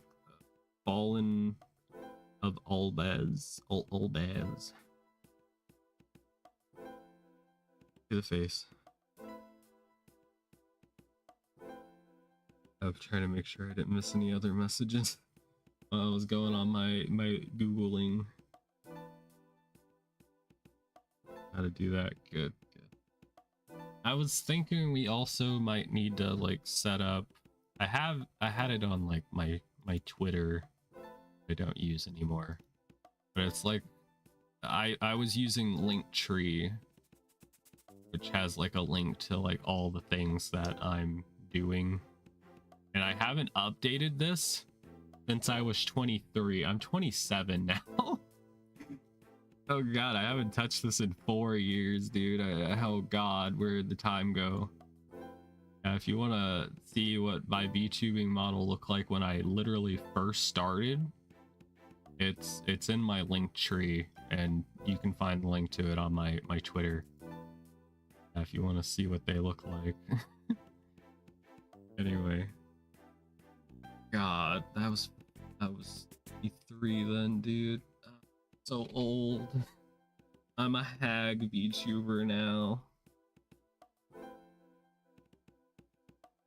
Fallen of Albaz. Albaz. To the face. I'm trying to make sure I didn't miss any other messages while I was going on my Googling. How to do that. Good. I was thinking we also might need to like set up. I had it on like my Twitter. I don't use anymore, but it's like I was using Linktree, which has like a link to like all the things that I'm doing, and I haven't updated this since I was 23. I'm 27 now. Oh god, I haven't touched this in 4 years, dude. Oh god, where'd the time go? If you want to see what my VTubing model looked like when I literally first started, it's in my link tree, and you can find the link to it on my Twitter if you want to see what they look like. Anyway, god, that was 3 then, dude. So old. I'm a hag VTuber now.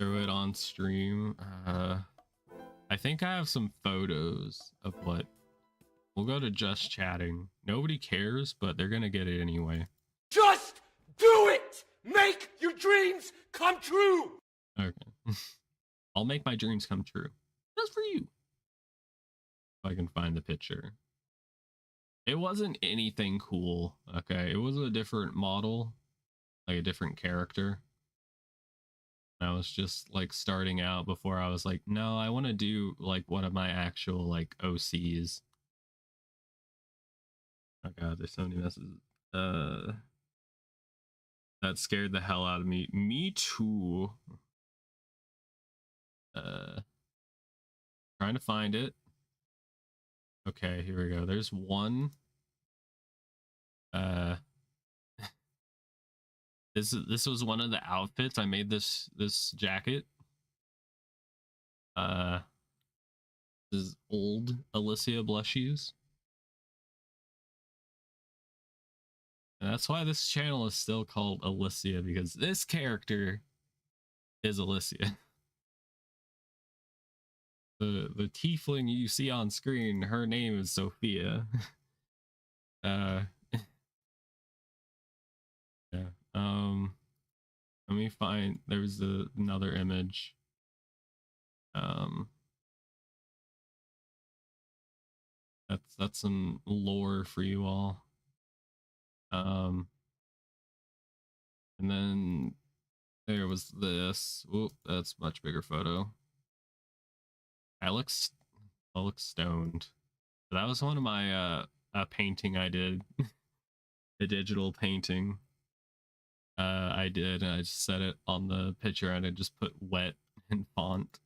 Throw it on stream. I think I have some photos of what. We'll go to just chatting. Nobody cares, but they're gonna get it anyway. Just do it! Make your dreams come true! Okay. I'll make my dreams come true. Just for you. If I can find the picture. It wasn't anything cool, okay? It was a different model, like a different character. I was just like starting out before I was like, no, I want to do like one of my actual like OCs. Oh god, there's so many messages. That scared the hell out of me. Me too. Trying to find it. Okay, here we go. There's one. This was one of the outfits. I made this jacket. This is old Alicia blushies. And that's why this channel is still called Alicia, because this character is Alicia. The tiefling you see on screen, her name is Sophia. Yeah. Let me find. There's another image. That's some lore for you all. And then there was this. Whoop, that's much bigger photo. I look stoned. That was one of my a painting I did. A digital painting. I did, and I just set it on the picture, and I just put wet in font.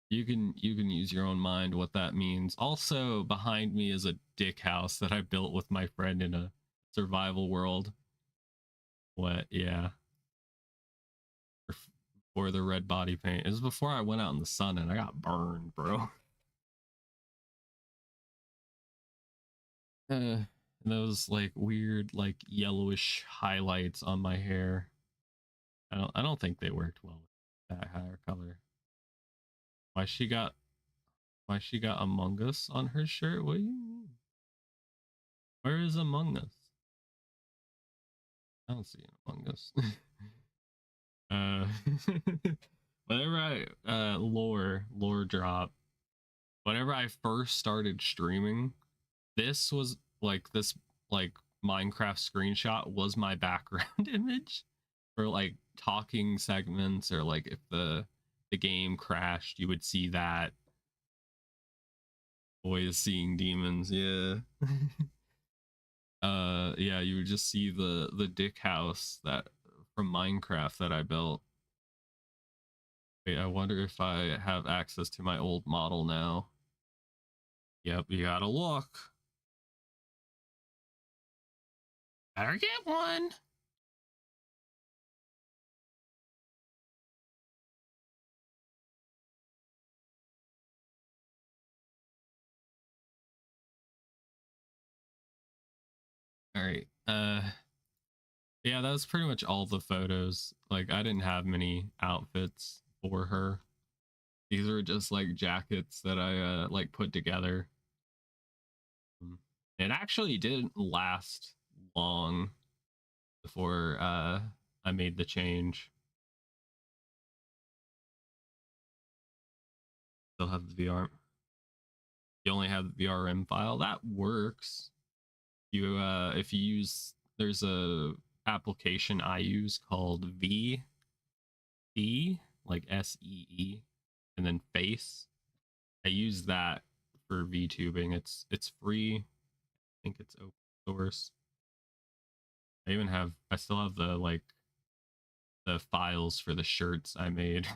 You can use your own mind what that means. Also, behind me is a dick house that I built with my friend in a survival world. What? Yeah. Before the red body paint. It was before I went out in the sun and I got burned, bro. And those like weird like yellowish highlights on my hair. I don't think they worked well with that hair color. Why she got Among Us on her shirt? What do you mean? Where is Among Us? I don't see an Among Us. Whenever I lore drop, whenever I first started streaming, this was like this like Minecraft screenshot was my background image for like talking segments, or like if the game crashed, you would see that. Always seeing demons, yeah. Yeah, you would just see the dick house that from Minecraft that I built. Wait, I wonder if I have access to my old model now. Yep, you gotta look. Better get one. All right. Yeah, that was pretty much all the photos. Like, I didn't have many outfits for her. These are just like jackets that I like put together. It actually didn't last long before I made the change. Still have the VR. You only have the VRM file. That works. You if you use, there's a application I use called like SEE, and then Face. I use that for VTubing. It's free. I think it's open source. I still have the like the files for the shirts I made.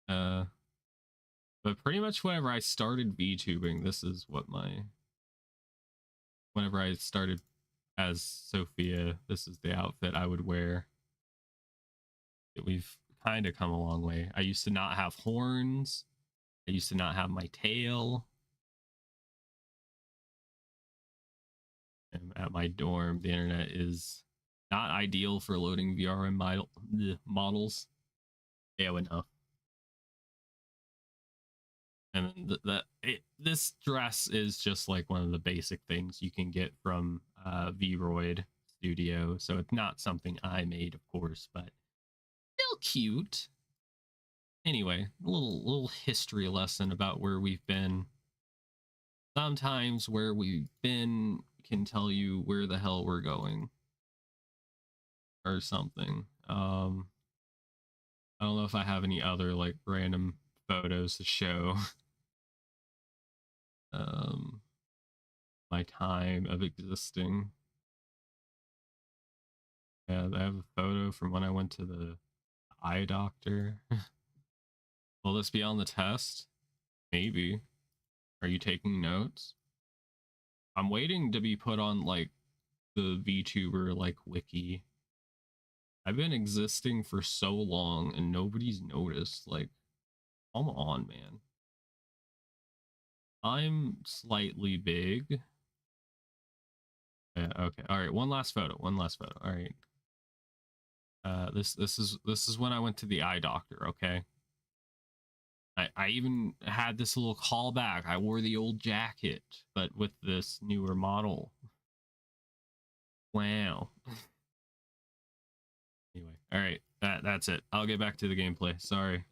But pretty much whenever I started VTubing, this is what whenever I started as Sophia, this is the outfit I would wear. We've kind of come a long way. I used to not have horns. I used to not have my tail. And at my dorm, the internet is not ideal for loading VRM models. Yeah, enough. And this dress is just like one of the basic things you can get from Vroid Studio. So it's not something I made, of course, but still cute. Anyway, a little history lesson about where we've been. Sometimes where we've been can tell you where the hell we're going or something. I don't know if I have any other like random photos to show. My time of existing. Yeah, I have a photo from when I went to the eye doctor. Will this be on the test? Maybe. Are you taking notes? I'm waiting to be put on like the VTuber like wiki. I've been existing for so long and nobody's noticed. Like, come on, man. I'm slightly big. Yeah, okay. All right, one last photo. One last photo. All right. This is when I went to the eye doctor, okay? I even had this little callback. I wore the old jacket, but with this newer model. Wow. Anyway, all right, that's it. I'll get back to the gameplay. Sorry,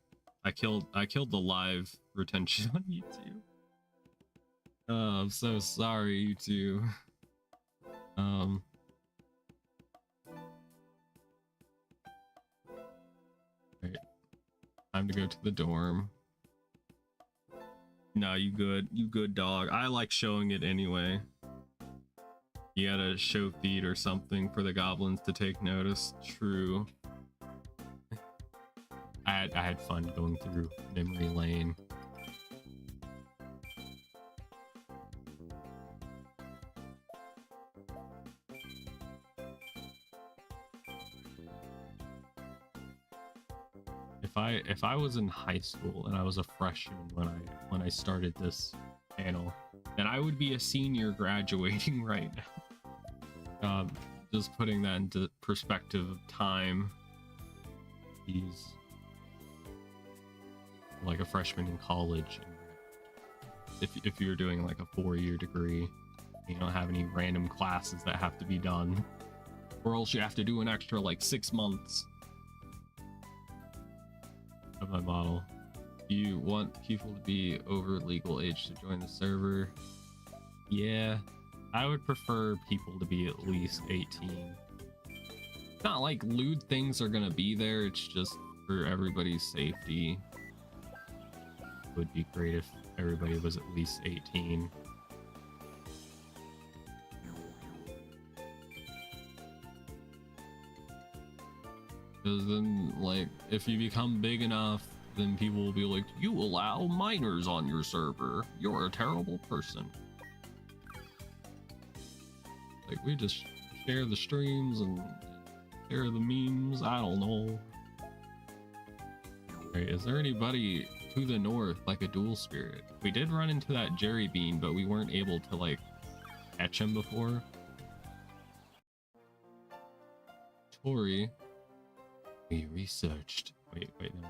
I killed the live retention on YouTube. Oh, I'm so sorry, YouTube. Right, time to go to the dorm. No, you good dog. I like showing it anyway. You gotta show feed or something for the goblins to take notice. True. I I had fun going through memory lane. If I was in high school and I was a freshman when I started this channel, then I would be a senior graduating right now. Just putting that into perspective of time. He's like a freshman in college. If you're doing like a 4-year degree, you don't have any random classes that have to be done, or else you have to do an extra like 6 months of my model. You want people to be over legal age to join the server? Yeah, I would prefer people to be at least 18. It's not like lewd things are gonna be there, it's just for everybody's safety. It would be great if everybody was at least 18. Because then, like, if you become big enough, then people will be like, you allow minors on your server. You're a terrible person. Like, we just share the streams and share the memes. I don't know. Alright, is there anybody to the north, like a dual spirit? We did run into that Jerry Bean, but we weren't able to, like, catch him before. Tori. We researched. Wait, no.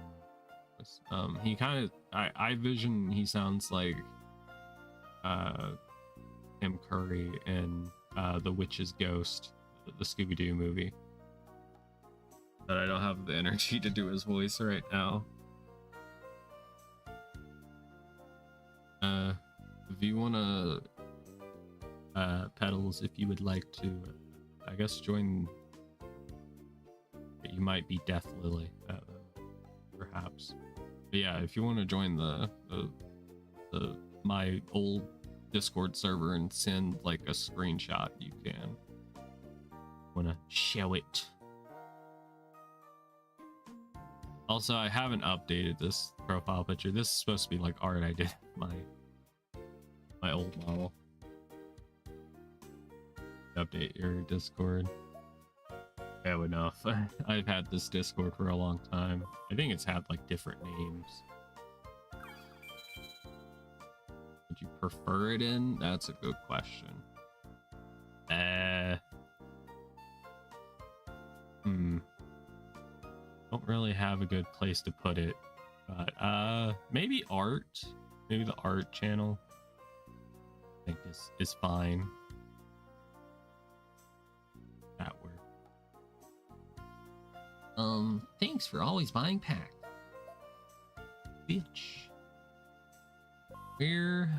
He kind of, I vision he sounds like Tim Curry in The Witch's Ghost, the Scooby-Doo movie. But I don't have the energy to do his voice right now. If you wanna Pedals, if you would like to, I guess join. You might be Death Lily, perhaps. But yeah, if you want to join the my old Discord server and send like a screenshot, you can. Want to show it? Also, I haven't updated this profile picture. This is supposed to be like art I did my old model. Update your Discord. Yeah, enough. I've had this Discord for a long time. I think it's had like different names. Would you prefer it in? That's a good question. Don't really have a good place to put it, but maybe art. Maybe the art channel. I think is fine. That works. Thanks for always buying pack. Bitch. There's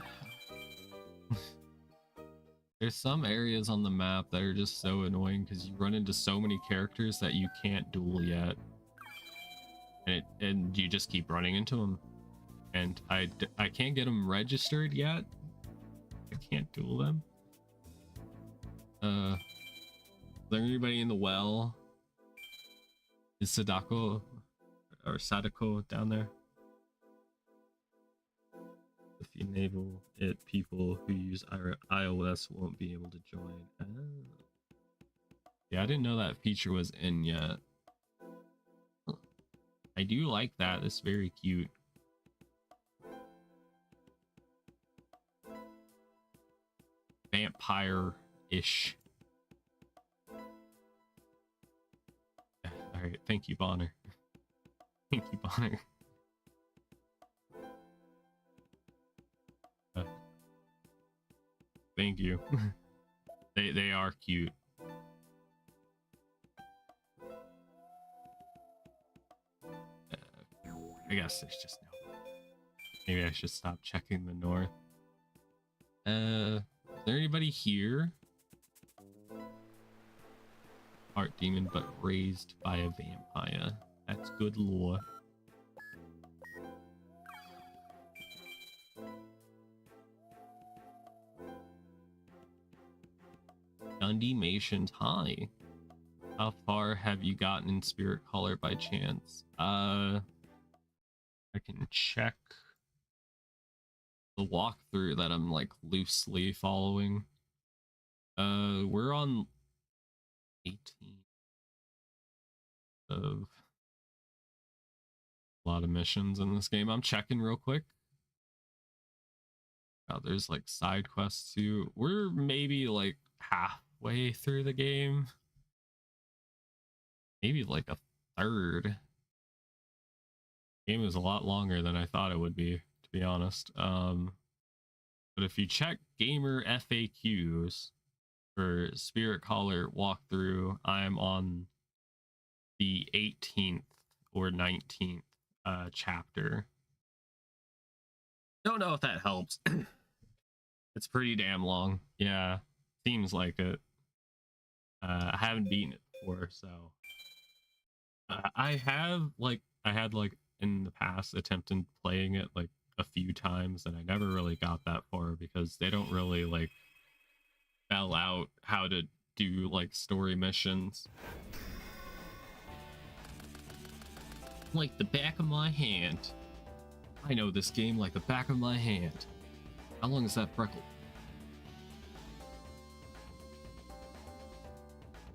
some areas on the map that are just so annoying because you run into so many characters that you can't duel yet. And you just keep running into them. And I can't get them registered yet. I can't duel them. Is there anybody in the well? Is Sadako or Sadako down there? If you enable it, people who use iOS won't be able to join. Yeah, I didn't know that feature was in yet. I do like that. It's very cute. Vampire-ish. All right, thank you, Bonner. Thank you, Bonner. Thank you. They are cute. I guess there's just no. Maybe I should stop checking the north. Is there anybody here? Art demon, but raised by a vampire. That's good lore. Dundimations high. How far have you gotten in Spirit Caller by chance? I can check the walkthrough that I'm like loosely following. We're on 18 of a lot of missions in this game. I'm checking real quick. Oh, there's like side quests too. We're maybe like halfway through the game. Maybe like a third. Game is a lot longer than I thought it would be, to be honest. But if you check gamer FAQs for Spirit Caller walkthrough, I'm on the 18th or 19th chapter. Don't know if that helps. It's pretty damn long. Yeah, seems like it. I haven't beaten it before, so I had like in the past attempted playing it like a few times, and I never really got that far because they don't really like spell out how to do like story missions. Like the back of my hand. I know this game like the back of my hand. How long is that freckle?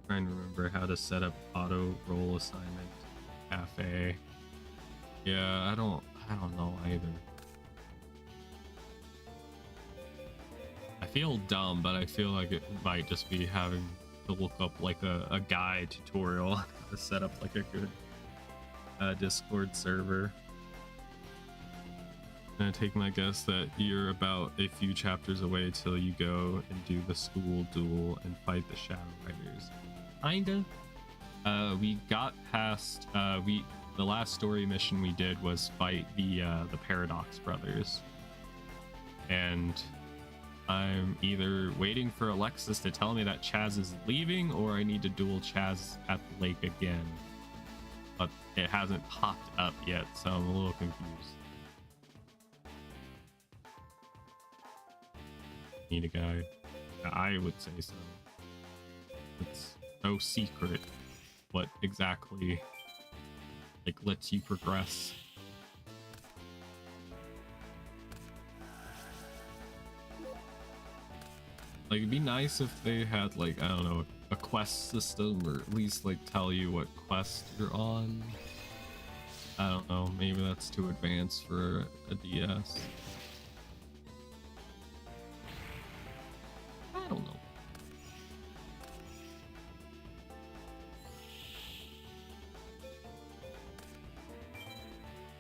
Trying to remember how to set up auto roll assignment cafe. Yeah, I don't know either. I feel dumb, but I feel like it might just be having to look up like a guide tutorial to set up like a good Discord server. I'm gonna take my guess that you're about a few chapters away till you go and do the school duel and fight the Shadow Riders. Kinda. We got past the last story mission we did was fight the Paradox brothers, and I'm either waiting for Alexis to tell me that Chaz is leaving, or I need to duel Chaz at the lake again, but it hasn't popped up yet, so I'm a little confused. Need a guide. I would say so. It's no secret what exactly like lets you progress. Like it'd be nice if they had like, I don't know, a quest system, or at least like tell you what quest you're on. I don't know, maybe that's too advanced for a DS. I don't know.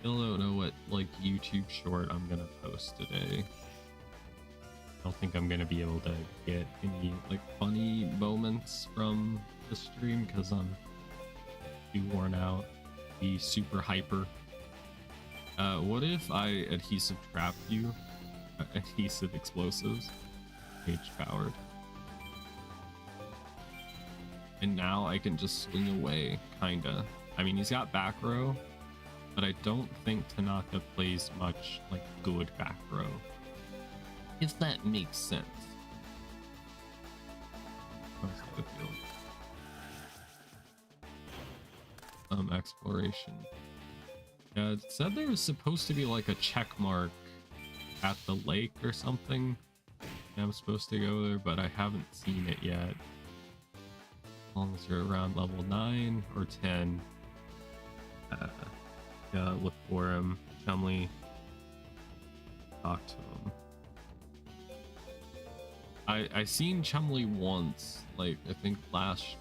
Still don't know what like YouTube short I'm gonna post today. I don't think I'm gonna be able to get any like funny moments from the stream because I'm too worn out. Be super hyper. What if I adhesive trap you? Adhesive explosives. H powered. And now I can just swing away, kinda. I mean, he's got back row, but I don't think Tanaka plays much like good back row. If that makes sense. Exploration. Yeah, it said there was supposed to be like a check mark at the lake or something. I'm supposed to go there, but I haven't seen it yet. As long as you're around level 9 or 10. Yeah, look for him. Chumley. Talk to him. I seen Chumley once, like I think last stream.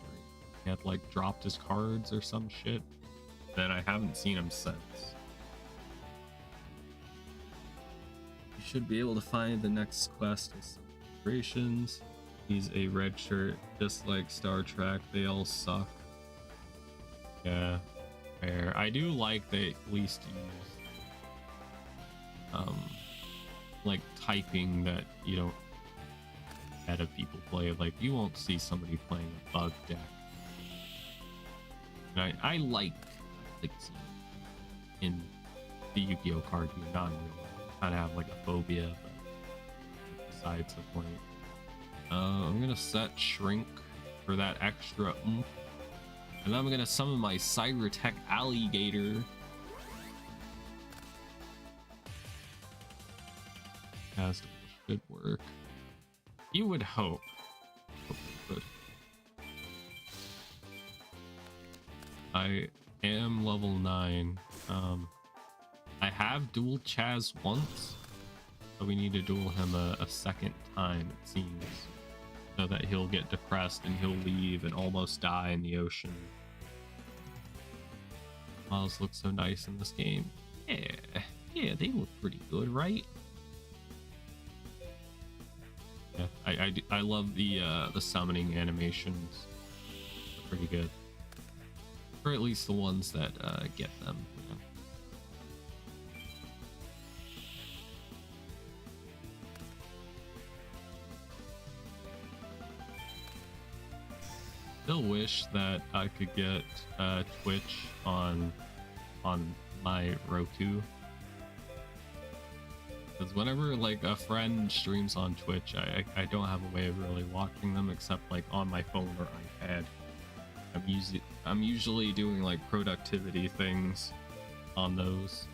He had like dropped his cards or some shit. Then I haven't seen him since. You should be able to find the next quest with some celebrations. He's a red shirt, just like Star Trek. They all suck. Yeah, fair. I do like they at least use like typing that you don't have people play. Like you won't see somebody playing a bug deck. And I like in the Yu-Gi-Oh card game, not in real life. I kind of have like a phobia, but besides the point. I'm gonna set Shrink for that extra oomph. And then I'm gonna summon my Cyrotech Alligator. cast should work. You would hope. Hope it would. I am level 9. I have dueled Chaz once, so we need to duel him a second time, it seems, so that he'll get depressed and he'll leave and almost die in the ocean. Models look so nice in this game. Yeah, they look pretty good, right? Yeah, I love the summoning animations. They're pretty good, or at least the ones that get them. You know? Still wish that I could get Twitch on my Roku, because whenever like a friend streams on Twitch, I don't have a way of really watching them except like on my phone or iPad. I'm usually doing like productivity things on those.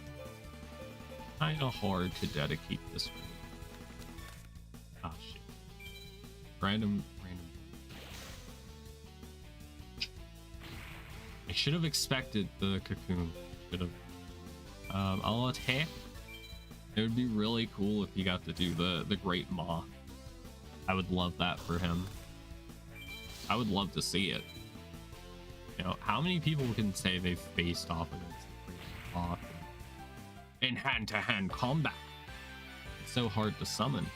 Kind of hard to dedicate this one. Ah shit. Random. I should have expected the cocoon. Should have. I'll attack. It would be really cool if he got to do the Great Maw. I would love that for him. I would love to see it. You know, how many people can say they've faced off against the Great Maw in hand-to-hand combat? It's so hard to summon.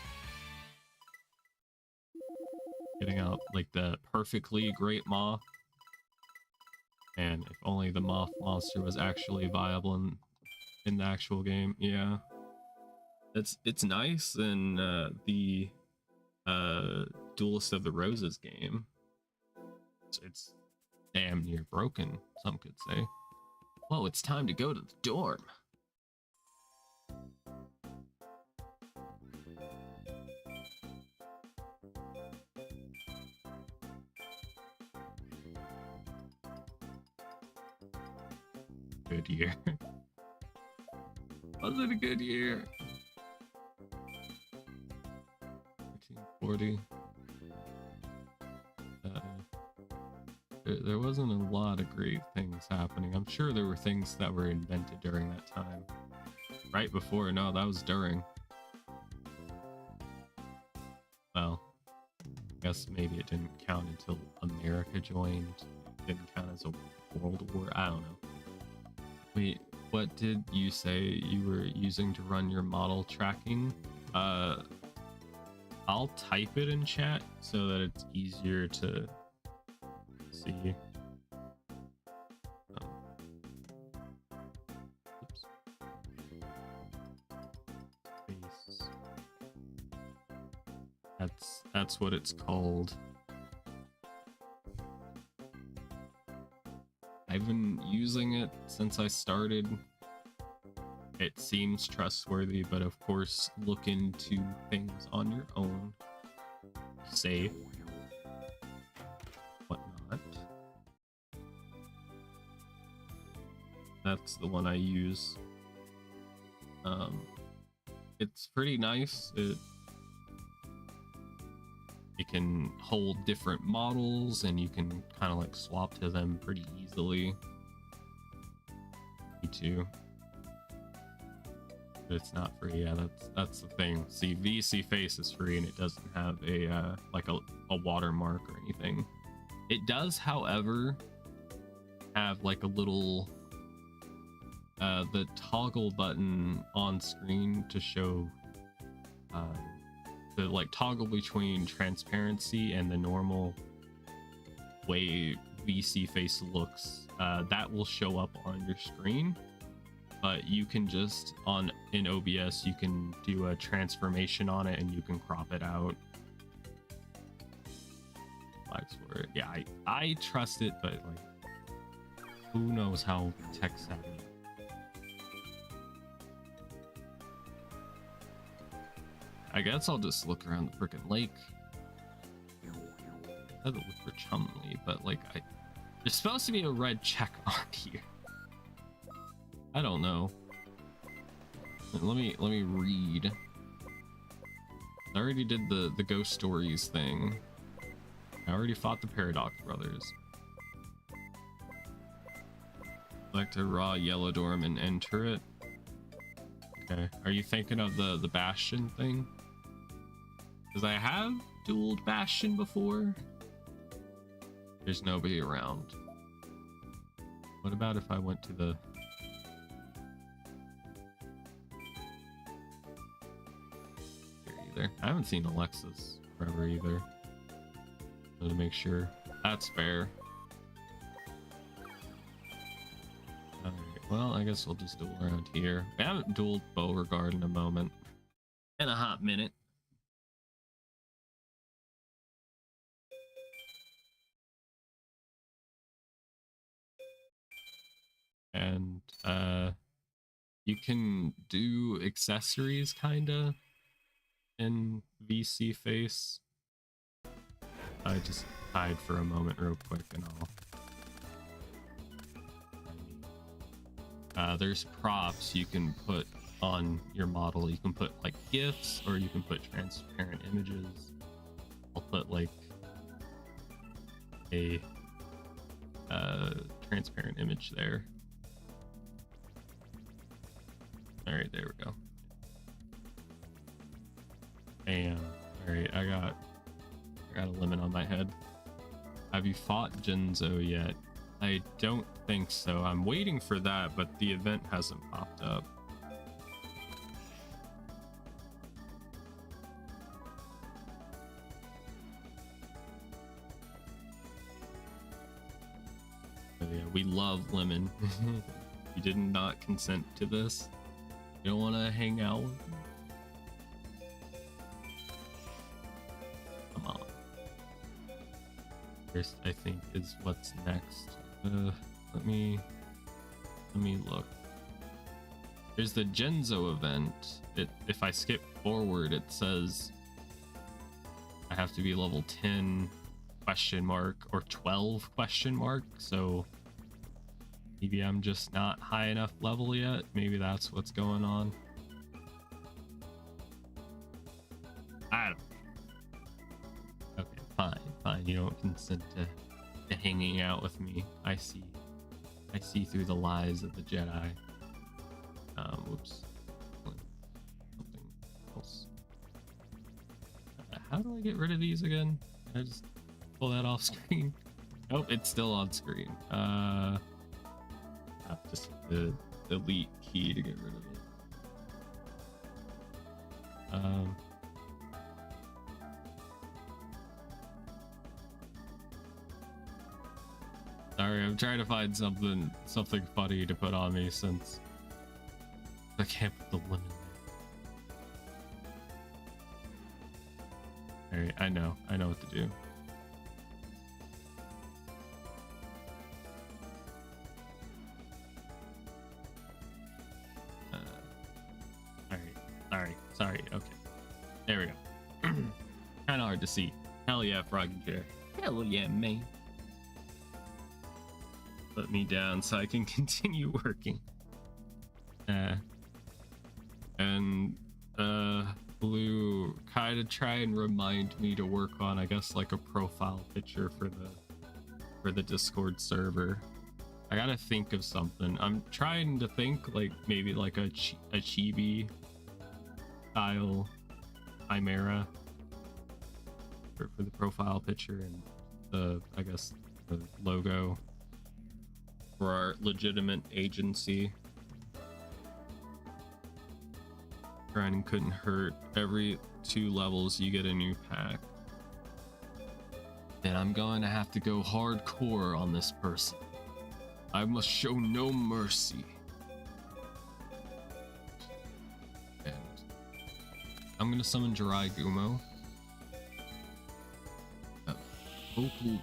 Getting out like the perfectly Great Maw. And if only the moth monster was actually viable in the actual game. Yeah, it's nice in the Duelist of the Roses game. It's damn near broken, some could say. Whoa, it's time to go to the dorm. Good year. Was it a good year? 1940. There wasn't a lot of great things happening. I'm sure there were things that were invented during that time. Right before, no, that was during. Well, I guess maybe it didn't count until America joined. It didn't count as a world war. I don't know. Wait, what did you say you were using to run your model tracking? I'll type it in chat so that it's easier to see. Oops. Space. That's what it's called. I've been using it since I started. It seems trustworthy, but of course, look into things on your own. Safe. Whatnot. That's the one I use. It's pretty nice. It can hold different models and you can kind of like swap to them pretty easily. Me too. But it's not free. Yeah, that's the thing. See, VC Face is free and it doesn't have a like a watermark or anything. It does, however, have like a little the toggle button on screen to show the like toggle between transparency and the normal way VC Face looks. That will show up on your screen, but you can just in OBS you can do a transformation on it and you can crop it out. Flags for it. Yeah, I trust it, but like who knows how tech savvy. I guess I'll just look around the frickin' lake. I had to look for Chumley, but like there's supposed to be a red check on here. I don't know. Let me read. I already did the ghost stories thing. I already fought the Paradox Brothers. Select a raw yellow dorm and enter it. Okay. Are you thinking of the Bastion thing? Because I have dueled Bastion before. There's nobody around. What about if I went to the... Here either. I haven't seen Alexis forever either. To make sure. That's fair. Alright, well, I guess we'll just duel around here. We haven't dueled Beauregard in a moment. In a hot minute. And you can do accessories kinda in VC face. I just hide for a moment real quick and I'll there's props you can put on your model. You can put like GIFs or you can put transparent images. I'll put like a transparent image there. All right, there we go. Bam. All right, I got a lemon on my head. Have you fought Genzo yet? I don't think so. I'm waiting for that, but the event hasn't popped up. But yeah, we love lemon. You did not consent to this. You don't want to hang out with me? Come on. First, I think, is what's next. Let me look. There's the Genzo event. If I skip forward, it says I have to be level 10 question mark or 12 question mark. So maybe I'm just not high enough level yet. Maybe that's what's going on. I don't know. Okay, fine. You don't consent to hanging out with me. I see through the lies of the Jedi. Whoops. Something else. How do I get rid of these again? Can I just pull that off screen? Nope, it's still on screen. Just the delete key to get rid of it. Sorry, I'm trying to find something funny to put on me since I can't put the lemon there. Alright, I know what to do. Sorry, okay. There we go. Kinda hard to see. Hell yeah, Froggy Chair. Hell yeah, man. Put me down so I can continue working. Blue kinda try and remind me to work on, I guess, like a profile picture for the Discord server. I gotta think of something. I'm trying to think like maybe like a chibi style chimera for the profile picture and I guess the logo for our legitimate agency. Grinding couldn't hurt. Every 2 levels you get a new pack. And I'm going to have to go hardcore on this person. I must show no mercy. And I'm gonna summon Jirai Gumo. Vocal ring.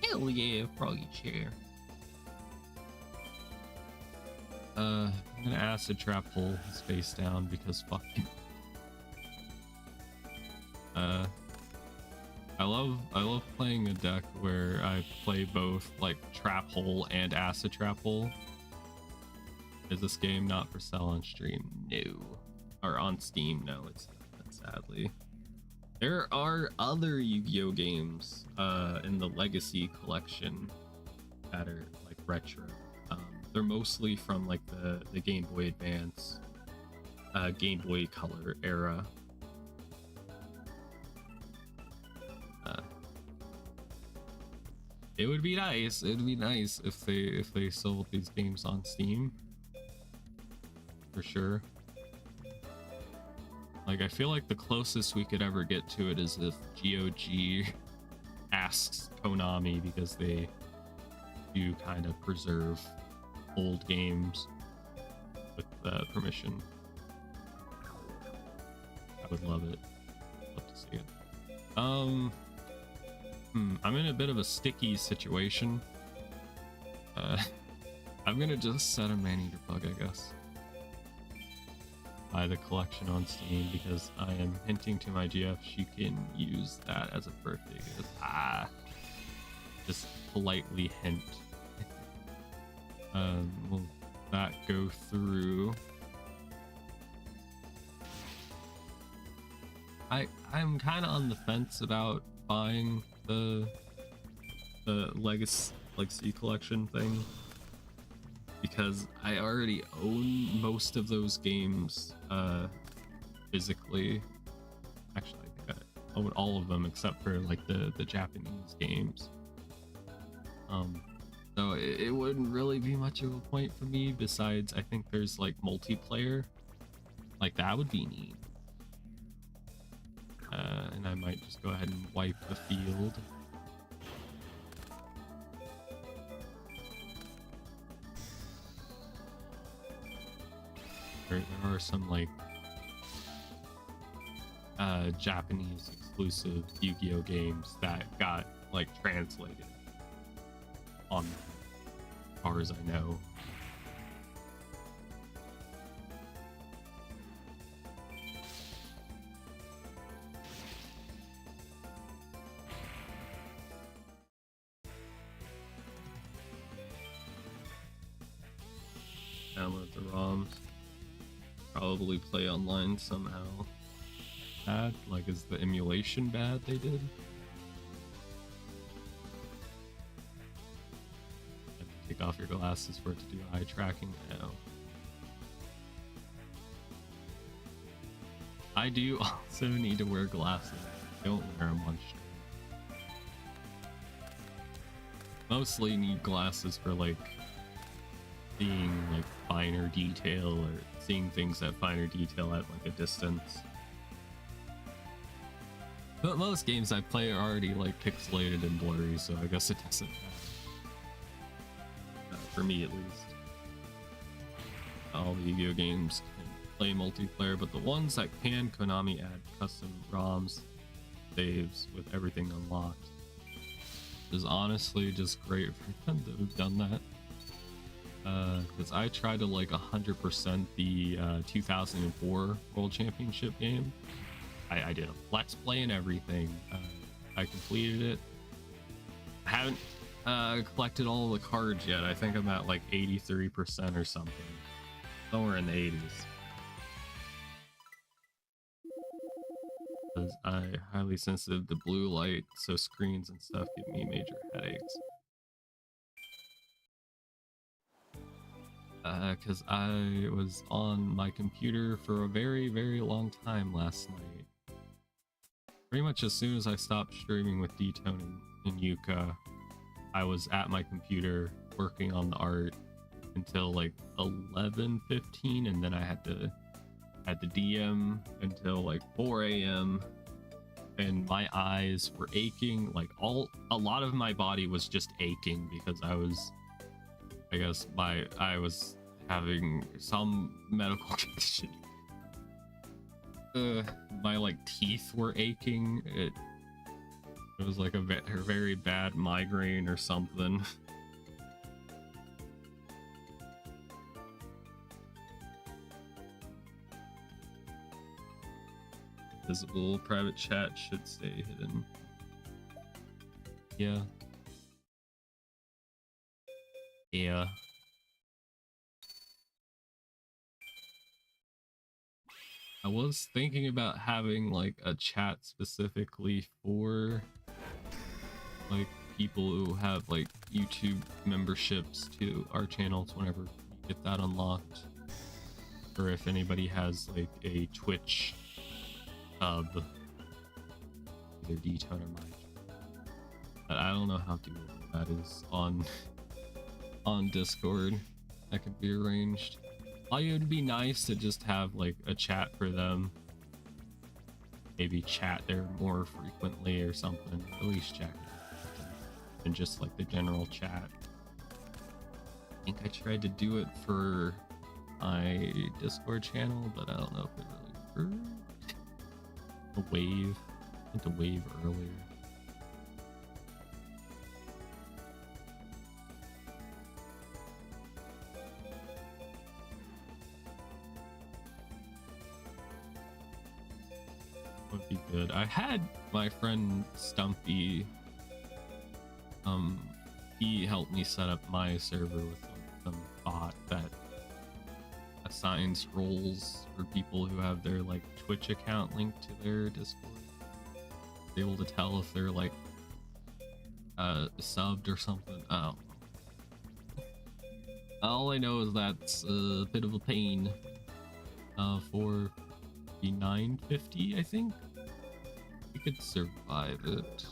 Hell yeah, Froggy Chair. I'm gonna acid trap hole his face down because fuck him. I love playing a deck where I play both like trap hole and acid trap hole. Is this game not for sell on stream? No. or on Steam. No, it's not, sadly. There are other Yu-Gi-Oh games in the Legacy collection that are like retro. They're mostly from like the Game Boy Advance, Game Boy Color era. It would be nice. It would be nice if they sold these games on Steam, for sure. Like, I feel like the closest we could ever get to it is if GOG asks Konami, because they do kind of preserve old games with permission. I would love it. Love to see it. I'm in a bit of a sticky situation. I'm gonna just set a man-eater bug, I guess. Buy the collection on Steam, because I am hinting to my GF she can use that as a birthday gift. Just politely hint. Will that go through? I'm kind of on the fence about buying the Legacy collection thing, because I already own most of those games physically. Actually, I think I own all of them except for like the Japanese games. So it wouldn't really be much of a point for me. Besides, I think there's like multiplayer, like that would be neat. And I might just go ahead and wipe the field. There are some like Japanese exclusive Yu-Gi-Oh games that got like translated on, as far as I know. Download the ROMs. Probably play online somehow. Bad? Like, is the emulation bad they did? Take off your glasses for it to do eye tracking now. I do also need to wear glasses. I don't wear them on stream. Mostly need glasses for like seeing like finer detail, or seeing things at finer detail at like a distance. But most games I play are already like pixelated and blurry, so I guess it doesn't matter. For me at least. All the Yu-Gi-Oh games can play multiplayer, but the ones that can, Konami add custom ROMs, saves with everything unlocked. Is honestly just great for them to have done that. Because I tried to like 100% the 2004 World Championship game. I did a flex play and everything. I completed it. I haven't collected all the cards yet. I think I'm at like 83% or something. Somewhere in the 80s. Because I'm highly sensitive to blue light, so screens and stuff give me major headaches. Because I was on my computer for a very, very long time last night. Pretty much as soon as I stopped streaming with D-Tone and Yuka, I was at my computer working on the art until like 11:15, and then I had to DM until like 4 a.m. and my eyes were aching. Like a lot of my body was just aching because I guess I was having some medical condition. My like teeth were aching. It was like a very bad migraine or something. Visible private chat should stay hidden. Yeah. Yeah. I was thinking about having like a chat specifically for like people who have like YouTube memberships to our channels whenever we get that unlocked, or if anybody has like a Twitch hub, either D-Tone or mine. But I don't know how doable that is on Discord. That could be arranged. Like, it would be nice to just have like a chat for them. Maybe chat there more frequently or something. At least chat. And just like the general chat. I think I tried to do it for my Discord channel, but I don't know if it really worked. The wave. I went to wave earlier. Would be good. I had my friend Stumpy, he helped me set up my server with some bot that assigns roles for people who have their like Twitch account linked to their Discord. Be able to tell if they're like subbed or something. I don't know. All I know is that's a bit of a pain for the 950, I think. We could survive it.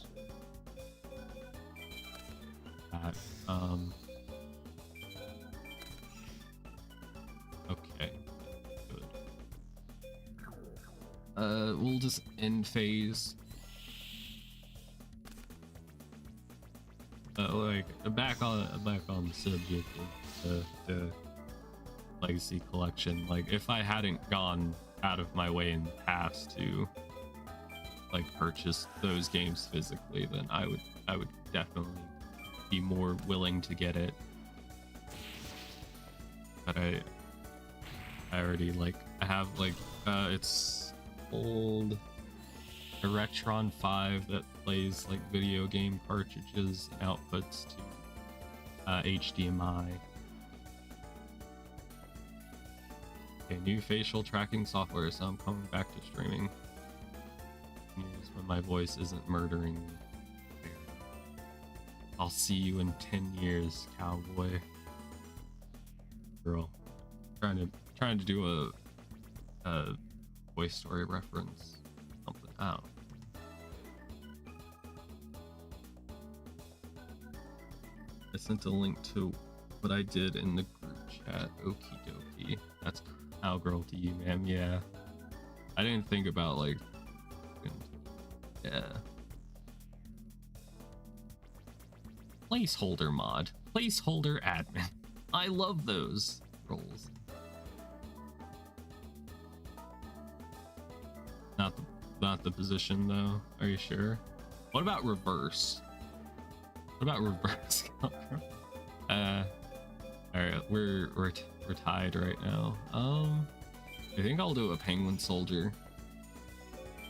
Okay, good. We'll just end phase. Like back on the subject of the legacy collection. Like, if I hadn't gone out of my way in the past to like purchase those games physically, then I would definitely be more willing to get it. But I already like I have like it's old Electron 5 that plays like video game cartridges and outputs to HDMI. Okay, new facial tracking software, so I'm coming back to streaming news when my voice isn't murdering me. I'll see you in 10 years, cowboy. Girl. Trying to do a Toy Story reference. Something. I don't know. I sent a link to what I did in the group chat. Okie dokie. That's cowgirl to you, ma'am. Yeah. I didn't think about like. Yeah. Placeholder mod. Placeholder admin. I love those roles. Not the position though. Are you sure? What about reverse? What about reverse? Alright, we're tied right now. I think I'll do a penguin soldier.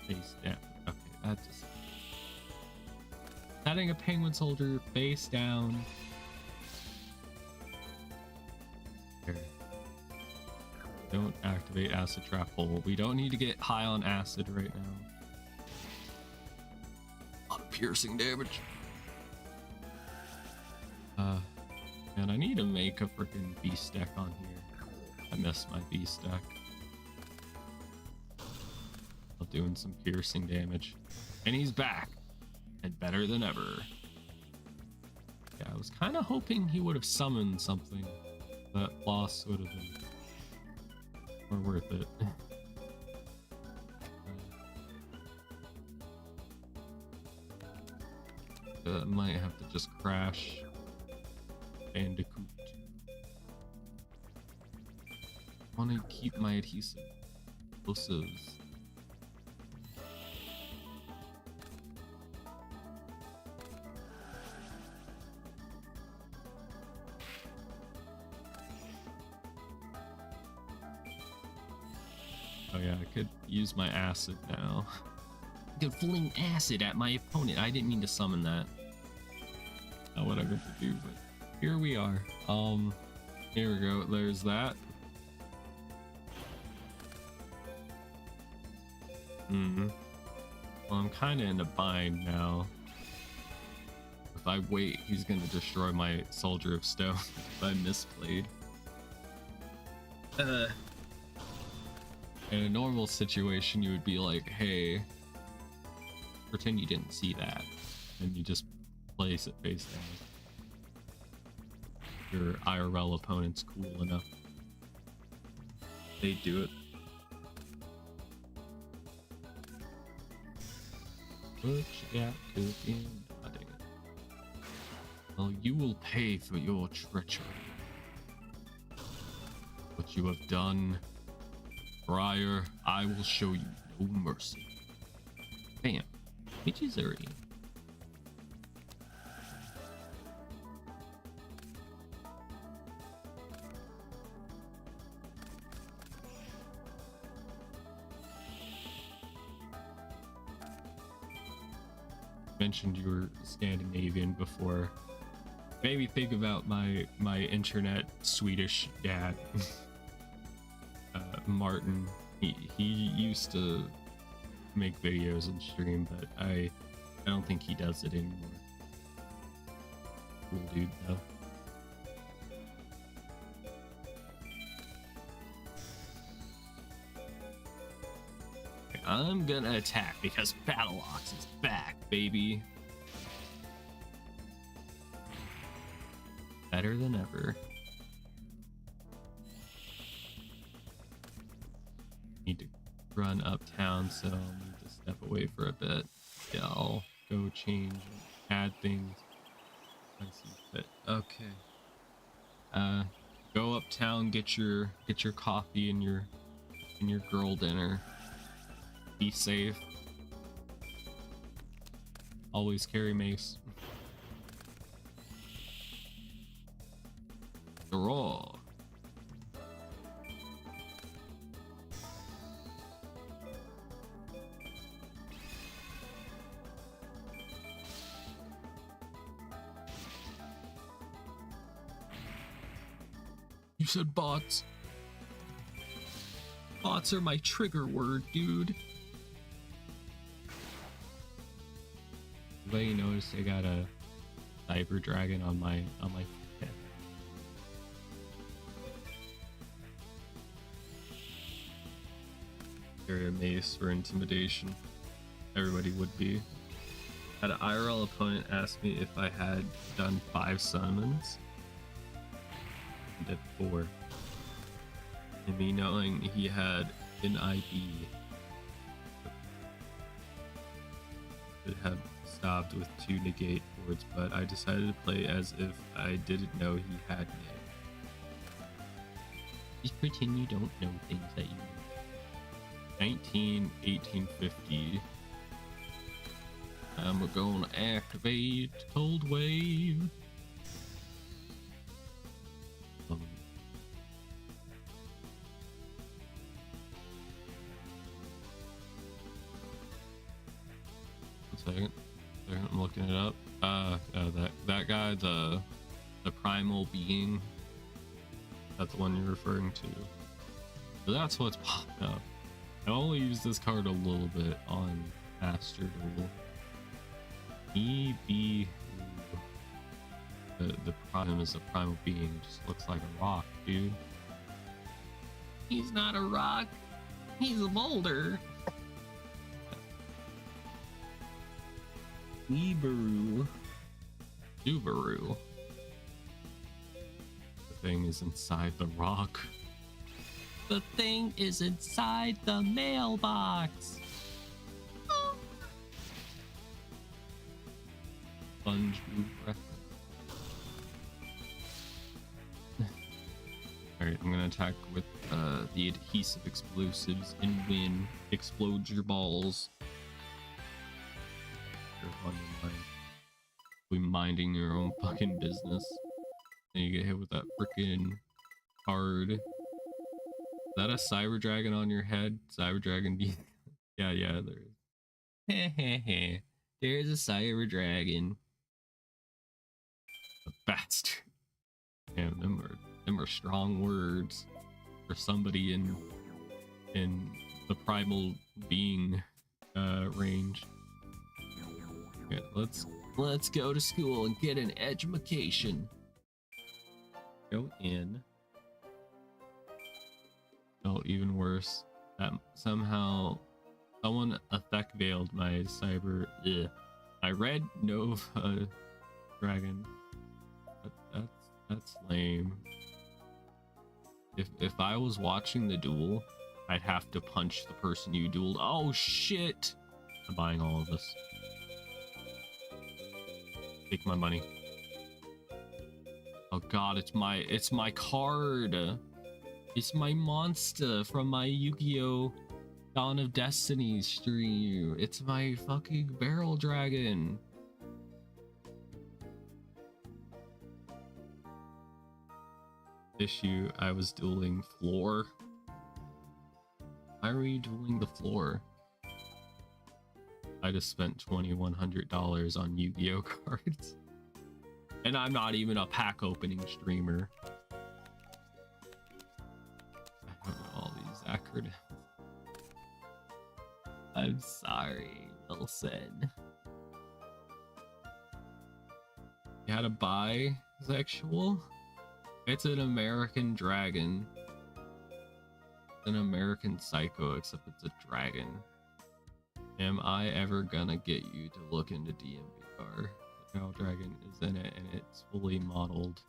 Face down. Okay, that just adding a penguin soldier face down. Here. Don't activate acid trap hole. We don't need to get high on acid right now. A lot of piercing damage. And I need to make a freaking beast deck on here. I missed my beast deck. I'm doing some piercing damage. And he's back. And better than ever. Yeah, I was kind of hoping he would have summoned something. That loss would have been more worth it. Might have to just crash Bandicoot. I want to keep my adhesive explosives. Oh yeah, I could use my acid now. I could fling acid at my opponent. I didn't mean to summon that. Not what I meant to do, but here we are. Here we go. There's that. Well, I'm kind of in a bind now. If I wait, he's gonna destroy my Soldier of Stone if I misplayed. In a normal situation, you would be like, hey, pretend you didn't see that, and you just place it face down. Your IRL opponent's cool enough. They do it. What you got cooking? Nodding. Well, you will pay for your treachery. What you have done, Briar, I will show you no mercy. Bam. Bitches already. Mentioned you were Scandinavian before. Made me think about my internet Swedish dad. Martin. He used to make videos and stream, but I don't think he does it anymore. Cool dude though. Okay, I'm gonna attack because Battle Ox is back, baby. Better than ever. Need to run uptown, so I'll need to step away for a bit. Yeah, I'll go change and add things. I see fit. Okay. Go uptown, get your coffee and your girl dinner. Be safe. Always carry mace. Draw. You said bots. Bots are my trigger word, dude. Anybody notice I got a cyber dragon on my head? Carry a mace for intimidation. Everybody would be. Had an IRL opponent ask me if I had done 5 summons. I did 4. And me knowing he had an ID could have stopped with 2 negate boards, but I decided to play as if I didn't know he had me. Just pretend you don't know things that you know. 1850. We're gonna activate Cold Wave. Second, I'm looking it up. That guy, the primal being, that's the one you're referring to. So that's what's popped up. I only use this card a little bit on Master Duel. The prime is a primal being. It just looks like a rock, dude. He's not a rock. He's a boulder. Subaru. The thing is inside the rock. The thing is inside the mailbox. Oh. SpongeBob reference. Alright, I'm gonna attack with the adhesive explosives and win. Explode your balls. On your mind. Be minding your own fucking business. And you get hit with that freaking card. Is that a cyber dragon on your head? Cyber dragon be yeah, there is. There's a cyber dragon. A bastard. Damn, them are strong words for somebody in the primal being range. Okay, let's go to school and get an education. Go in. Oh, even worse. That somehow someone effect veiled my cyber. Ugh. I read Nova Dragon. But that's lame. If I was watching the duel, I'd have to punch the person you dueled. Oh shit! I'm buying all of this. Take my money. Oh god, it's my card. It's my monster from my Yu-Gi-Oh! Dawn of Destiny stream. It's my fucking barrel dragon. Issue, I was dueling floor. Why were you dueling the floor? I just spent $2,100 on Yu-Gi-Oh cards. And I'm not even a pack opening streamer. I don't know all these acronyms. I'm sorry, Wilson. You had to buy sexual? It's an American dragon. It's an American psycho, except it's a dragon. Am I ever gonna get you to look into DMVR? The Cow Dragon is in it and it's fully modeled.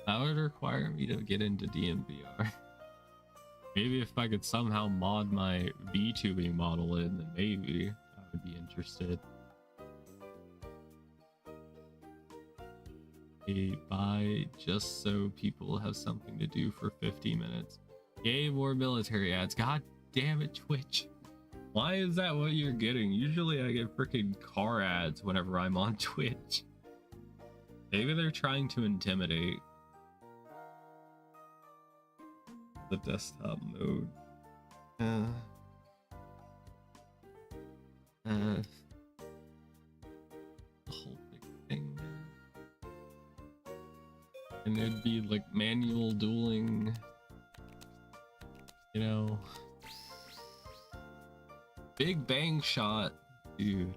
That would require me to get into DMVR. Maybe if I could somehow mod my VTubing model in, then maybe I would be interested. Buy just so people have something to do for 50 minutes. Yay, more military ads. God damn it, Twitch. Why is that what you're getting? Usually I get freaking car ads whenever I'm on Twitch. Maybe they're trying to intimidate. The desktop mode. The whole big thing. And it'd be like manual dueling, you know. Big Bang Shot, dude.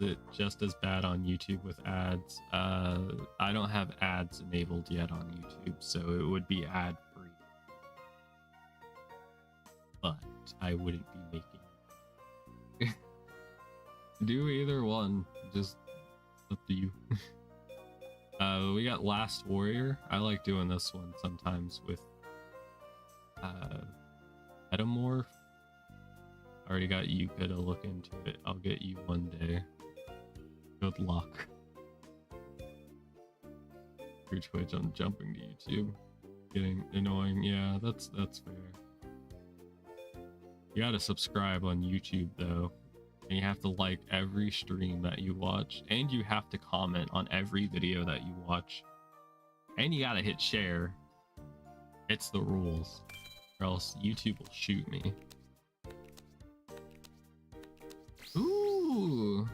Is it just as bad on YouTube with ads? I don't have ads enabled yet on YouTube, so it would be ad free. But I wouldn't be making. Do either one, just up to you. We got Last Warrior. I like doing this one sometimes with Metamorph. I already got Yuka to look into it. I'll get you one day. Good luck. Through Twitch, I'm jumping to YouTube. Getting annoying. Yeah, that's fair. You gotta subscribe on YouTube though. And you have to like every stream that you watch. And you have to comment on every video that you watch. And you gotta hit share. It's the rules. Or else YouTube will shoot me. Ooh.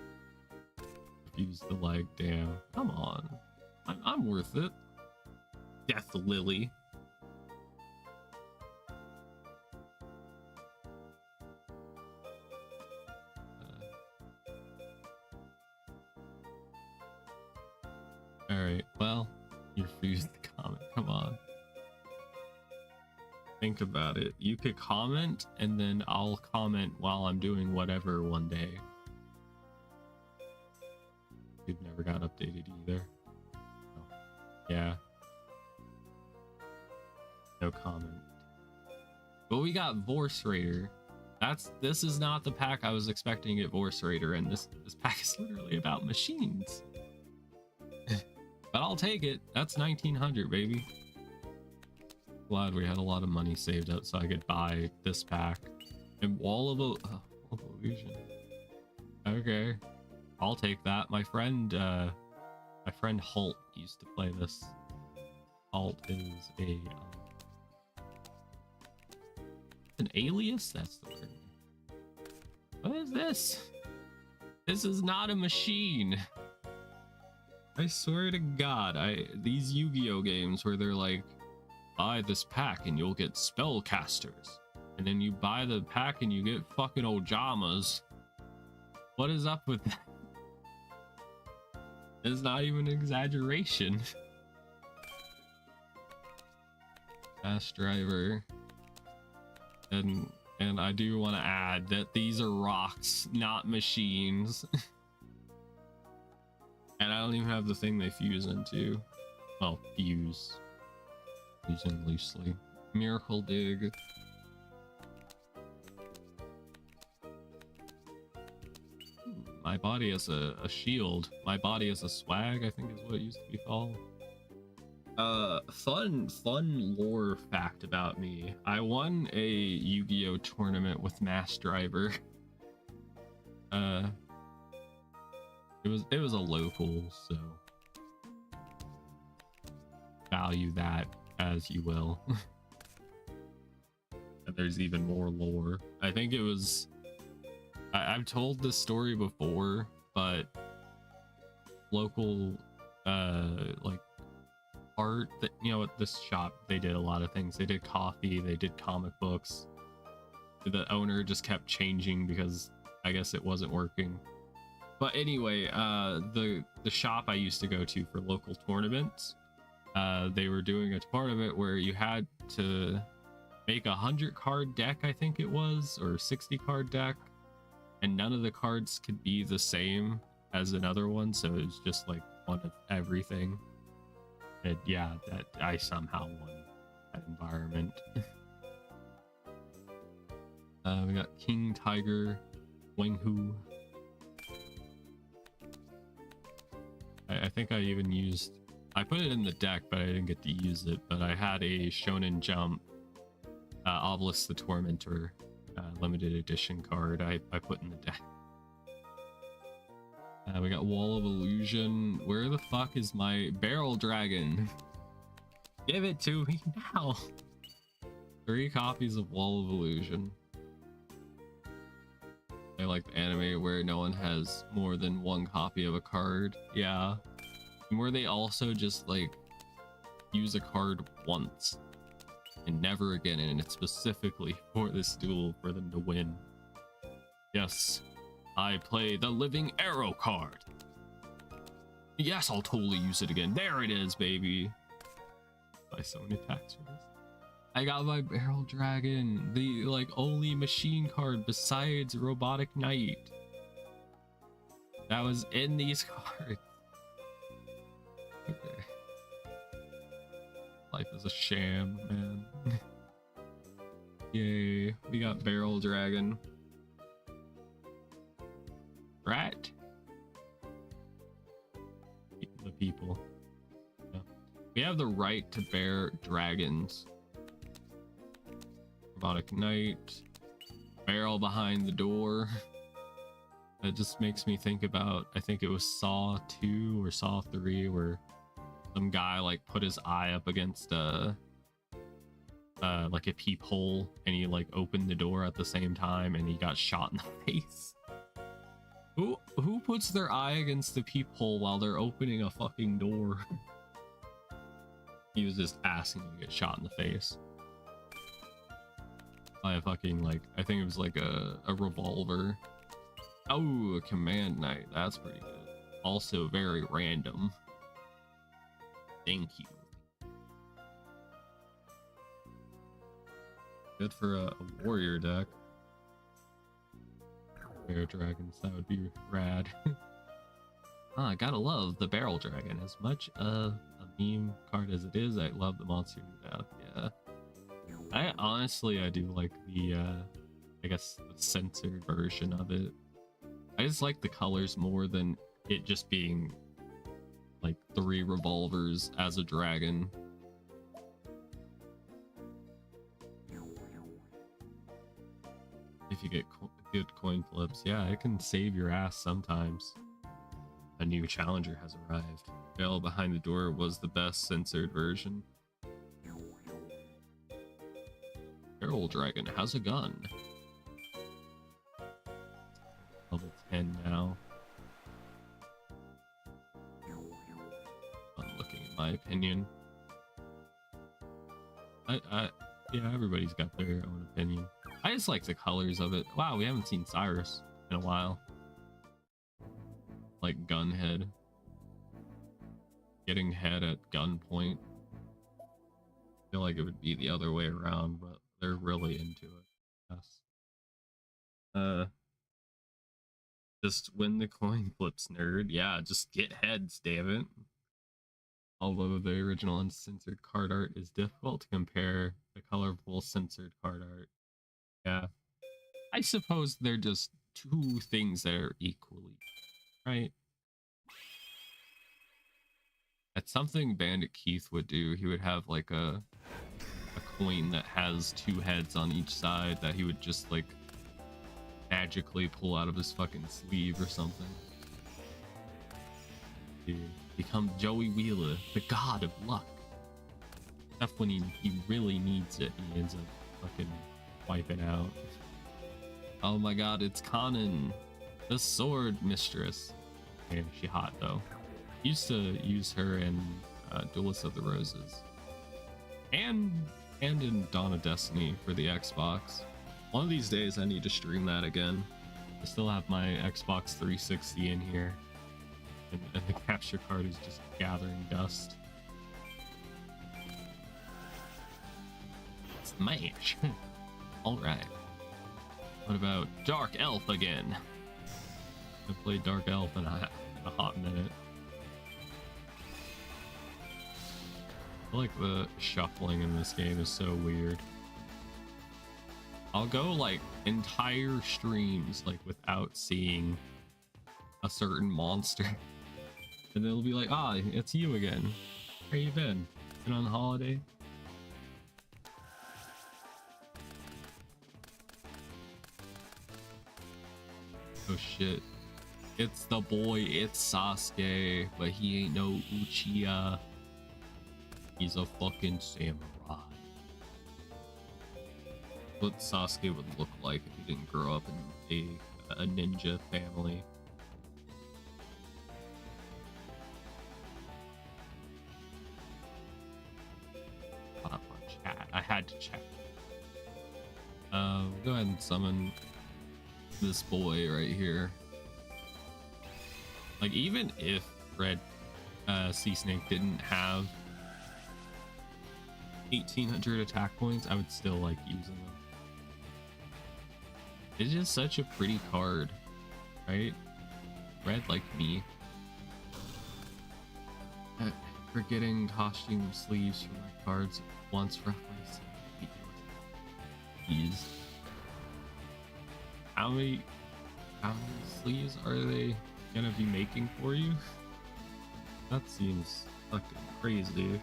Use the leg, damn. Come on. I'm worth it. Death Lily. Alright, well, you refused the comment. Come on. Think about it. You could comment, and then I'll comment while I'm doing whatever one day. You've never got updated either. Oh. Yeah. No comment. But we got Vorse Raider. This is not the pack I was expecting to get Vorse Raider, and this pack is literally about machines. But I'll take it. That's 1900, baby. Glad we had a lot of money saved up so I could buy this pack. And Wall of Illusion. Okay. I'll take that. My friend Holt used to play this. Holt is an alias? That's the word. What is this? This is not a machine. I swear to God, these Yu-Gi-Oh games where they're like, buy this pack and you'll get spellcasters and then you buy the pack and you get fucking ojamas. What is up with that? It's not even an exaggeration. Fast driver. And I do want to add that these are rocks, not machines. And I don't even have the thing they fuse into. Well, fuse. Using loosely. Miracle dig. My body has a shield. My body has a swag, I think is what it used to be called. Fun lore fact about me. I won a Yu-Gi-Oh tournament with Mass Driver. It was a local, so value that as you will. And there's even more lore. I think it was I've told this story before, but local like art that, you know, at this shop they did a lot of things. They did coffee, they did comic books. The owner just kept changing because I guess it wasn't working. But anyway, the shop I used to go to for local tournaments, they were doing a part of it where you had to make 100 card deck, I think it was, or 60 card deck, and none of the cards could be the same as another one, so it was just like one of everything. And yeah, that I somehow won that environment. We got King Tiger, Wenghu. I think I even used, I put it in the deck, but I didn't get to use it. But I had a Shonen Jump Obelisk the Tormentor limited edition card I put in the deck. We got Wall of Illusion. Where the fuck is my Barrel Dragon? Give it to me now. 3 copies of Wall of Illusion. I like the anime where no one has more than 1 copy of a card. Yeah. And where they also just like use a card once and never again, and it's specifically for this duel for them to win. Yes, I play the Living Arrow card. Yes, I'll totally use it again. There it is, baby. Buy so many packs for this. I got my Barrel Dragon, the like only machine card besides Robotic Knight that was in these cards. Okay. Life is a sham, man. Yay, we got Barrel Dragon. Right? The people. Yeah. We have the right to bear dragons. Robotic Knight, barrel behind the door. That just makes me think about, I think it was Saw 2 or Saw 3, where some guy like put his eye up against like a peephole, and he like opened the door at the same time and he got shot in the face. Who puts their eye against the peephole while they're opening a fucking door? He was just asking to get shot in the face by a fucking, like, I think it was like a revolver. Oh, a command knight. That's pretty good. Also very random. Thank you. Good for a warrior deck. Bear dragons, that would be rad. I gotta love the Barrel Dragon. As much of a meme card as it is, I love the monster to death. Yeah. I do like the I guess the censored version of it. I just like the colors more than it just being like 3 revolvers as a dragon. If you get good coin flips, yeah, it can save your ass sometimes. A new challenger has arrived. Veil behind the door was the best censored version. Barrel Dragon has a gun. Level 10 now. I'm looking at my opinion. Yeah, everybody's got their own opinion. I just like the colors of it. Wow, we haven't seen Cyrus in a while. Like Gunhead. Getting head at gunpoint. I feel like it would be the other way around, but they're really into it. Yes. Just win the coin flips, nerd. Yeah, just get heads, damn it. Although the original uncensored card art is difficult to compare the colorful censored card art. Yeah. I suppose they're just two things that are equally, right? That's something Bandit Keith would do. He would have like a coin that has two heads on each side that he would just like magically pull out of his fucking sleeve or something. He becomes Joey Wheeler, the god of luck. Except when he really needs it, he ends up fucking wiping out. Oh my god, it's Kanan, the sword mistress. And she hot though. Used to use her in Duelist of the Roses. And in Dawn of Destiny for the Xbox. One of these days I need to stream that again. I still have my Xbox 360 in here. And the capture card is just gathering dust. Smash! Alright. What about Dark Elf again? I played Dark Elf in a hot minute. I feel like the shuffling in this game is so weird. I'll go like entire streams like without seeing a certain monster. And it'll be like, ah, it's you again. Where you been? Been on holiday? Oh shit. It's the boy, it's Sasuke, but he ain't no Uchiha. He's a fucking samurai. What Sasuke would look like if he didn't grow up in a ninja family. Not on chat. I had to check. Go ahead and summon this boy right here. Like, even if Red Sea Snake didn't have 1800 attack points, I would still like using them. It's just such a pretty card, right? Red like me. Forgetting costume sleeves for my cards once roughly. Jeez. How many sleeves are they gonna be making for you? That seems fucking crazy.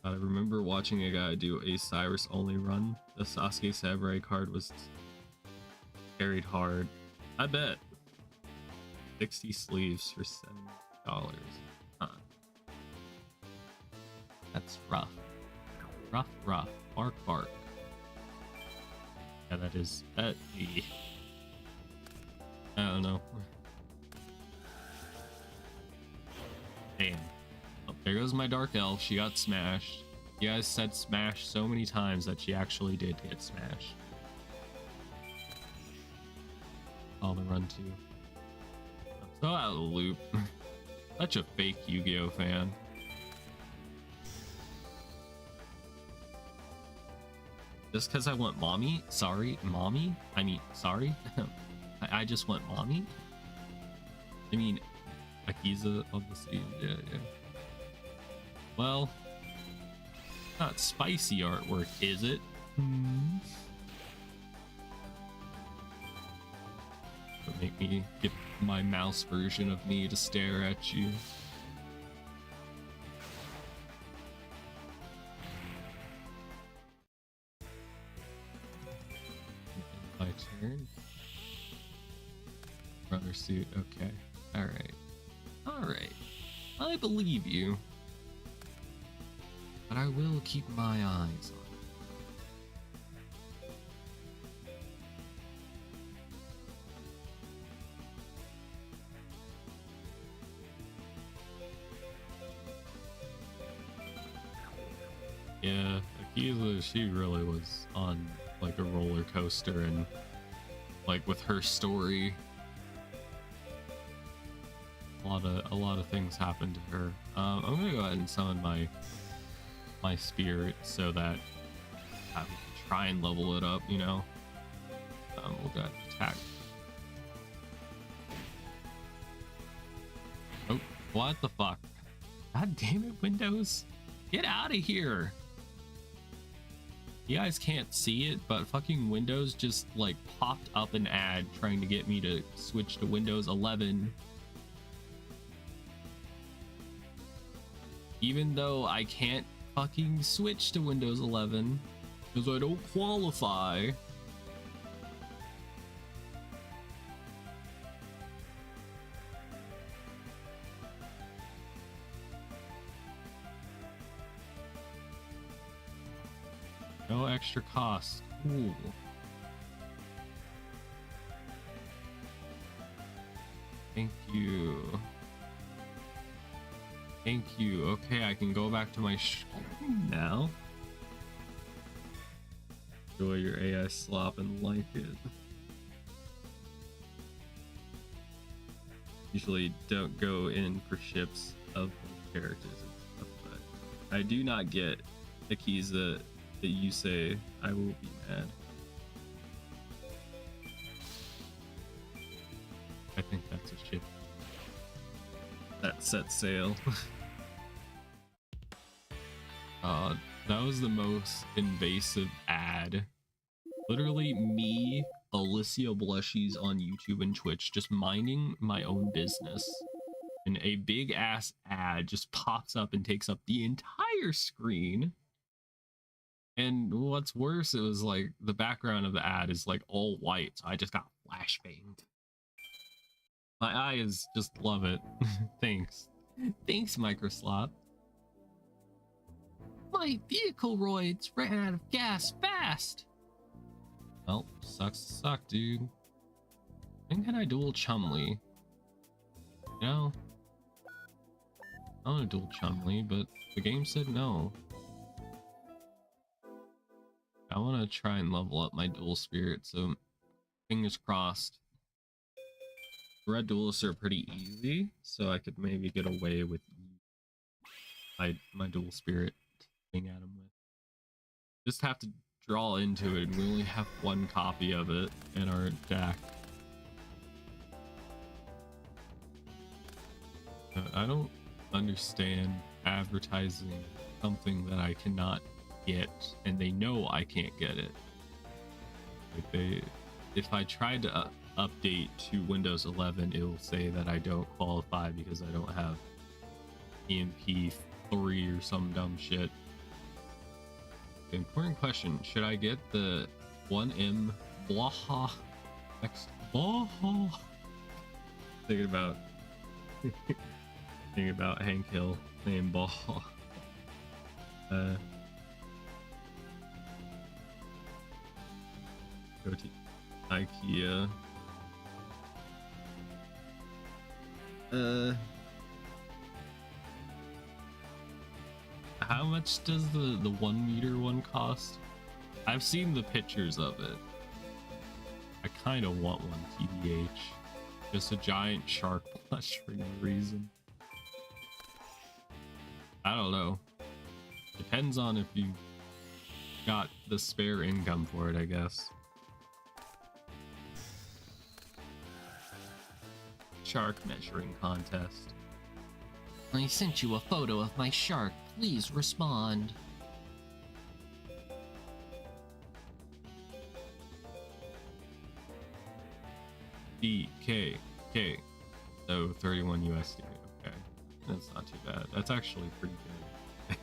I remember watching a guy do a Cyrus only run. The Sasuke Samurai card was carried hard. I bet. 60 sleeves for $70. Huh. That's rough. Rough. Bark. Yeah, that is that. I don't know. Damn. Oh, there goes my Dark Elf. She got smashed. You guys said smash so many times that she actually did get smashed. All the run too. I'm so out of the loop. Such a fake Yu-Gi-Oh fan. Just because I want mommy? Sorry, mommy? I mean, sorry? I just want mommy? I mean, Akiza of the sea. Yeah. Well, not spicy artwork, is it? But make me get my mouse version of me to stare at you. My turn. Brother suit. Okay. All right. I believe you. But I will keep my eyes on it. Yeah, Akiza, she really was on like a roller coaster, and like with her story, a lot of things happen to her. I'm gonna go ahead and summon my spirit so that I can try and level it up, you know. We'll go ahead and attack. Oh, what the fuck? God damn it, Windows. Get out of here. You guys can't see it, but fucking Windows just like popped up an ad trying to get me to switch to Windows 11. Even though I can't fucking switch to Windows 11 because I don't qualify. No extra cost. Cool. Thank you. Thank you. Okay, I can go back to my screen now. Enjoy your AI slop and like it. Usually don't go in for ships of characters and stuff, but I do not get the keys that you say. I will be mad. I think that's a ship that set sail. That was the most invasive ad. Literally me, Alicia Blushies on YouTube and Twitch, just minding my own business, and a big ass ad just pops up and takes up the entire screen. And what's worse, it was like the background of the ad is like all white, so I just got flashbanged. My eyes just love it. Thanks. Thanks, Microslop. My vehicle roids ran out of gas fast. Well, sucks to suck, dude. When can I duel Chumley? You know, I want to duel Chumley, but the game said no. I want to try and level up my duel spirit, so fingers crossed. Red duelists are pretty easy, so I could maybe get away with my duel spirit thing at him with. Just have to draw into it, and we only have one copy of it in our deck. I don't understand advertising something that I cannot get, and they know I can't get it. Like if I tried to update to Windows 11, it will say that I don't qualify because I don't have EMP3 or some dumb shit. Important question: should I get the 1M Blaha next? Blaha. Thinking about Hank Hill named Blaha. Go to IKEA. How much does the 1 meter one cost? I've seen the pictures of it. I kind of want one, TBH. Just a giant shark plush for no reason. I don't know. Depends on if you got the spare income for it, I guess. Shark measuring contest. I sent you a photo of my shark. Please respond. DKK. So 31 USD. Okay. That's not too bad. That's actually pretty good.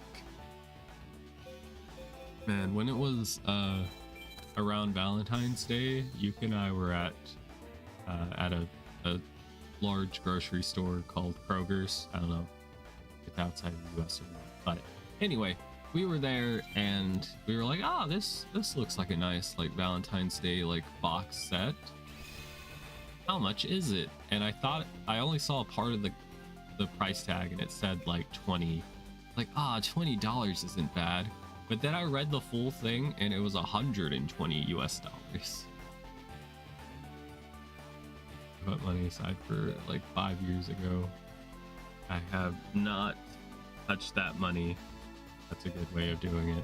Man, when it was around Valentine's Day, Yuka and I were at a large grocery store called Kroger's. I don't know if it's outside of the US or not, but anyway, we were there and we were like, ah, this looks like a nice like Valentine's Day like box set. How much is it? And I thought I only saw a part of the price tag, and it said like 20. Like, $20 isn't bad. But then I read the full thing and it was 120 US dollars. I put money aside for like 5 years ago. I have not touched that money. That's a good way of doing it.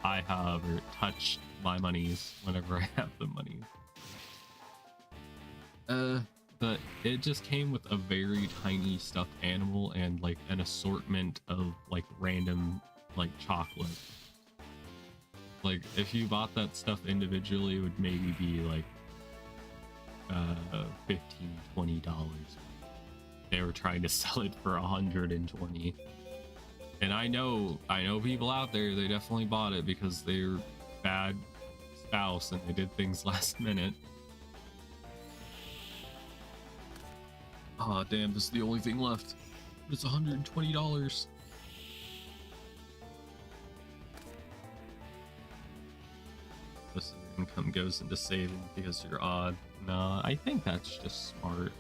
I, however, touch my monies whenever I have the money. But it just came with a very tiny stuffed animal and like an assortment of like random like chocolate. Like if you bought that stuff individually, it would maybe be like $15-20. They were trying to sell it for 120. And I know people out there, they definitely bought it because they're bad spouse and they did things last minute. Oh damn, this is the only thing left. It's $120. Most of your income goes into saving because you're odd. No, I think that's just smart.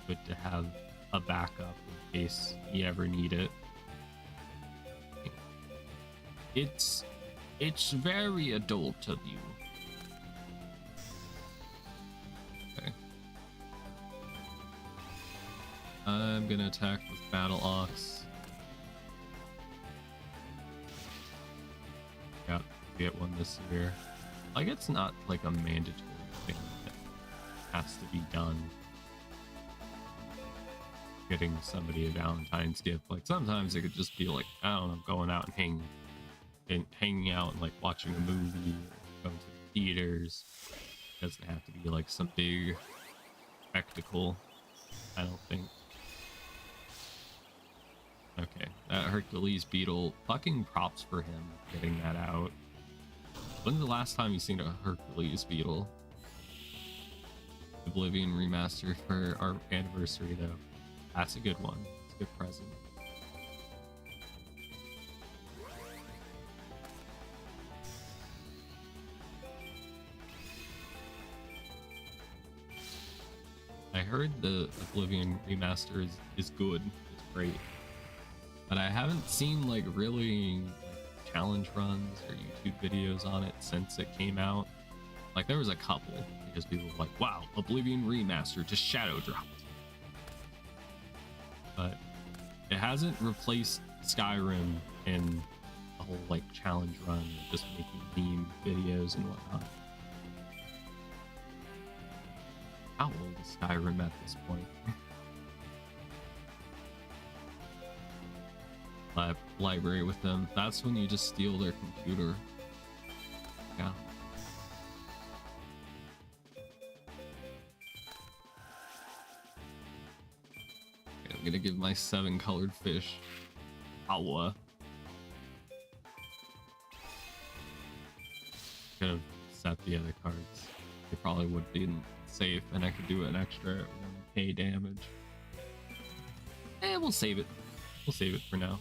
Good to have a backup in case you ever need it. It's very adult of you. Okay. I'm gonna attack with Battle Ox. Yeah, get one this year. Like it's not like a mandatory thing that has to be done. Getting somebody a Valentine's gift. Like sometimes it could just be like, I don't know, going out and hanging out and like watching a movie or going to the theaters. It doesn't have to be like some big spectacle, I don't think. Okay, that Hercules beetle, fucking props for him getting that out. When's the last time you seen a Hercules beetle? Oblivion remaster for our anniversary though. That's a good one. It's a good present. I heard the Oblivion remaster is good. It's great. But I haven't seen like really like, challenge runs or YouTube videos on it since it came out. Like there was a couple because people were like, wow, Oblivion remaster just shadow dropped. But it hasn't replaced Skyrim in the whole like challenge run, just making meme videos and whatnot. How old is Skyrim at this point? Library with them. That's when you just steal their computer. Yeah. Okay, I'm gonna give my 7 colored fish Awa. Could have set the other cards. They probably would have been safe, and I could do an extra 1k damage. We'll save it. We'll save it for now.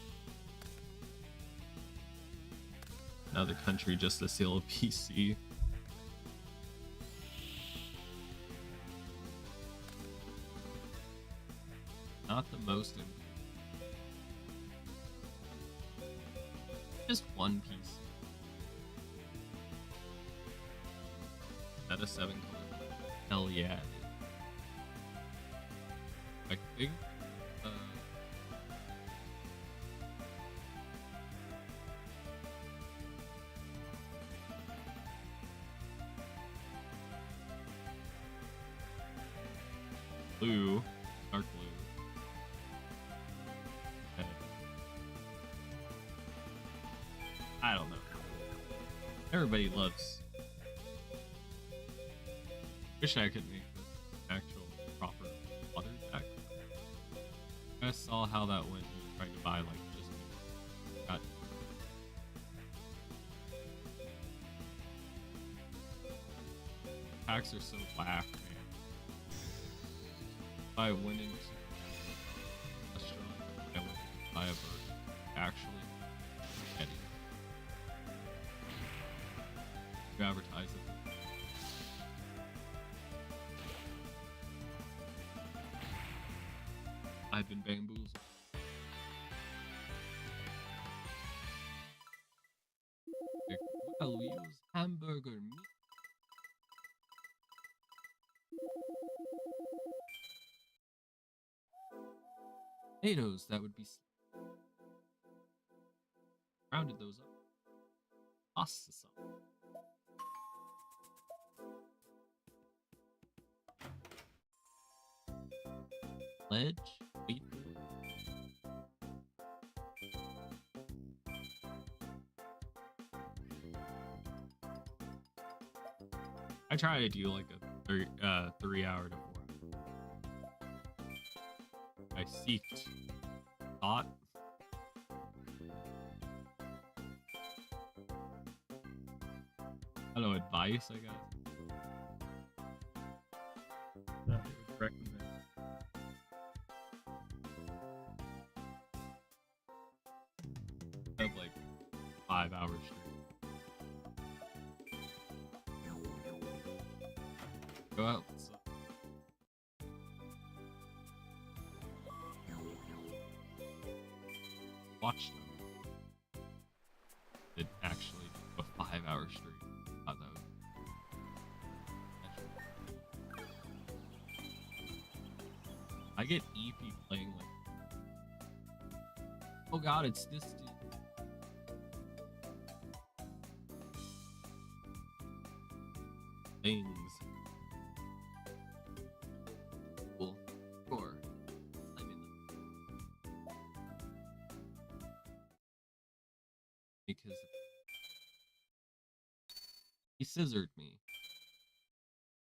Another country just to steal a PC. Not the most. Just one piece. Is that a 7 color? Hell yeah. I think. Blue, dark blue. Okay. I don't know. Everybody loves. Wish I could make this actual proper water deck. I saw how that went when you tried to buy like just got. Packs are so whack, man. I went into a restaurant, I went to buy a burger. Actually, get it. You advertise it. I've been bamboozled. Tomatoes that would be rounded those up. Toss this up. Ledge. Wait. I try to do like a 3 hour to 4. I seeked thought. I don't know, advice, I guess. That I would recommend. Have like 5 hours straight. Go out. Watch them. Did actually do a 5 hour stream. Thought that was I get EP playing like, oh god, it's this dude. Things. Cool. Sure. I'm in them. Because he scissored me.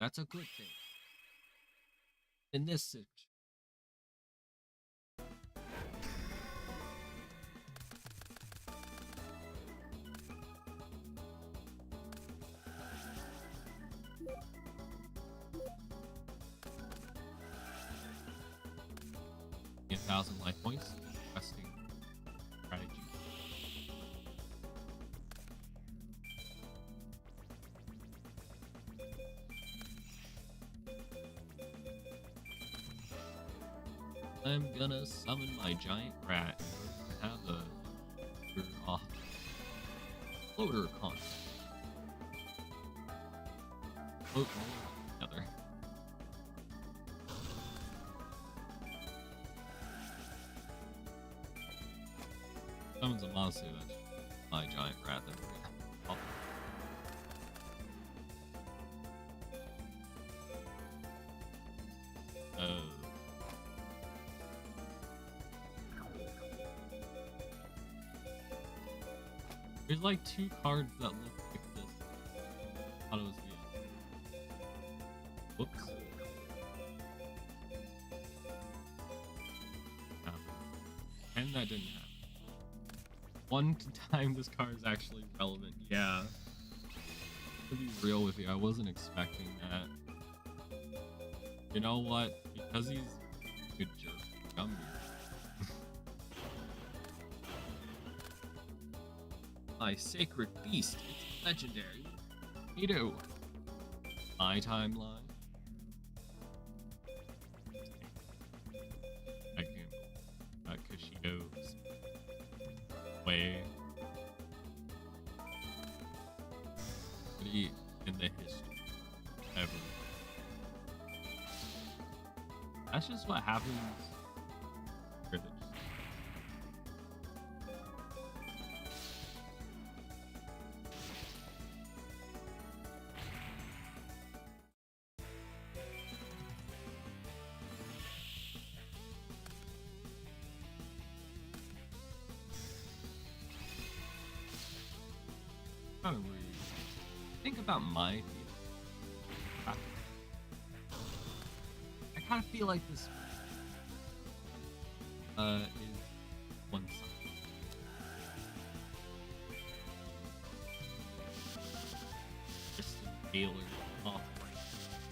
That's a good thing. In this situation. Get 1,000 life points. Resting strategy. I'm gonna summon my giant rat and have a floater con. Float all together. Summons a monster that's my giant rat that we're gonna There's like 2 cards that look like this. I thought it was the whoops. And that didn't happen. One time this card is actually relevant. Yeah. To be real with you, I wasn't expecting that. You know what? Because he's a good jerk. My sacred beast, it's legendary. Vito. My timeline. I can Kashido's way. In the history ever. That's just what happens. Think about my feelings. I kind of feel like this is one side. Just a Taylor off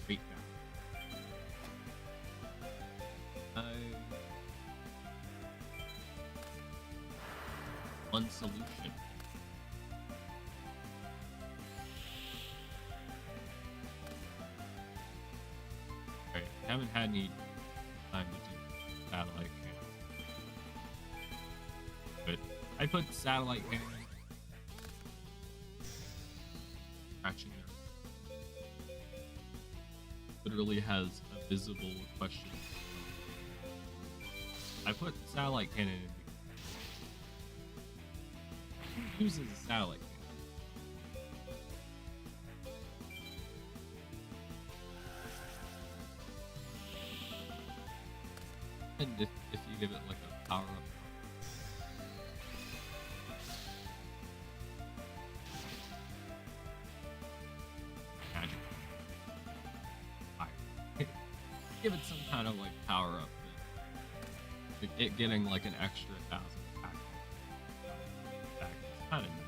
straight down. One solution. Haven't had any time to do satellite cam, but I put satellite cam scratching there. Literally has a visible question. I put satellite cannon in. Who uses a satellite cannon? And if you give it like a power up. Magic. Fire. Give it some kind of like power up. It getting like an extra 1,000 attack. It's kind of nice.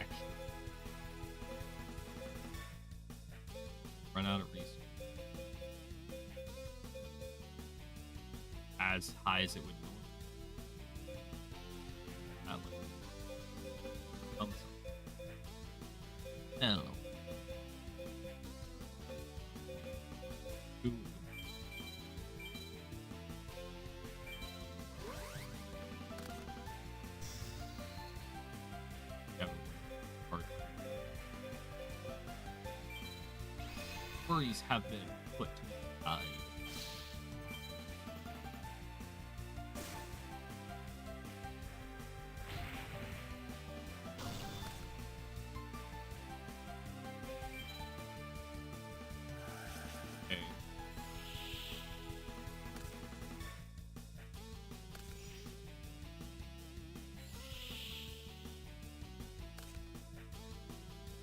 Extra. Run out of resources. As high as it would go. I don't know. I don't know. Ooh. Worries have been put to the side. Okay.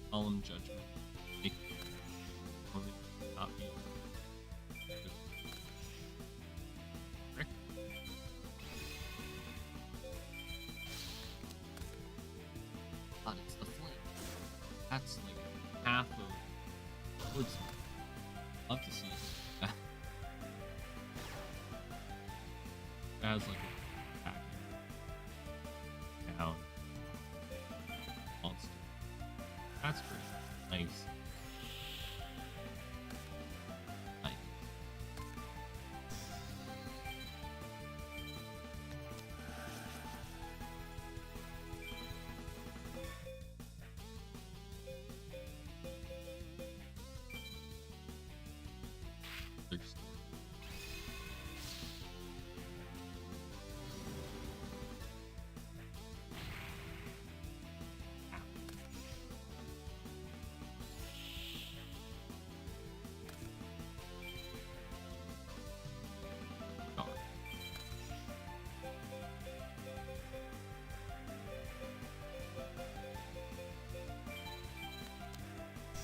Solemn judgment. Not be Rick. But it's the flame. That's like half of woods. Love to see it. It has like a attack down monster. That's pretty nice.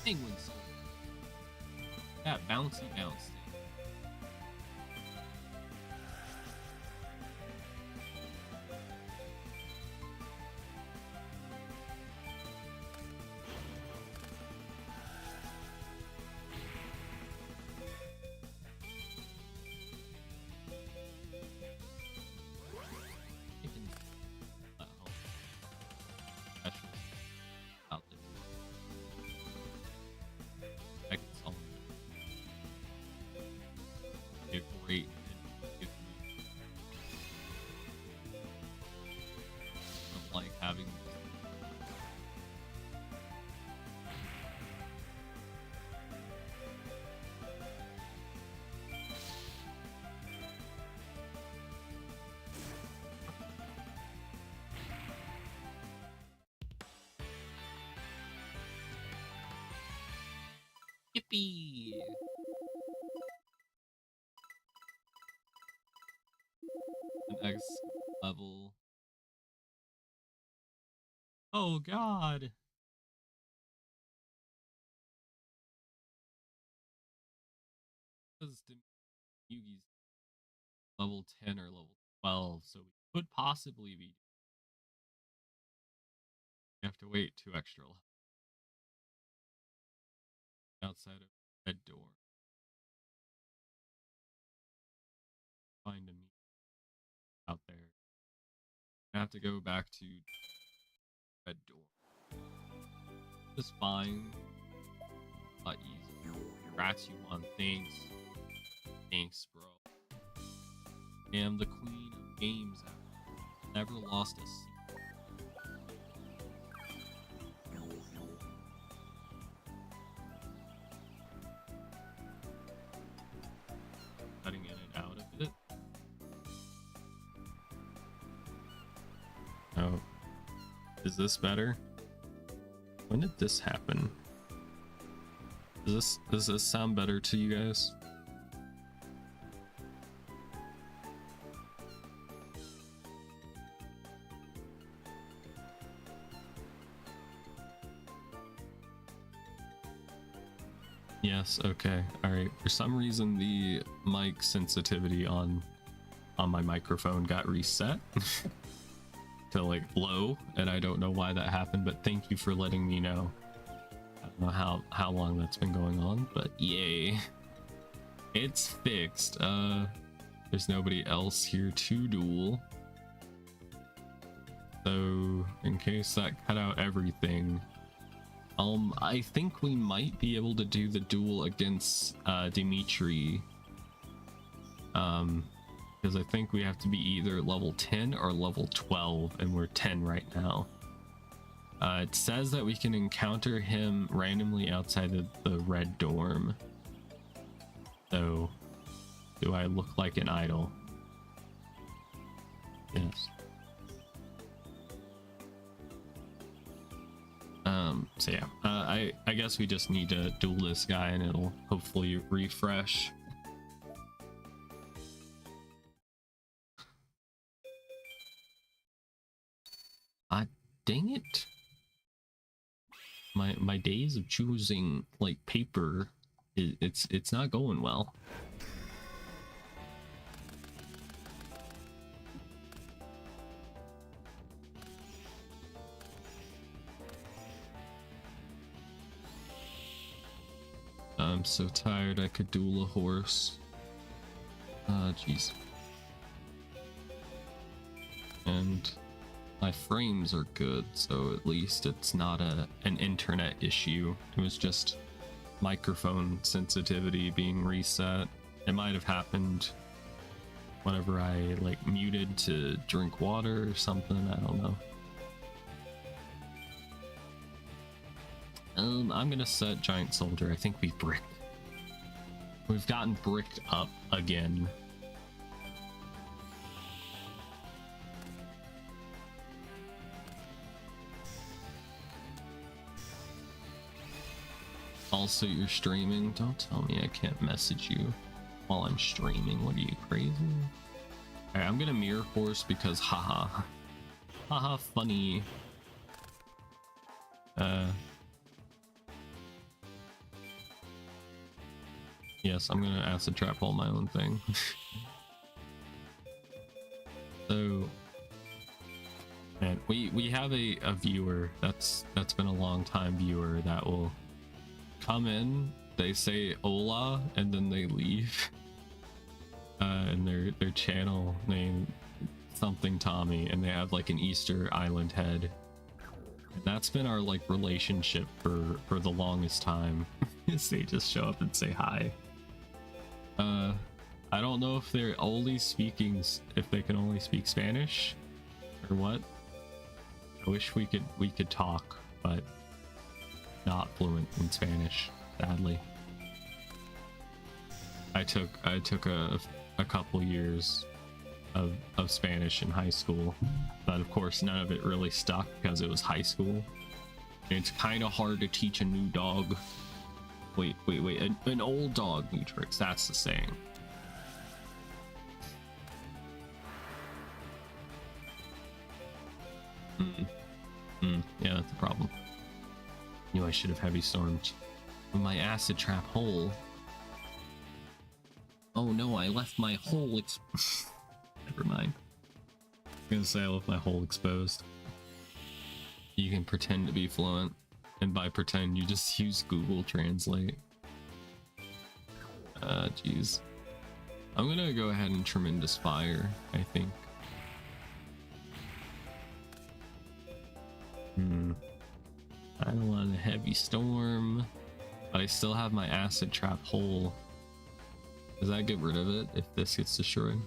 Penguin soul. That bouncy bounce thing. Great. Don't like having yippee. An X level. Oh god. Because Yugi's level 10 or level 12, so we could possibly be. We have to wait 2 extra levels outside of red door. Find a meet out there. I have to go back to red door. Just fine. A lot easier. Congrats, you won. Thanks. Thanks, bro. Am the queen of games. Never lost a seat. Cutting in and out of it. Oh, is this better? When did this happen? Does this sound better to you guys? Yes, okay. Alright. For some reason the mic sensitivity on my microphone got reset to like low, and I don't know why that happened, but thank you for letting me know. I don't know how long that's been going on, but yay. It's fixed. There's nobody else here to duel. So in case that cut out everything, I think we might be able to do the duel against Dimitri. Because I think we have to be either level 10 or level 12, and we're 10 right now. It says that we can encounter him randomly outside of the red dorm. So, do I look like an idol? Yes. So yeah, I guess we just need to duel this guy and it'll hopefully refresh. Dang it. My days of choosing like paper, it's not going well. I'm so tired I could duel a horse. Jeez. And my frames are good, so at least it's not an internet issue. It was just microphone sensitivity being reset. It might have happened whenever I like muted to drink water or something, I don't know. I'm gonna set Giant Soldier. I think we've gotten bricked up again. Also, you're streaming. Don't tell me I can't message you while I'm streaming. What are you, crazy? Alright, I'm gonna mirror force because haha. Haha, funny. Yes, I'm gonna acid trap all my own thing. So, man, we have a viewer that's been a long time viewer that will come in, they say hola, and then they leave. And their channel name something Tommy, and they have like an Easter Island head. And that's been our like relationship for the longest time. Is they just show up and say hi. I don't know if they're only speaking, if they can only speak Spanish or what. I wish we could talk, but not fluent in Spanish, sadly. I took a couple years of Spanish in high school, but of course none of it really stuck because it was high school. And it's kind of hard to teach a new dog. Wait, an old dog new tricks, that's the saying. Yeah, that's a problem. Knew I should have heavy stormed my acid trap hole. Oh no, I left my hole never mind. I'm gonna say I left my hole exposed. You can pretend to be fluent, and by pretend you just use Google Translate. Jeez. I'm gonna go ahead and Tremendous Fire, I think. I don't want a heavy storm, but I still have my acid trap hole. Does that get rid of it if this gets destroyed?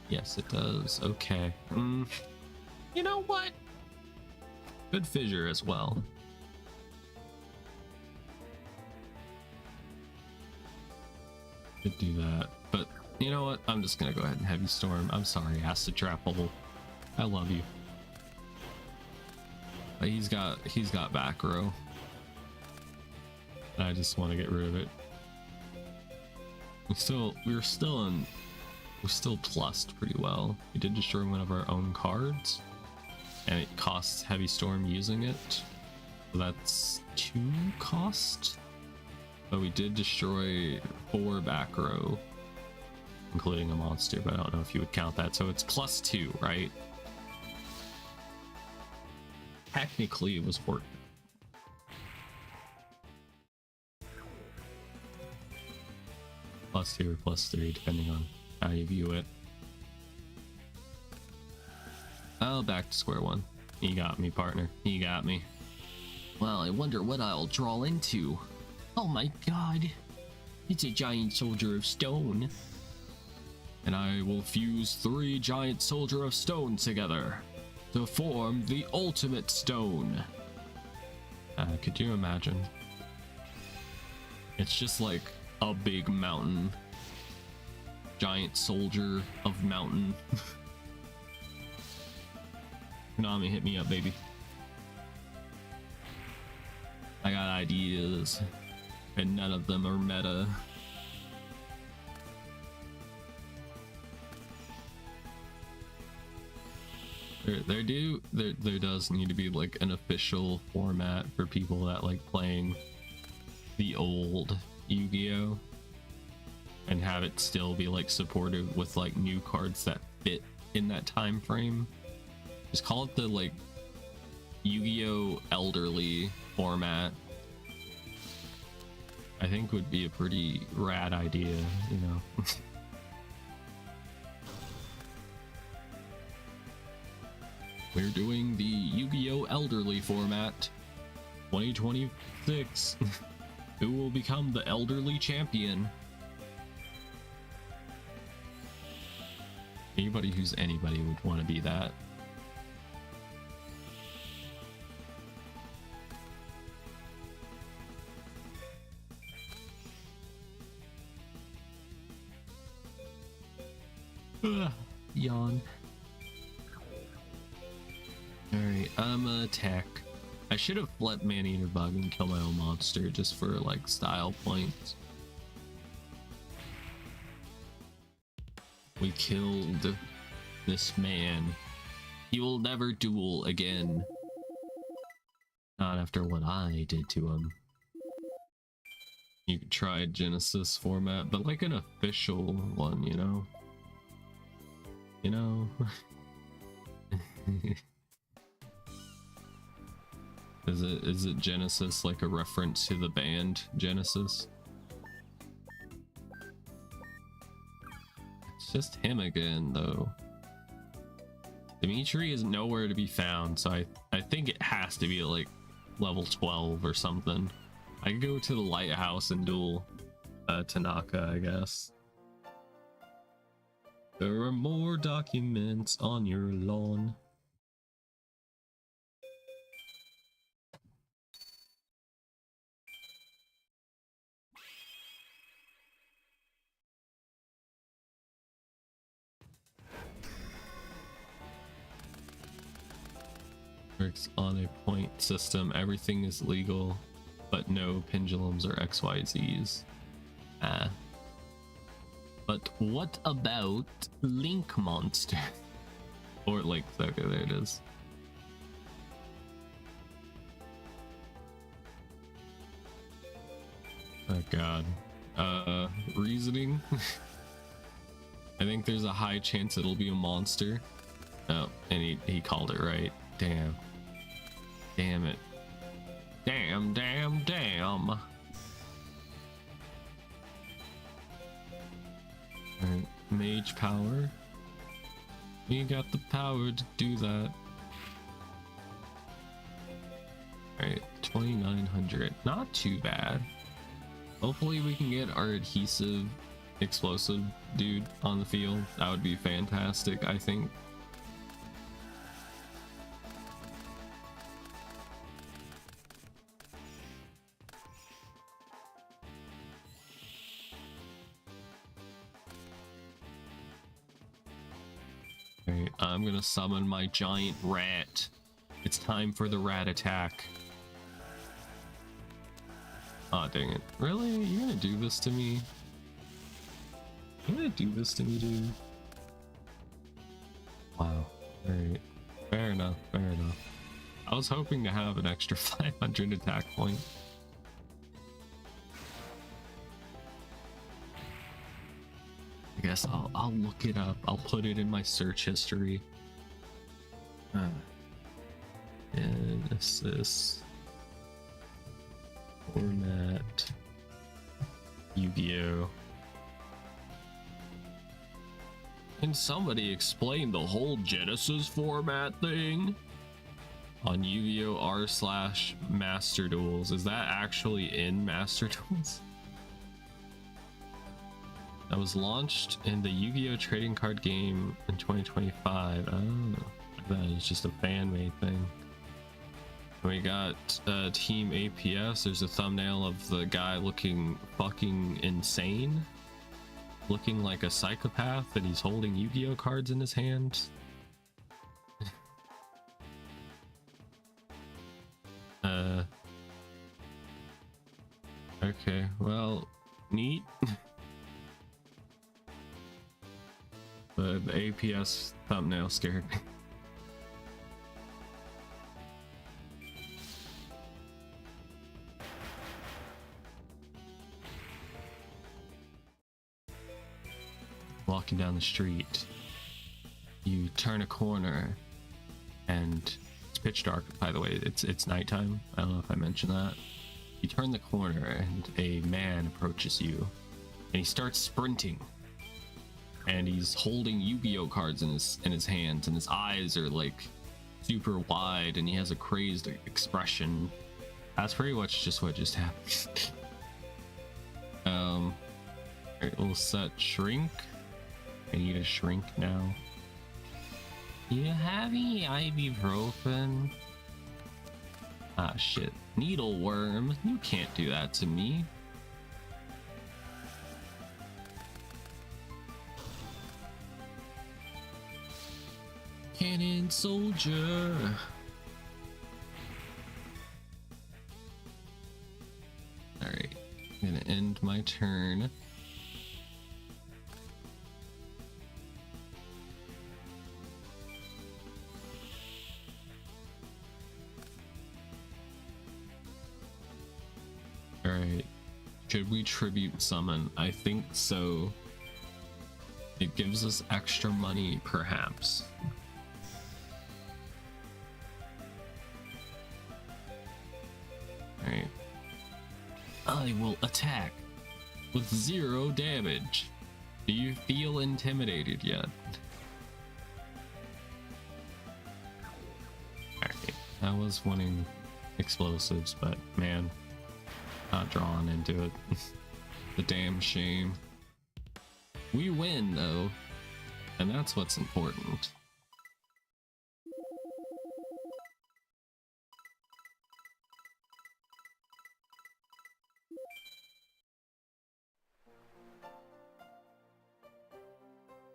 Yes, it does. Okay. You know what? Good fissure as well. Could do that, but you know what? I'm just gonna go ahead and heavy storm. I'm sorry, acid trap hole. I love you. But he's got back row. And I just want to get rid of it. We're still plussed pretty well. We did destroy one of our own cards, and it costs heavy storm using it. So that's 2 cost. But we did destroy 4 back row, including a monster, but I don't know if you would count that. So it's +2, right? Technically it was worth it. +2 or +3, depending on how you view it. Oh, back to square one. You got me, partner. You got me. Well, I wonder what I'll draw into. Oh my god. It's a giant soldier of stone. And I will fuse 3 giant soldier of stone together to form the ultimate stone. Could you imagine? It's just like a big mountain. Giant soldier of mountain. Konami, hit me up, baby. I got ideas, and none of them are meta. There does need to be like an official format for people that like playing the old Yu-Gi-Oh! And have it still be like supported with like new cards that fit in that time frame. Just call it the like Yu-Gi-Oh! Elderly format. I think would be a pretty rad idea, you know. We're doing the Yu-Gi-Oh! Elderly format 2026. Who will become the elderly champion? Anybody who's anybody would want to be that. Yawn. Alright, I'm gonna attack. I should have let Man-Eater Bug and kill my own monster just for like style points. We killed this man. He will never duel again. Not after what I did to him. You could try a Genesis format, but like an official one, you know? You know? Is it Genesis like a reference to the band Genesis? It's just him again though. Dimitri is nowhere to be found, so I think it has to be like level 12 or something. I could go to the lighthouse and duel Tanaka, I guess. There are more documents on your lawn. Works on a point system. Everything is legal, but no pendulums or XYZs. But what about Link Monster? Or Link, okay, there it is. Oh god. Reasoning? I think there's a high chance it'll be a monster. Oh, and he called it right. Damn. Damn it. Damn, damn, damn. Alright, mage power. We got the power to do that. Alright, 2900. Not too bad. Hopefully we can get our adhesive explosive dude on the field. That would be fantastic, I think. Alright, I'm gonna summon my giant rat. It's time for the rat attack. Aw, dang it. Really? You're gonna do this to me? You're gonna do this to me, dude? Wow. Alright. Fair enough, fair enough. I was hoping to have an extra 500 attack point. I guess I'll look it up. I'll put it in my search history. And assist. Format. Yu-Gi-Oh! Can somebody explain the whole Genesis format thing? On Yu-Gi-Oh! r/Master Duels. Is that actually in Master Duels? That was launched in the Yu-Gi-Oh! Trading card game in 2025. Oh, that is just a fan-made thing. We got Team APS. There's a thumbnail of the guy looking fucking insane. Looking like a psychopath, and he's holding Yu-Gi-Oh! Cards in his hand. Okay, well, neat. The APS thumbnail scared me. Walking down the street, you turn a corner, and it's pitch dark. By the way, it's nighttime. I don't know if I mentioned that. You turn the corner, and a man approaches you, and he starts sprinting. And he's holding Yu-Gi-Oh! Cards in his hands, and his eyes are like super wide, and he has a crazed expression. That's pretty much just what just happened. Alright, we'll set shrink. I need a shrink now. You have any ibuprofen? Ah, shit. Needleworm, you can't do that to me. Cannon soldier. Alright, I'm gonna end my turn. Alright, should we tribute summon? I think so. It gives us extra money, perhaps. Alright. I will attack with 0 damage. Do you feel intimidated yet? Alright, I was wanting explosives, but man, not drawn into it. The damn shame. We win though, and that's what's important.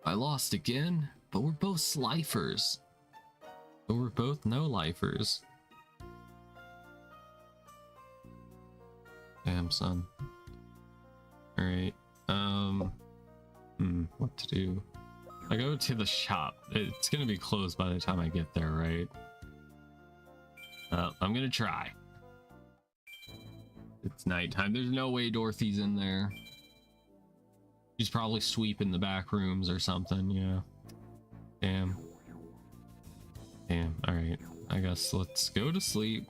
I lost again, but we're both slifers. But we're both no-lifers. Damn, son. Alright, what to do? I go to the shop. It's gonna be closed by the time I get there, right? I'm gonna try. It's nighttime. There's no way Dorothy's in there. She's probably sweeping the back rooms or something, yeah. Damn. Damn, alright. I guess let's go to sleep.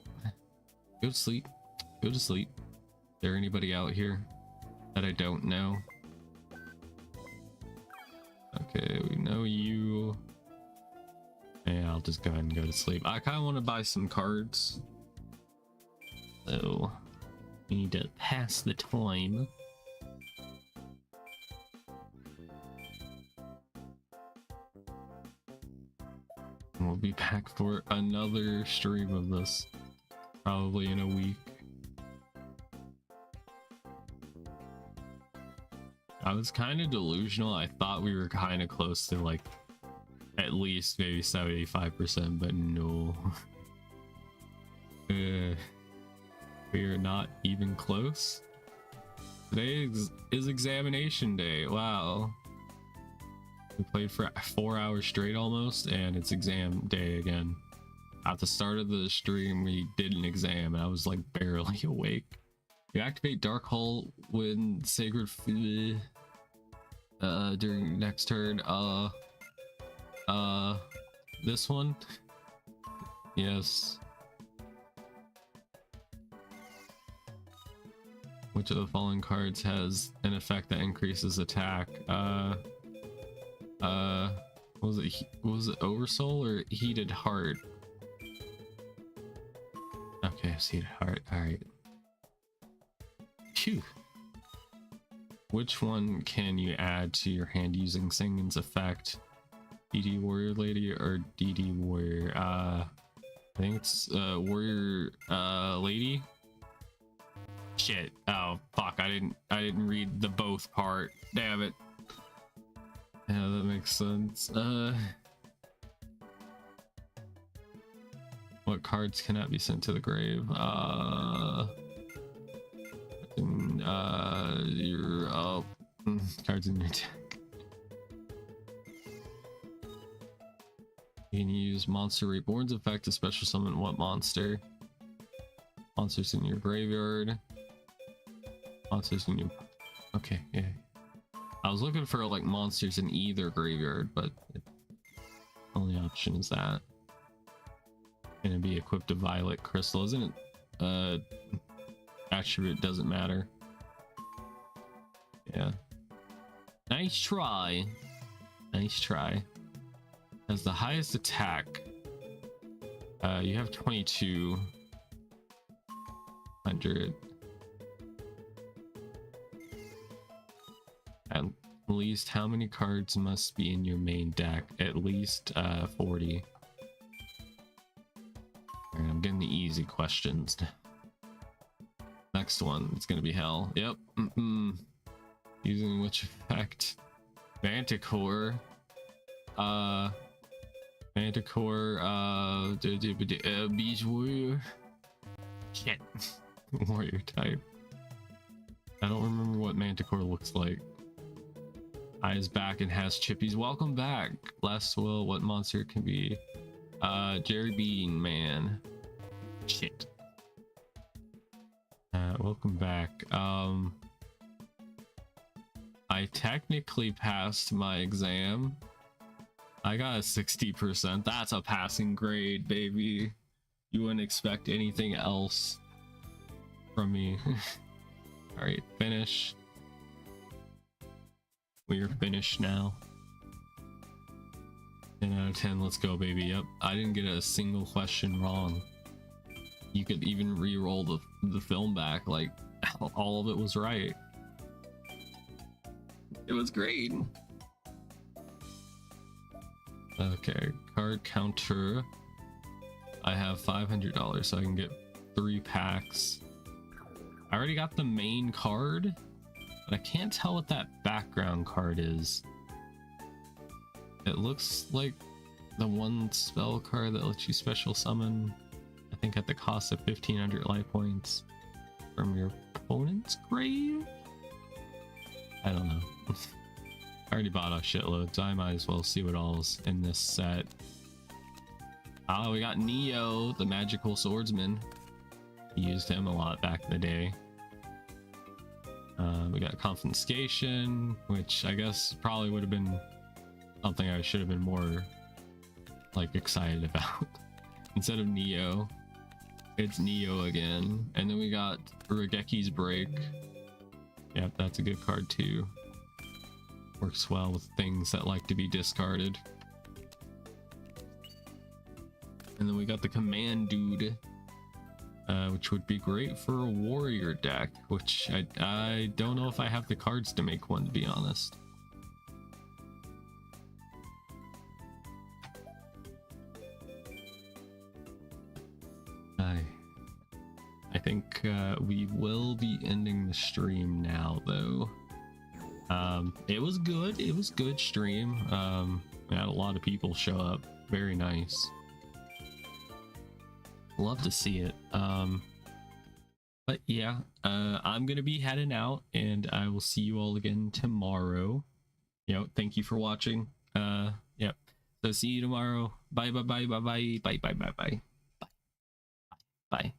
Go to sleep. Go to sleep. Is there anybody out here that I don't know? Okay, we know you. Yeah, I'll just go ahead and go to sleep. I kind of want to buy some cards. So, we need to pass the time. And we'll be back for another stream of this. Probably in a week. I was kind of delusional. I thought we were kind of close to like at least maybe 75%, but no. We are not even close. Today is examination day. Wow. We played for 4 hours straight almost, and it's exam day again. At the start of the stream, we did an exam, and I was like barely awake. You activate Dark Hull when Sacred during next turn. This one? Yes. Which of the following cards has an effect that increases attack? Was it Oversoul or Heated Heart? Okay, it's Heated Heart. All right. Phew. Which one can you add to your hand using Singen's effect? DD Warrior Lady or DD Warrior? I think it's Warrior Lady. Shit. Oh fuck, I didn't read the both part. Damn it. Yeah, that makes sense. What cards cannot be sent to the grave? Your cards in your deck. You can use Monster Reborn's effect to special summon what monster? Monsters in your graveyard. Monsters in your... Okay, yeah. I was looking for like monsters in either graveyard, but the only option is that. Gonna be equipped to Violet Crystal, isn't it? Attribute doesn't matter. Yeah. Nice try. Nice try. Has the highest attack. You have 2200. At least how many cards must be in your main deck? At least 40. Alright, I'm getting the easy questions. Next one, it's gonna be hell. Yep. Using which effect? Manticore. Beach Warrior. Shit. Warrior type. I don't remember what Manticore looks like. Eyes back and has chippies. Welcome back. Last will, what monster can be? Jerry Bean Man. Shit. Welcome back. I technically passed my exam. I got a 60%. That's a passing grade, baby. You wouldn't expect anything else from me. All right, finish. We are finished now. 10 out of 10. Let's go, baby. Yep, I didn't get a single question wrong. You could even re-roll the film back. Like, all of it was right. It was great. Okay, card counter. I have $500, so I can get 3 packs. I already got the main card, but I can't tell what that background card is. It looks like the one spell card that lets you special summon, I think at the cost of 1500 life points from your opponent's grave? I don't know. I already bought a shitload, so I might as well see what all's in this set. Oh, we got Neo, the magical swordsman. Used him a lot back in the day. We got confiscation, which I guess probably would have been something I should have been more like excited about. Instead of Neo, it's Neo again. And then we got Rageki's Break. Yep, that's a good card too. Works well with things that like to be discarded. And then we got the Command Dude, which would be great for a warrior deck, which I don't know if I have the cards to make one, to be honest. I think we will be ending the stream now, though. It was good. It was good stream. We had a lot of people show up. Very nice. Love to see it. But yeah, I'm gonna be heading out, and I will see you all again tomorrow. Thank you for watching. Yep. So see you tomorrow. Bye bye bye bye bye bye bye bye bye bye bye.